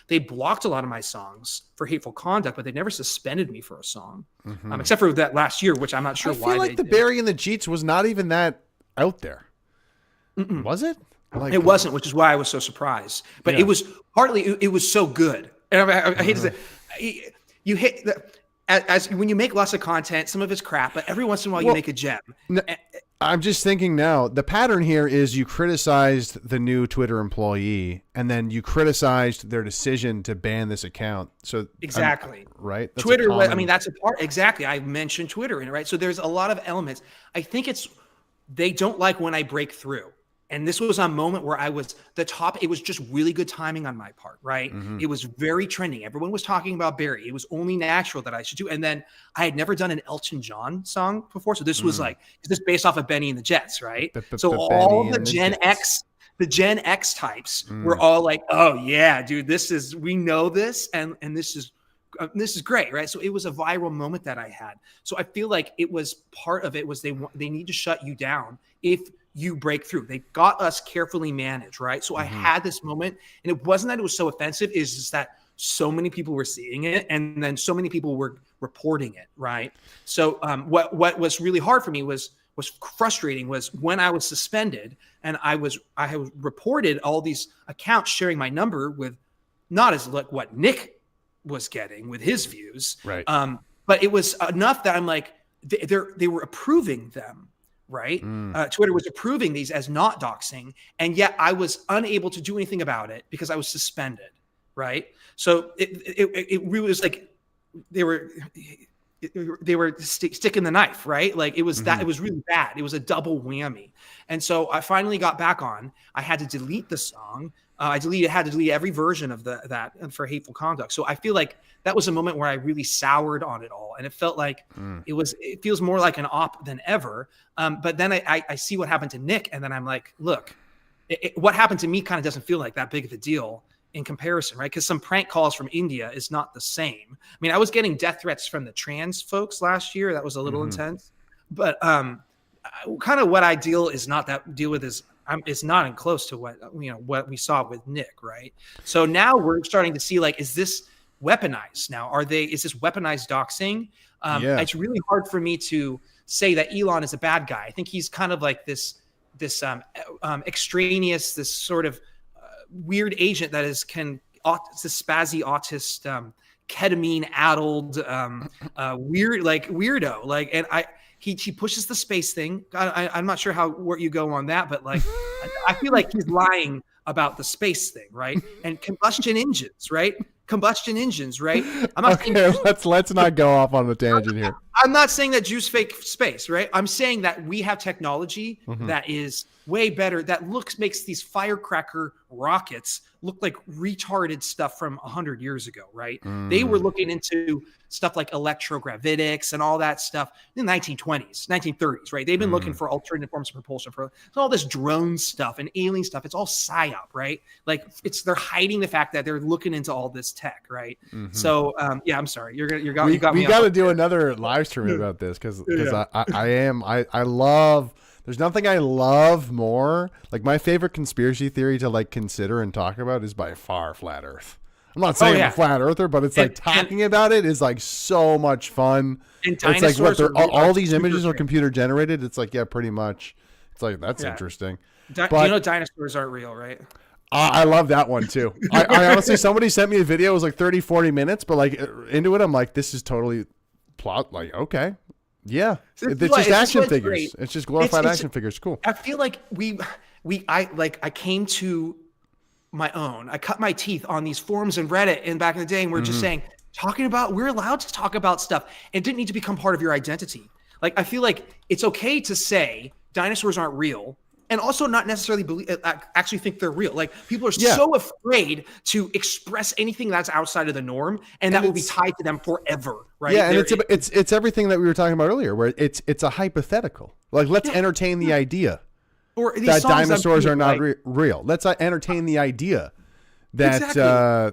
they blocked a lot of my songs for hateful conduct, but they never suspended me for a song, except for that last year, which I'm not sure why. I feel like the Barry and the Jeets was not even that out there. Was it? It wasn't, which is why I was so surprised. But it was partly, it was so good. And I hate to say, you hit as when you make lots of content, some of it's crap, but every once in a while you make a gem. I'm just thinking now, the pattern here is you criticized the new Twitter employee, and then you criticized their decision to ban this account. So exactly, right? That's Twitter. That's a part. Exactly. I mentioned Twitter in it, right? So there's a lot of elements. I think they don't like when I break through. And this was a moment where I was it was just really good timing on my part, right? It was very trending. Everyone was talking about Barry. It was only natural that I should do. And then I had never done an Elton John song before. So this was this based off of Benny and the Jets, right? So all the Gen X types were all like, oh yeah, dude, we know this. And this is great, right? So it was a viral moment that I had. So I feel like it was part of it was they need to shut you down if you break through. They got us carefully managed, right? So I had this moment, and it wasn't that it was so offensive, it's just that so many people were seeing it, and then so many people were reporting it, right? So what was really hard for me was frustrating was when I was suspended, and I had reported all these accounts sharing my number with not as like what Nick was getting with his views, right? But it was enough that I'm like they were approving them. Right. Twitter was approving these as not doxing. And yet I was unable to do anything about it because I was suspended. Right. So it really was like they were sticking the knife. Right. Like it was it was really bad. It was a double whammy. And so I finally got back on. I had to delete the song. Had to delete every version of that for hateful conduct. So I feel like that was a moment where I really soured on it all. And it felt like it feels more like an op than ever. But then I see what happened to Nick. And then I'm like, look, what happened to me kind of doesn't feel like that big of a deal. in comparison, right? Because some prank calls from India is not the same. I mean, I was getting death threats from the trans folks last year. That was a little intense, but kind of what I deal with is not in close to what we saw with Nick, right? So now we're starting to see, like, is this weaponized now? Is this weaponized doxing? It's really hard for me to say that Elon is a bad guy. I think he's kind of like this extraneous, this sort of weird agent that is this spazzy autist, ketamine addled, weirdo. Like, and he pushes the space thing. I'm not sure where you go on that, but like, I feel like he's lying about the space thing, right? And combustion engines, right? I'm not okay, let's not go off on the tangent here. I'm not saying that Jews fake space, right? I'm saying that we have technology that is way better, that makes these firecracker rockets look like retarded stuff from 100 years ago, right? They were looking into stuff like electrogravitics and all that stuff in the 1920s, 1930s, right? They've been looking for alternative forms of propulsion for all this drone stuff and alien stuff. It's all psyop, right? Like, they're hiding the fact that they're looking into all this tech, right? So I'm sorry, you got me. We got to do another live stream about this because I love. There's nothing I love more. Like, my favorite conspiracy theory to like consider and talk about is by far flat Earth. I'm not saying I'm a flat earther, but it's like talking about it is like so much fun. And it's like all these images are computer generated. It's like, yeah, pretty much. It's like, that's interesting. Dinosaurs aren't real, right? I love that one too. I honestly, somebody sent me a video. It was like 30, 40 minutes, but like into it, I'm like, this is totally plot. Like, okay. Yeah. It's just action figures. Great. It's just glorified action figures. Cool. I feel like I came to my own. I cut my teeth on these forums and Reddit and back in the day, and we're just saying, we're allowed to talk about stuff. It didn't need to become part of your identity. Like, I feel like it's okay to say dinosaurs aren't real, and also not necessarily actually think they're real. Like, people are so afraid to express anything that's outside of the norm, and that will be tied to them forever, right? Yeah, and it's everything that we were talking about earlier, where it's a hypothetical. Like, let's entertain the idea that dinosaurs are not real. Let's entertain the idea that I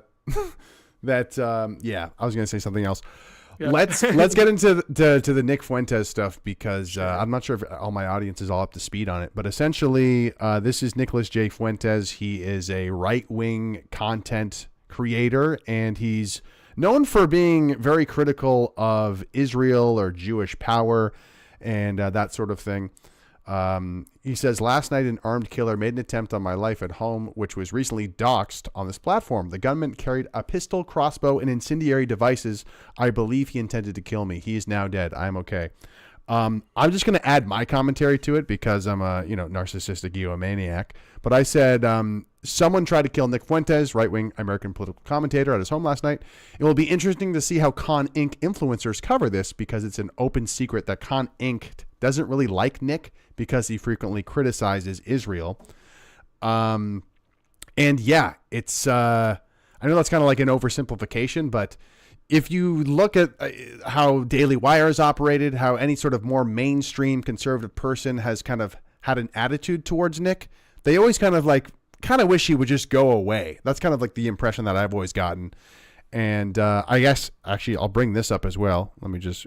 was going to say something else. Yeah. Let's get into the Nick Fuentes stuff because I'm not sure if all my audience is all up to speed on it, but essentially this is Nicholas J. Fuentes. He is a right-wing content creator, and he's known for being very critical of Israel or Jewish power and that sort of thing. He says, last night an armed killer made an attempt on my life at home, which was recently doxxed on this platform. The gunman carried a pistol, crossbow, and incendiary devices. I believe he intended to kill me. He is now dead. I'm okay. I'm just going to add my commentary to it because I'm a narcissistic egomaniac. But I said, someone tried to kill Nick Fuentes, right-wing American political commentator, at his home last night. It will be interesting to see how Con Inc. influencers cover this because it's an open secret that Con Inc. doesn't really like Nick because he frequently criticizes Israel. And yeah, it's I know that's kind of like an oversimplification, but if you look at how Daily Wire is operated, how any sort of more mainstream conservative person has kind of had an attitude towards Nick, they always kind of wish he would just go away. That's kind of like the impression that I've always gotten. And I guess, actually, I'll bring this up as well. Let me just...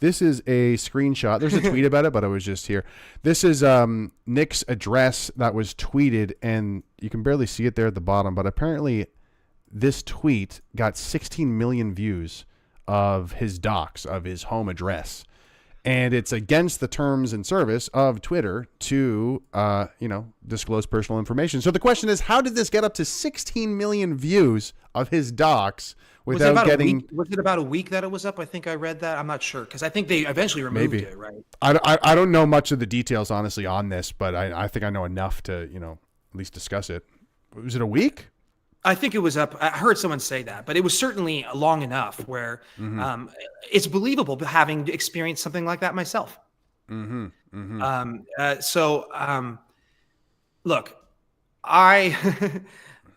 This is a screenshot. There's a tweet about it, but I was just here. This is Nick's address that was tweeted, and you can barely see it there at the bottom, but apparently this tweet got 16 million views of his docs, of his home address. And it's against the terms and service of Twitter to, disclose personal information. So the question is, how did this get up to 16 million views of his docs without getting... Was it about a week that it was up? I think I read that. I'm not sure, because I think they eventually removed it, right? I don't know much of the details, honestly, on this, but I think I know enough to, at least discuss it. Was it a week? I think it was up. I heard someone say that, but it was certainly long enough where it's believable having experienced something like that myself. Look, I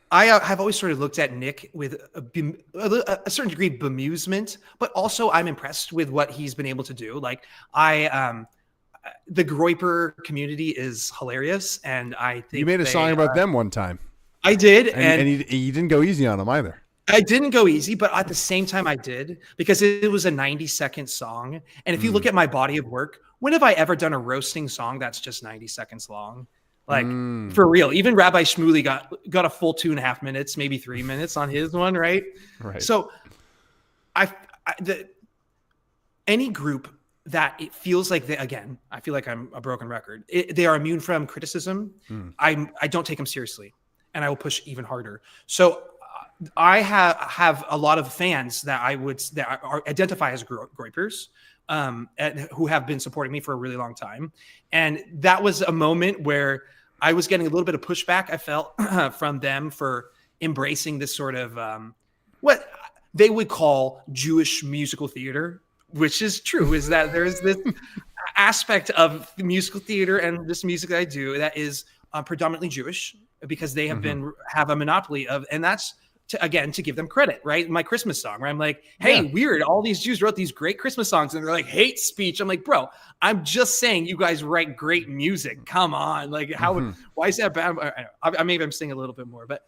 have always sort of looked at Nick with a certain degree of bemusement, but also I'm impressed with what he's been able to do. Like the Groyper community is hilarious, and I think you made a song about them one time. I did, and you didn't go easy on him either. I didn't go easy, but at the same time I did, because it was a 90-second song. And if you look at my body of work, when have I ever done a roasting song that's just 90 seconds long? Like for real, even Rabbi Shmuley got a full 2.5 minutes, maybe 3 minutes on his one, right? Right. So any group that it feels like again, I feel like I'm a broken record. They are immune from criticism. I don't take them seriously, and I will push even harder. So I have a lot of fans that identify as groypers, who have been supporting me for a really long time. And that was a moment where I was getting a little bit of pushback, I felt, from them for embracing this sort of what they would call Jewish musical theater, which is true, is that there's this aspect of the musical theater and this music that I do that is predominantly Jewish, because they have a monopoly of, and that's to give them credit, right? My Christmas song, where I'm like, hey, weird, all these Jews wrote these great Christmas songs, and they're like, hate speech. I'm like, bro, I'm just saying you guys write great music. Come on. Like, why is that bad? Maybe I'm saying a little bit more, but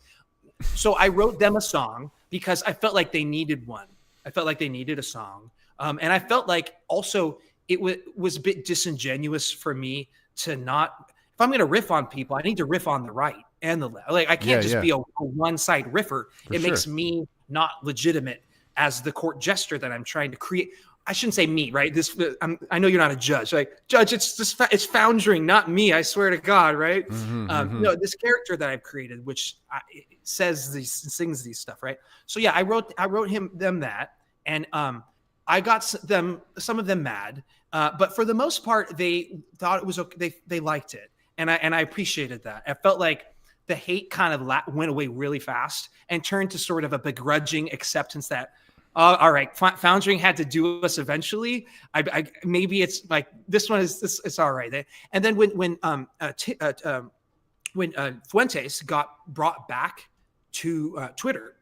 so I wrote them a song because I felt like they needed one. I felt like they needed a song. And I felt like also it was a bit disingenuous for me to not, if I'm going to riff on people, I need to riff on the right and the left. Like, I can't just be a one-side riffer. It makes me not legitimate as the court jester that I'm trying to create. I shouldn't say me, right? I know you're not a judge. Like, judge, it's Foundring, not me. I swear to God, right? No, this character that I've created, which sings these stuff, right? So yeah, I wrote them that, and I got some of them mad, but for the most part, they thought it was okay. They liked it, and I appreciated that. I felt like the hate kind of went away really fast and turned to sort of a begrudging acceptance that, all right, Foundring had to do us eventually. Maybe it's like this one is it's all right. And then when Fuentes got brought back to Twitter,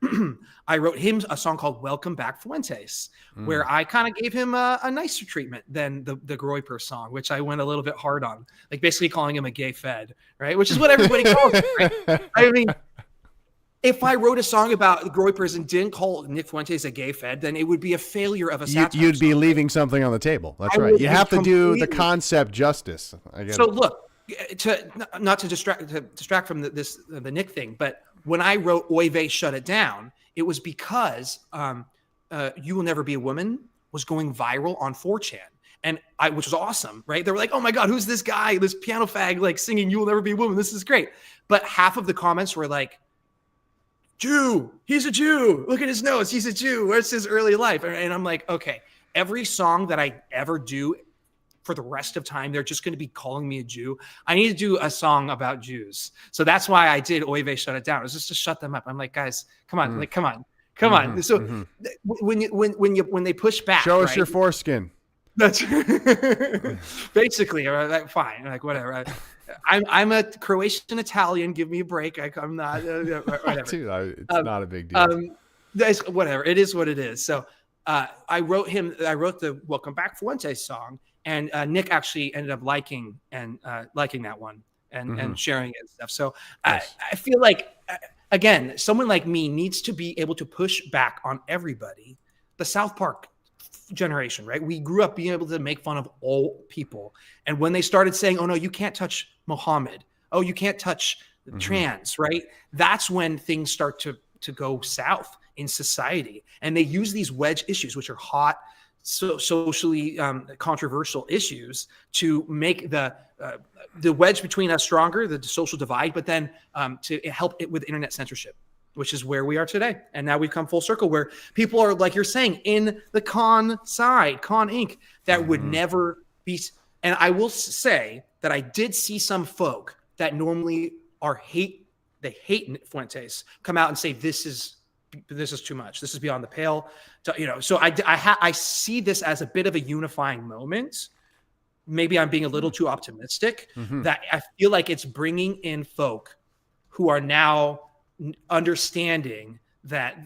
I wrote him a song called "Welcome Back, Fuentes," where I kind of gave him a nicer treatment than the Groyper song, which I went a little bit hard on, like basically calling him a gay fed, right? Which is what everybody calls him, right? I mean, if I wrote a song about Groypers and didn't call Nick Fuentes a gay fed, then it would be a failure of a satire. You'd be leaving something on the table. That's right. You have to do the concept justice. So look, not to distract from the Nick thing, but when I wrote "Oy vey, shut it down," it was because "You Will Never Be a Woman" was going viral on 4chan, and which was awesome, right? They were like, "Oh my God, who's this guy? This piano fag like singing 'You Will Never Be a Woman'? This is great." But half of the comments were like, "Jew, he's a Jew. Look at his nose. He's a Jew. Where's his early life?" And I'm like, okay, every song that I ever do for the rest of time, they're just going to be calling me a Jew. I need to do a song about Jews. So that's why I did "Oy vey, shut it down." It was just to shut them up. I'm like, guys, come on, come on. So when they push back, show us your foreskin. That's basically fine. Like, whatever. I'm a Croatian Italian. Give me a break. I'm not. Whatever. Dude, it's not a big deal. Whatever. It is what it is. So I wrote the "Welcome Back, Fuentes" song, and Nick actually ended up liking that one and sharing it and stuff. So yes. I feel like, again, someone like me needs to be able to push back on everybody. The South Park generation, right? We grew up being able to make fun of all people. And when they started saying, "Oh no, you can't touch Muhammad. Oh, you can't touch trans," right? That's when things start to go south in society. And they use these wedge issues, which are hot, socially controversial issues, to make the wedge between us stronger, the social divide, but then to help it with internet censorship, which is where we are today. And now we've come full circle where people are, like you're saying, in the con Inc. that would never be. And I will say that I did see some folk that normally hate Fuentes come out and say, this is too much. This is beyond the pale. So I see this as a bit of a unifying moment. Maybe I'm being a little too optimistic, that I feel like it's bringing in folk who are now understanding that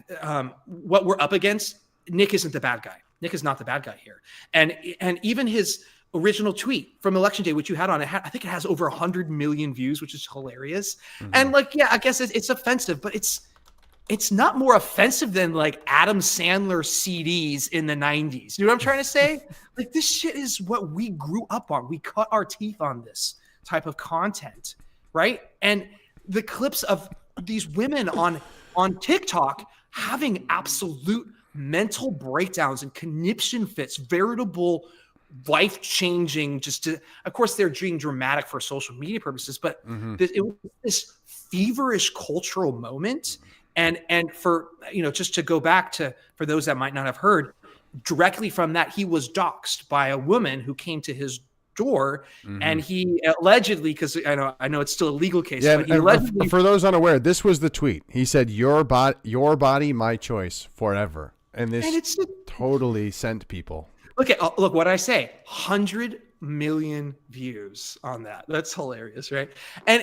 what we're up against, Nick isn't the bad guy. Nick is not the bad guy here. And even his original tweet from election day, which you had on it. I think it has over 100 million views, which is hilarious. Mm-hmm. And like, yeah, I guess it's offensive, but it's not more offensive than like Adam Sandler CDs in the 90s. You know what I'm trying to say? Like, this shit is what we grew up on. We cut our teeth on this type of content, right? And the clips of these women on TikTok having absolute mental breakdowns and conniption fits, veritable life-changing, of course they're being dramatic for social media purposes, but it was this feverish cultural moment. And for, just to go back to, for those that might not have heard, directly from that, he was doxxed by a woman who came to his door, and he allegedly, because I know it's still a legal case, yeah, but he allegedly, for those unaware, this was the tweet. He said, your body, my choice forever. And this totally sent people. Look what I say, 100 million views on that. That's hilarious, right? And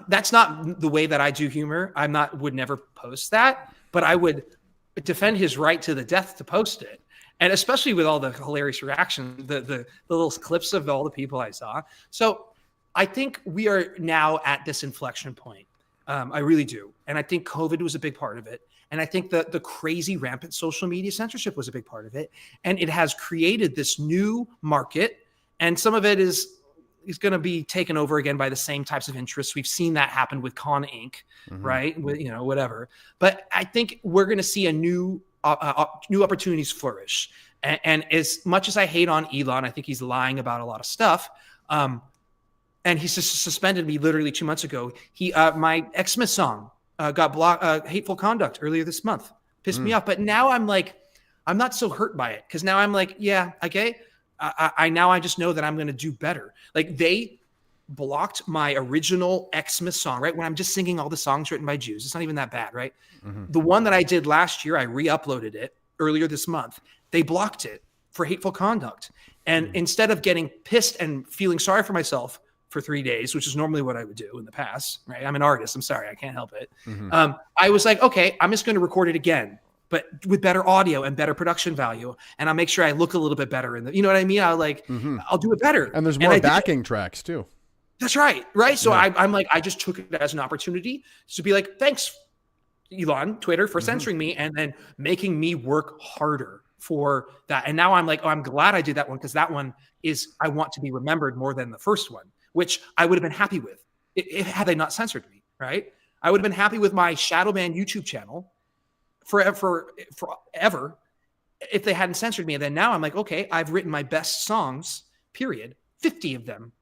that's not the way that I do humor. Would never post that, but I would defend his right to the death to post it. And especially with all the hilarious reactions, the little clips of all the people I saw. So I think we are now at this inflection point. I really do. And I think COVID was a big part of it. And I think that the crazy rampant social media censorship was a big part of it. And it has created this new market. And some of it is going to be taken over again by the same types of interests. We've seen that happen with Con Inc., right? With, whatever. But I think we're going to see a new opportunities flourish. And as much as I hate on Elon, I think he's lying about a lot of stuff. And he suspended me literally 2 months ago. My Xmas song got blocked, hateful conduct earlier this month. Pissed me off. But now I'm like, I'm not so hurt by it, because now I'm like, yeah, okay. I just know that I'm going to do better. Like, they blocked my original Xmas song, right? When I'm just singing all the songs written by Jews. It's not even that bad, right? The one that I did last year, I re-uploaded it earlier this month. They blocked it for hateful conduct. And instead of getting pissed and feeling sorry for myself for 3 days, which is normally what I would do in the past, right? I'm an artist. I'm sorry. I can't help it. I was like, okay, I'm just going to record it again, but with better audio and better production value. And I'll make sure I look a little bit better you know what I mean? I'll do it better. And there's more backing tracks too. That's right. Right. So I'm like, I just took it as an opportunity to be like, thanks, Elon, Twitter, for censoring me and then making me work harder for that. And now I'm like, oh, I'm glad I did that one, because that one I want to be remembered more than the first one, which I would have been happy with had they not censored me, right? I would have been happy with my shadow banned YouTube channel forever if they hadn't censored me. And then now I'm like, okay, I've written my best songs, period, 50 of them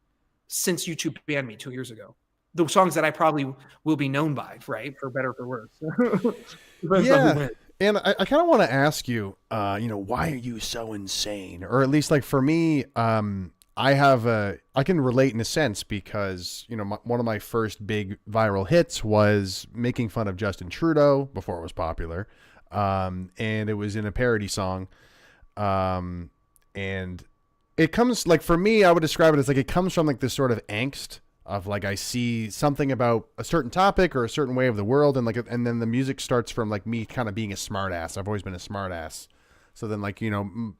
since YouTube banned me 2 years ago. The songs that I probably will be known by, right? For better or for worse. Yeah. And I kind of want to ask you, why are you so insane? Or at least, like, for me, I can relate in a sense, because, one of my first big viral hits was making fun of Justin Trudeau before it was popular. And it was in a parody song. And it comes, like, for me, I would describe it as like, it comes from like this sort of angst of like, I see something about a certain topic or a certain way of the world. And and then the music starts from like me kind of being a smart ass. I've always been a smart ass. So then, like,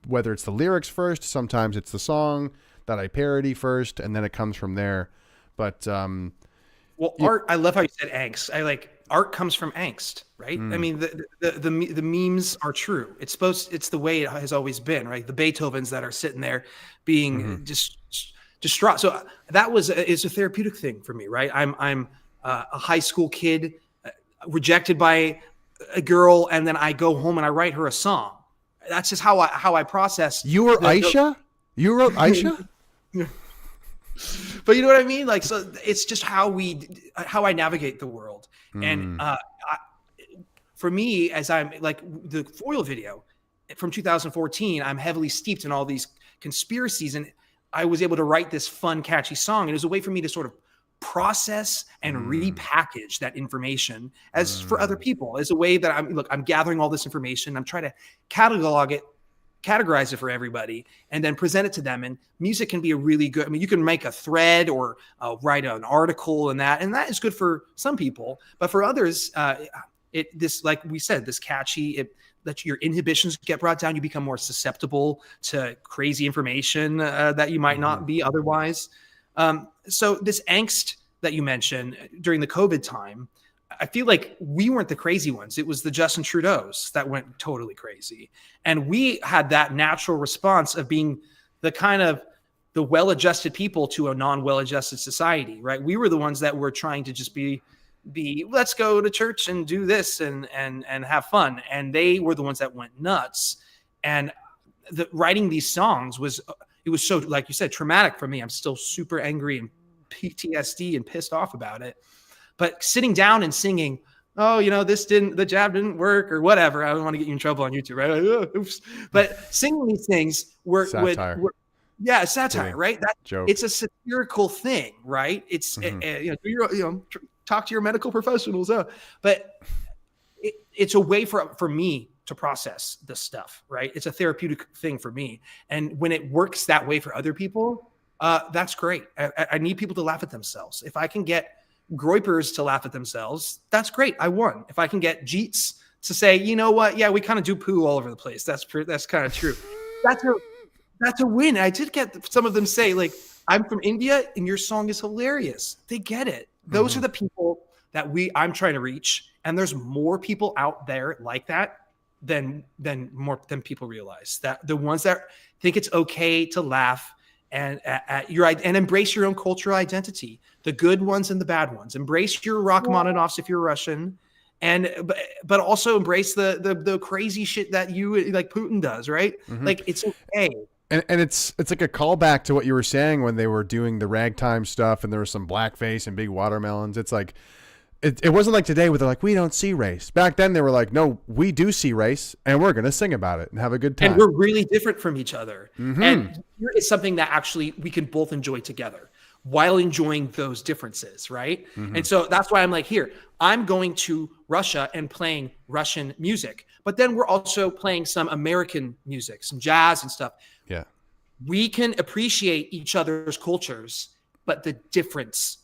whether it's the lyrics first, sometimes it's the song that I parody first, and then it comes from there. But art, I love how you said angst. Art comes from angst, right? I mean, the memes are true. It's the way it has always been, right? The Beethovens that are sitting there being just distraught. So that is a therapeutic thing for me, right? I'm a high school kid rejected by a girl, and then I go home and I write her a song. That's just how I process. You were Aisha? You wrote Aisha? But you know what I mean? Like, so it's just how I navigate the world. And for me, as I'm like the Foil video from 2014, I'm heavily steeped in all these conspiracies, and I was able to write this fun, catchy song. And it was a way for me to sort of process and repackage that information as for other people, as a way that I'm gathering all this information. I'm trying to categorize it for everybody, and then present it to them. And music can be a really good, you can make a thread or write an article, and that is good for some people, but for others, This, like we said, this catchy, it lets your inhibitions get brought down. You become more susceptible to crazy information that you might not be otherwise. So this angst that you mentioned during the COVID time, I feel like we weren't the crazy ones. It was the Justin Trudeaus that went totally crazy. And we had that natural response of being the kind of the well-adjusted people to a non-well-adjusted society, right? We were the ones that were trying to just be let's go to church and do this and have fun. And they were the ones that went nuts. And writing these songs was so, like you said, traumatic for me. I'm still super angry and PTSD and pissed off about it. But sitting down and singing, oh, the jab didn't work or whatever. I don't want to get you in trouble on YouTube, right? Oops. But singing these things satire. Satire, right? Joke. It's a satirical thing, right? It's talk to your medical professionals, but it's a way for me to process this stuff, right? It's a therapeutic thing for me, and when it works that way for other people, that's great. I need people to laugh at themselves. If I can get groypers to laugh at themselves, that's great. I won. If I can get Jeets to say, you know what? Yeah, we kind of do poo all over the place. That's kind of true. That's a win. I did get some of them say, like, I'm from India and your song is hilarious. They get it. Those are the people that I'm trying to reach. And there's more people out there like that than people realize. That the ones that think it's okay to laugh and and embrace your own cultural identity, the good ones and the bad ones. Embrace your Rachmaninoffs if you're Russian, but also embrace the crazy shit that you like Putin does, right? Like, it's okay. And it's like a callback to what you were saying when they were doing the ragtime stuff and there was some blackface and big watermelons. It's like it wasn't like today where they're like, we don't see race. Back then they were like, no, we do see race and we're going to sing about it and have a good time. And we're really different from each other. And it's something that actually we can both enjoy together while enjoying those differences, right? And so that's why I'm like, here, I'm going to Russia and playing Russian music, but then we're also playing some American music, some jazz and stuff. Yeah. We can appreciate each other's cultures, but the difference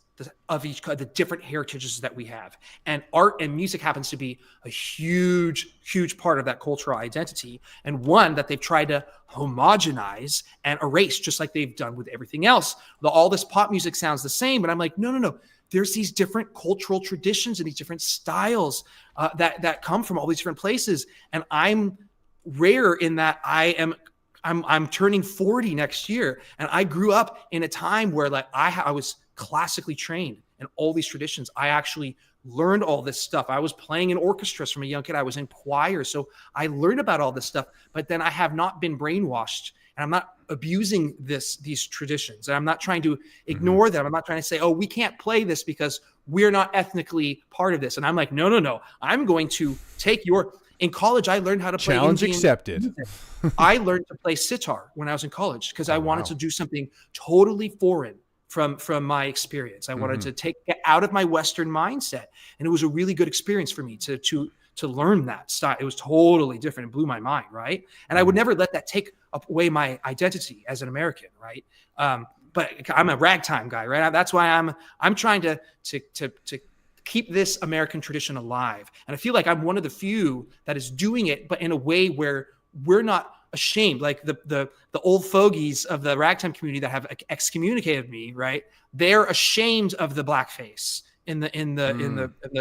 of the different heritages that we have. And art and music happens to be a huge, huge part of that cultural identity, and one that they've tried to homogenize and erase, just like they've done with everything else. All this pop music sounds the same, but I'm like, no. There's these different cultural traditions and these different styles that come from all these different places. And I'm rare in that I'm turning 40 next year. And I grew up in a time where like I was classically trained in all these traditions. I actually learned all this stuff. I was playing in orchestras from a young kid. I was in choir. So I learned about all this stuff, but then I have not been brainwashed, and I'm not abusing these traditions. And I'm not trying to ignore them. I'm not trying to say, oh, we can't play this because we're not ethnically part of this. And I'm like, no. I'm going to take in college, I learned how to play challenge Indian accepted. music. I learned to play sitar when I was in college because I wanted to do something totally foreign from my experience. I wanted to get out of my Western mindset. And it was a really good experience for me to learn that style. It was totally different. It blew my mind, right? And I would never let that take away my identity as an American, right? But I'm a ragtime guy, right? That's why I'm trying to keep this American tradition alive. And I feel like I'm one of the few that is doing it, but in a way where we're not ashamed. Like the old fogies of the ragtime community that have excommunicated me, right? They're ashamed of the blackface in the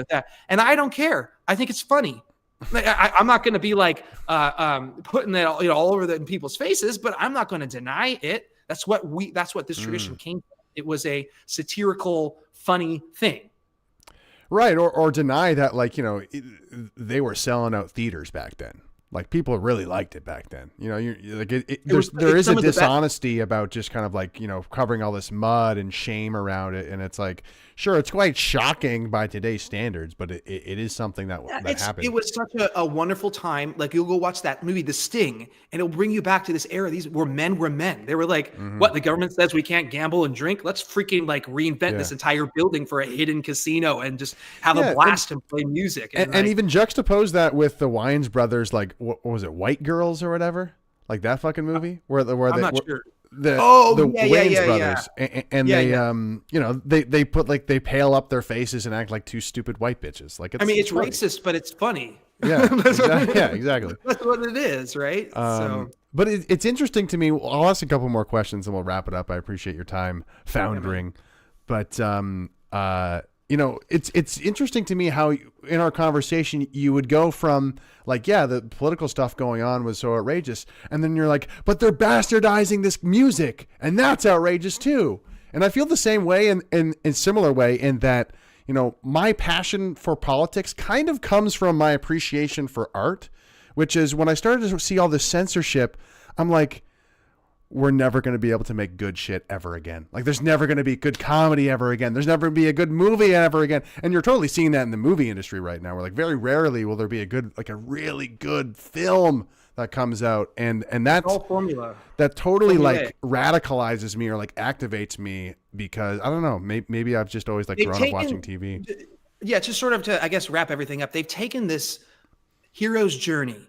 that. And I don't care. I think it's funny. Like, I'm not going to be like putting that all over people's faces, but I'm not going to deny it. That's what this tradition came from. It was a satirical, funny thing. Right. Or deny that, like, they were selling out theaters back then. Like, people really liked it back then. There is a dishonesty about just kind of like, covering all this mud and shame around it. And it's like, sure, it's quite shocking by today's standards, but it is something that happened. It was such a wonderful time. Like, you'll go watch that movie, The Sting, and it'll bring you back to this era. These were men. They were like, what? The government says we can't gamble and drink? Let's freaking like reinvent this entire building for a hidden casino and just have a blast and play music. And even juxtapose that with the Wayans brothers, like, what was it, White Girls or whatever? Like that fucking movie? I'm not sure. the yeah, Wayans brothers, and Yeah, they yeah. you know, they put like they pale up their faces and act like two stupid white bitches. Like I mean, it's funny. racist, but it's funny. Yeah, exactly. Yeah, exactly. That's what it is, right? So But it's interesting to me. I'll ask a couple more questions and we'll wrap it up. I appreciate your time, Foundring. But you know, it's interesting to me how in our conversation you would go from like, yeah, the political stuff going on was so outrageous, and then you're like, but they're bastardizing this music, and that's outrageous too. And I feel the same way in similar way in that, you know, my passion for politics kind of comes from my appreciation for art, which is when I started to see all this censorship, I'm like, we're never going to be able to make good shit ever again. Like there's never going to be good comedy ever again. There's never going to be a good movie ever again. And you're totally seeing that in the movie industry right now. Where like very rarely will there be a really good film that comes out. And that's all formula. That totally Formulaic. like radicalizes me or like activates me because I don't know, maybe I've just always like grown up watching TV. Yeah. Just sort of to, I guess, wrap everything up. They've taken this hero's journey.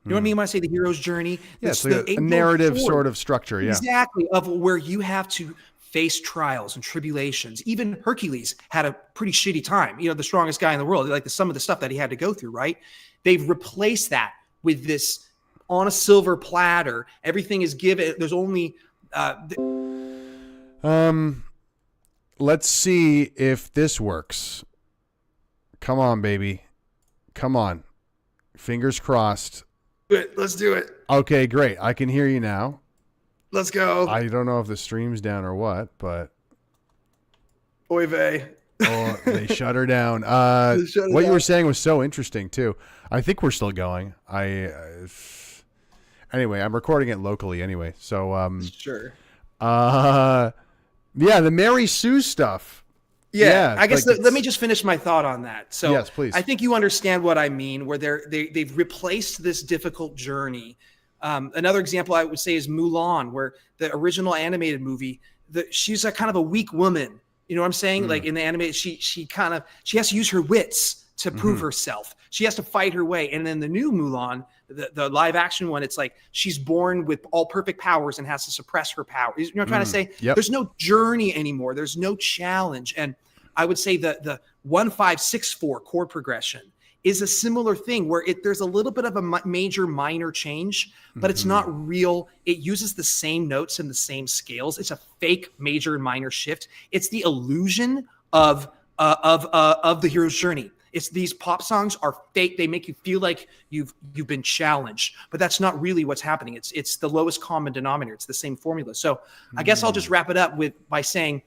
You know what I mean when I say the hero's journey? Yeah, it's like a narrative sort of structure. Yeah, exactly. Of where you have to face trials and tribulations. Even Hercules had a pretty shitty time. You know, the strongest guy in the world. Like some of the stuff that he had to go through. Right? They've replaced that with this on a silver platter. Everything is given. There's only. Let's see if this works. Come on, baby. Come on. Fingers crossed. Good. Let's do it. Okay, great. I can hear you now. Let's go. I don't know if the stream's down or what, but Oy vey. Oh, they shut her down. What you were saying was so interesting too. I think we're still going. Anyway, I'm recording it locally anyway. So sure. Yeah, the Mary Sue stuff. Yeah, I guess let me just finish my thought on that. So yes, please. I think you understand what I mean, where they've replaced this difficult journey. Another example I would say is Mulan, where the original animated movie, she's a kind of a weak woman. You know what I'm saying? Like in the animated, she has to use her wits to prove herself. She has to fight her way. And then the new Mulan, the live action one, it's like she's born with all perfect powers and has to suppress her power. You know what I'm trying to say? Yep. There's no journey anymore. There's no challenge. And I would say the 1-5-6-4 chord progression is a similar thing where there's a little bit of a major minor change, but it's not real. It uses the same notes and the same scales. It's a fake major and minor shift. It's the illusion of the hero's journey. It's these pop songs are fake. They make you feel like you've been challenged, but that's not really what's happening. It's the lowest common denominator. It's the same formula. So I guess I'll just wrap it up by saying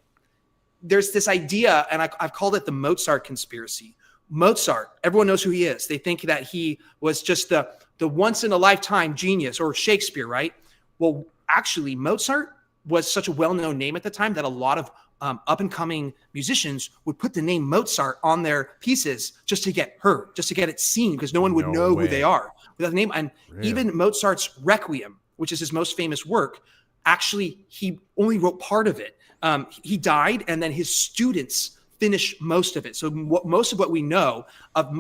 there's this idea, and I've called it the Mozart conspiracy. Mozart, everyone knows who he is. They think that he was just the once in a lifetime genius, or Shakespeare, right? Well, actually, Mozart was such a well-known name at the time that a lot of up-and-coming musicians would put the name Mozart on their pieces just to get heard, just to get it seen, because no one would know who they are without the name. And even Mozart's Requiem, which is his most famous work, actually, he only wrote part of it. He died, and then his students finished most of it. So most of what we know of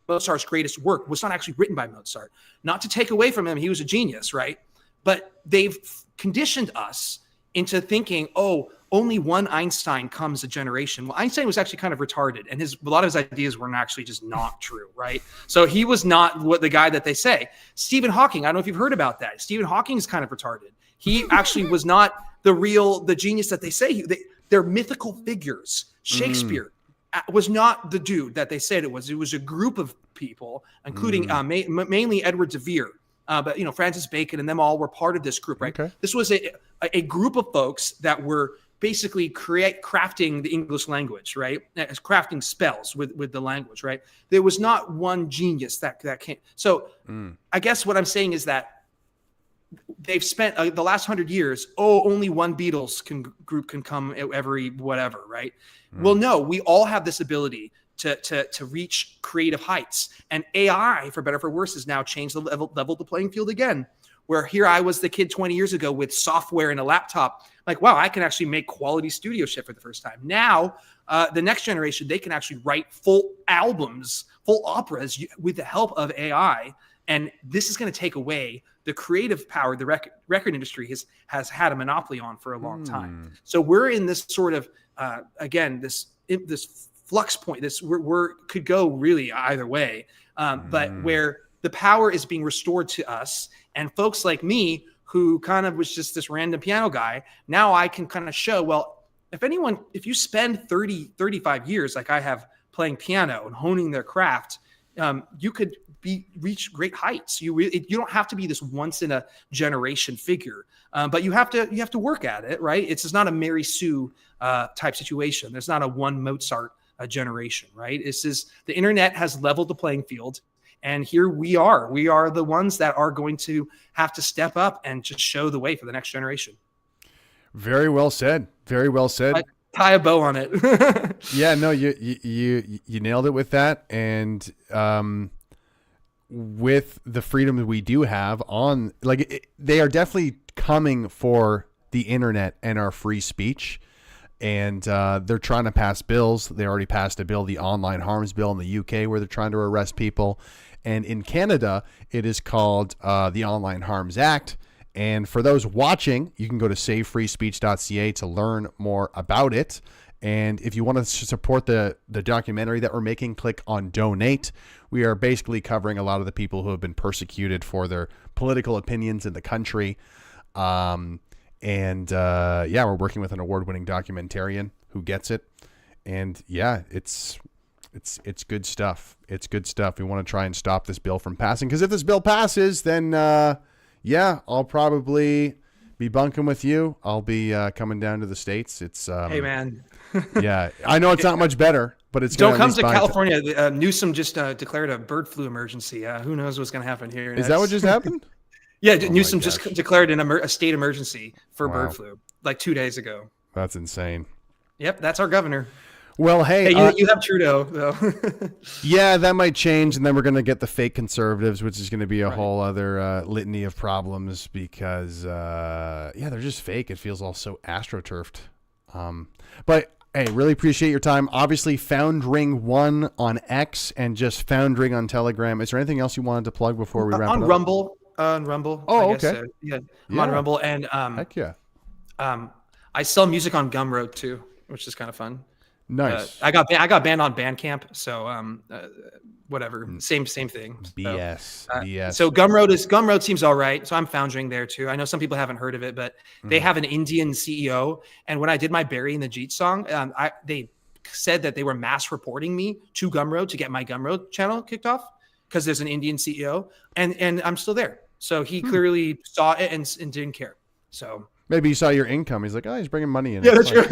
Mozart's greatest work was not actually written by Mozart. Not to take away from him, he was a genius, right? But they've conditioned us into thinking, oh, only one Einstein comes a generation. Well, Einstein was actually kind of retarded, and a lot of his ideas were actually just not true, right? So he was not the guy that they say. Stephen Hawking, I don't know if you've heard about that. Stephen Hawking is kind of retarded. He actually was not the genius that they say. They're mythical figures. Shakespeare was not the dude that they said it was. It was a group of people, including mainly Edward de Vere. But Francis Bacon and them all were part of this group, right? Okay. This was a group of folks that were basically crafting the English language, right? Crafting spells with the language, right? There was not one genius that came. So I guess what I'm saying is that they've spent the last 100 years, only one Beatles group can come every whatever, right? Well, no, we all have this ability to reach creative heights. And AI, for better or for worse, has now changed the level the playing field again, where here I was the kid 20 years ago with software and a laptop. Like, wow, I can actually make quality studio shit for the first time. Now, the next generation, they can actually write full albums, full operas with the help of AI. And this is going to take away the creative power the record industry has had a monopoly on for a long time. So we're in this sort of, again, this flux point. We're could go really either way, but where the power is being restored to us, and folks like me, who kind of was just this random piano guy, now I can kind of show, well, if you spend 35 years like I have playing piano and honing their craft, you could reach great heights. You don't have to be this once in a generation figure, but you have to work at it, right? It's not a Mary Sue type situation. There's not a one Mozart generation, right? The internet has leveled the playing field, and here we are. We are the ones that are going to have to step up and just show the way for the next generation. Very well said. Very well said. Tie a bow on it. Yeah, no, you nailed it with that. And with the freedom that we do have on, like, they are definitely coming for the internet and our free speech. And they're trying to pass bills. They already passed a bill, the online harms bill in the UK, where they're trying to arrest people. And in Canada, it is called the Online Harms Act. And for those watching, you can go to savefreespeech.ca to learn more about it. And if you want to support the documentary that we're making, click on donate. We are basically covering a lot of the people who have been persecuted for their political opinions in the country. We're working with an award-winning documentarian who gets it. And yeah, it's good stuff. It's good stuff. We want to try and stop this bill from passing, because if this bill passes, then I'll probably be bunking with you. I'll be coming down to the States. It's hey man. Yeah, I know it's not much better, but it's don't come to California. Newsom just declared a bird flu emergency. Who knows what's going to happen here? Is that what just happened? Yeah, Newsom just declared a state emergency for bird flu like 2 days ago. That's insane. Yep, that's our governor. Well, hey, you have Trudeau, though. Yeah, that might change, and then we're going to get the fake conservatives, which is going to be a whole other litany of problems because, they're just fake. It feels all so astroturfed. But hey, really appreciate your time. Obviously, Foundring1 on X and just Foundring on Telegram. Is there anything else you wanted to plug before we wrap it up? On Rumble. Oh, I guess, okay. I'm on Rumble, and heck yeah. I sell music on Gumroad too, which is kind of fun. Nice. I got banned on Bandcamp, so whatever, same thing. BS. So Gumroad seems all right. So I'm Foundring there too. I know some people haven't heard of it, but they have an Indian CEO. And when I did my Barry and the Jeet song, they said that they were mass reporting me to Gumroad to get my Gumroad channel kicked off because there's an Indian CEO, and I'm still there. So he clearly saw it and didn't care. So maybe he saw your income. He's like, oh, he's bringing money in. Yeah, that's true.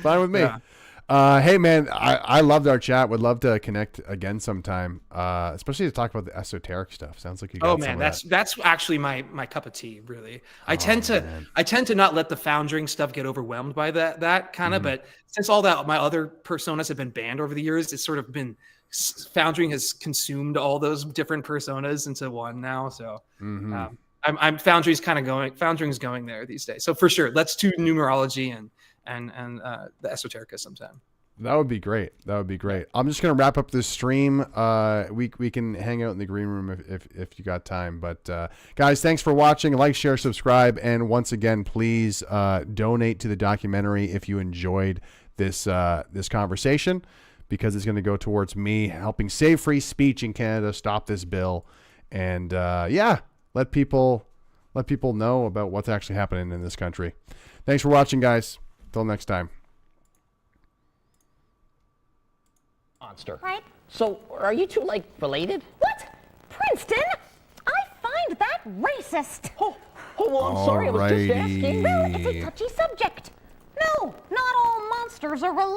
Fine with me. Yeah. Hey, man, I loved our chat. Would love to connect again sometime, especially to talk about the esoteric stuff. Sounds like you got some of that. That's actually my cup of tea, really. I tend to not let the Foundring stuff get overwhelmed by that kind of, but since all that my other personas have been banned over the years, it's sort of been Foundring has consumed all those different personas into one now. So Foundring's going there these days. So for sure, let's do numerology and the esoterica sometime. That would be great. I'm just gonna wrap up this stream. We can hang out in the green room if you got time. But guys, thanks for watching. Like, share, subscribe, and once again, please donate to the documentary if you enjoyed this conversation, because it's going to go towards me helping save free speech in Canada, stop this bill, and let people know about what's actually happening in this country. Thanks for watching, guys. Till next time. Monster. Right. So, are you two, like, related? What? Princeton? I find that racist. Oh, well, I'm sorry. I was just asking. Well, it's a touchy subject. No, not all monsters are related.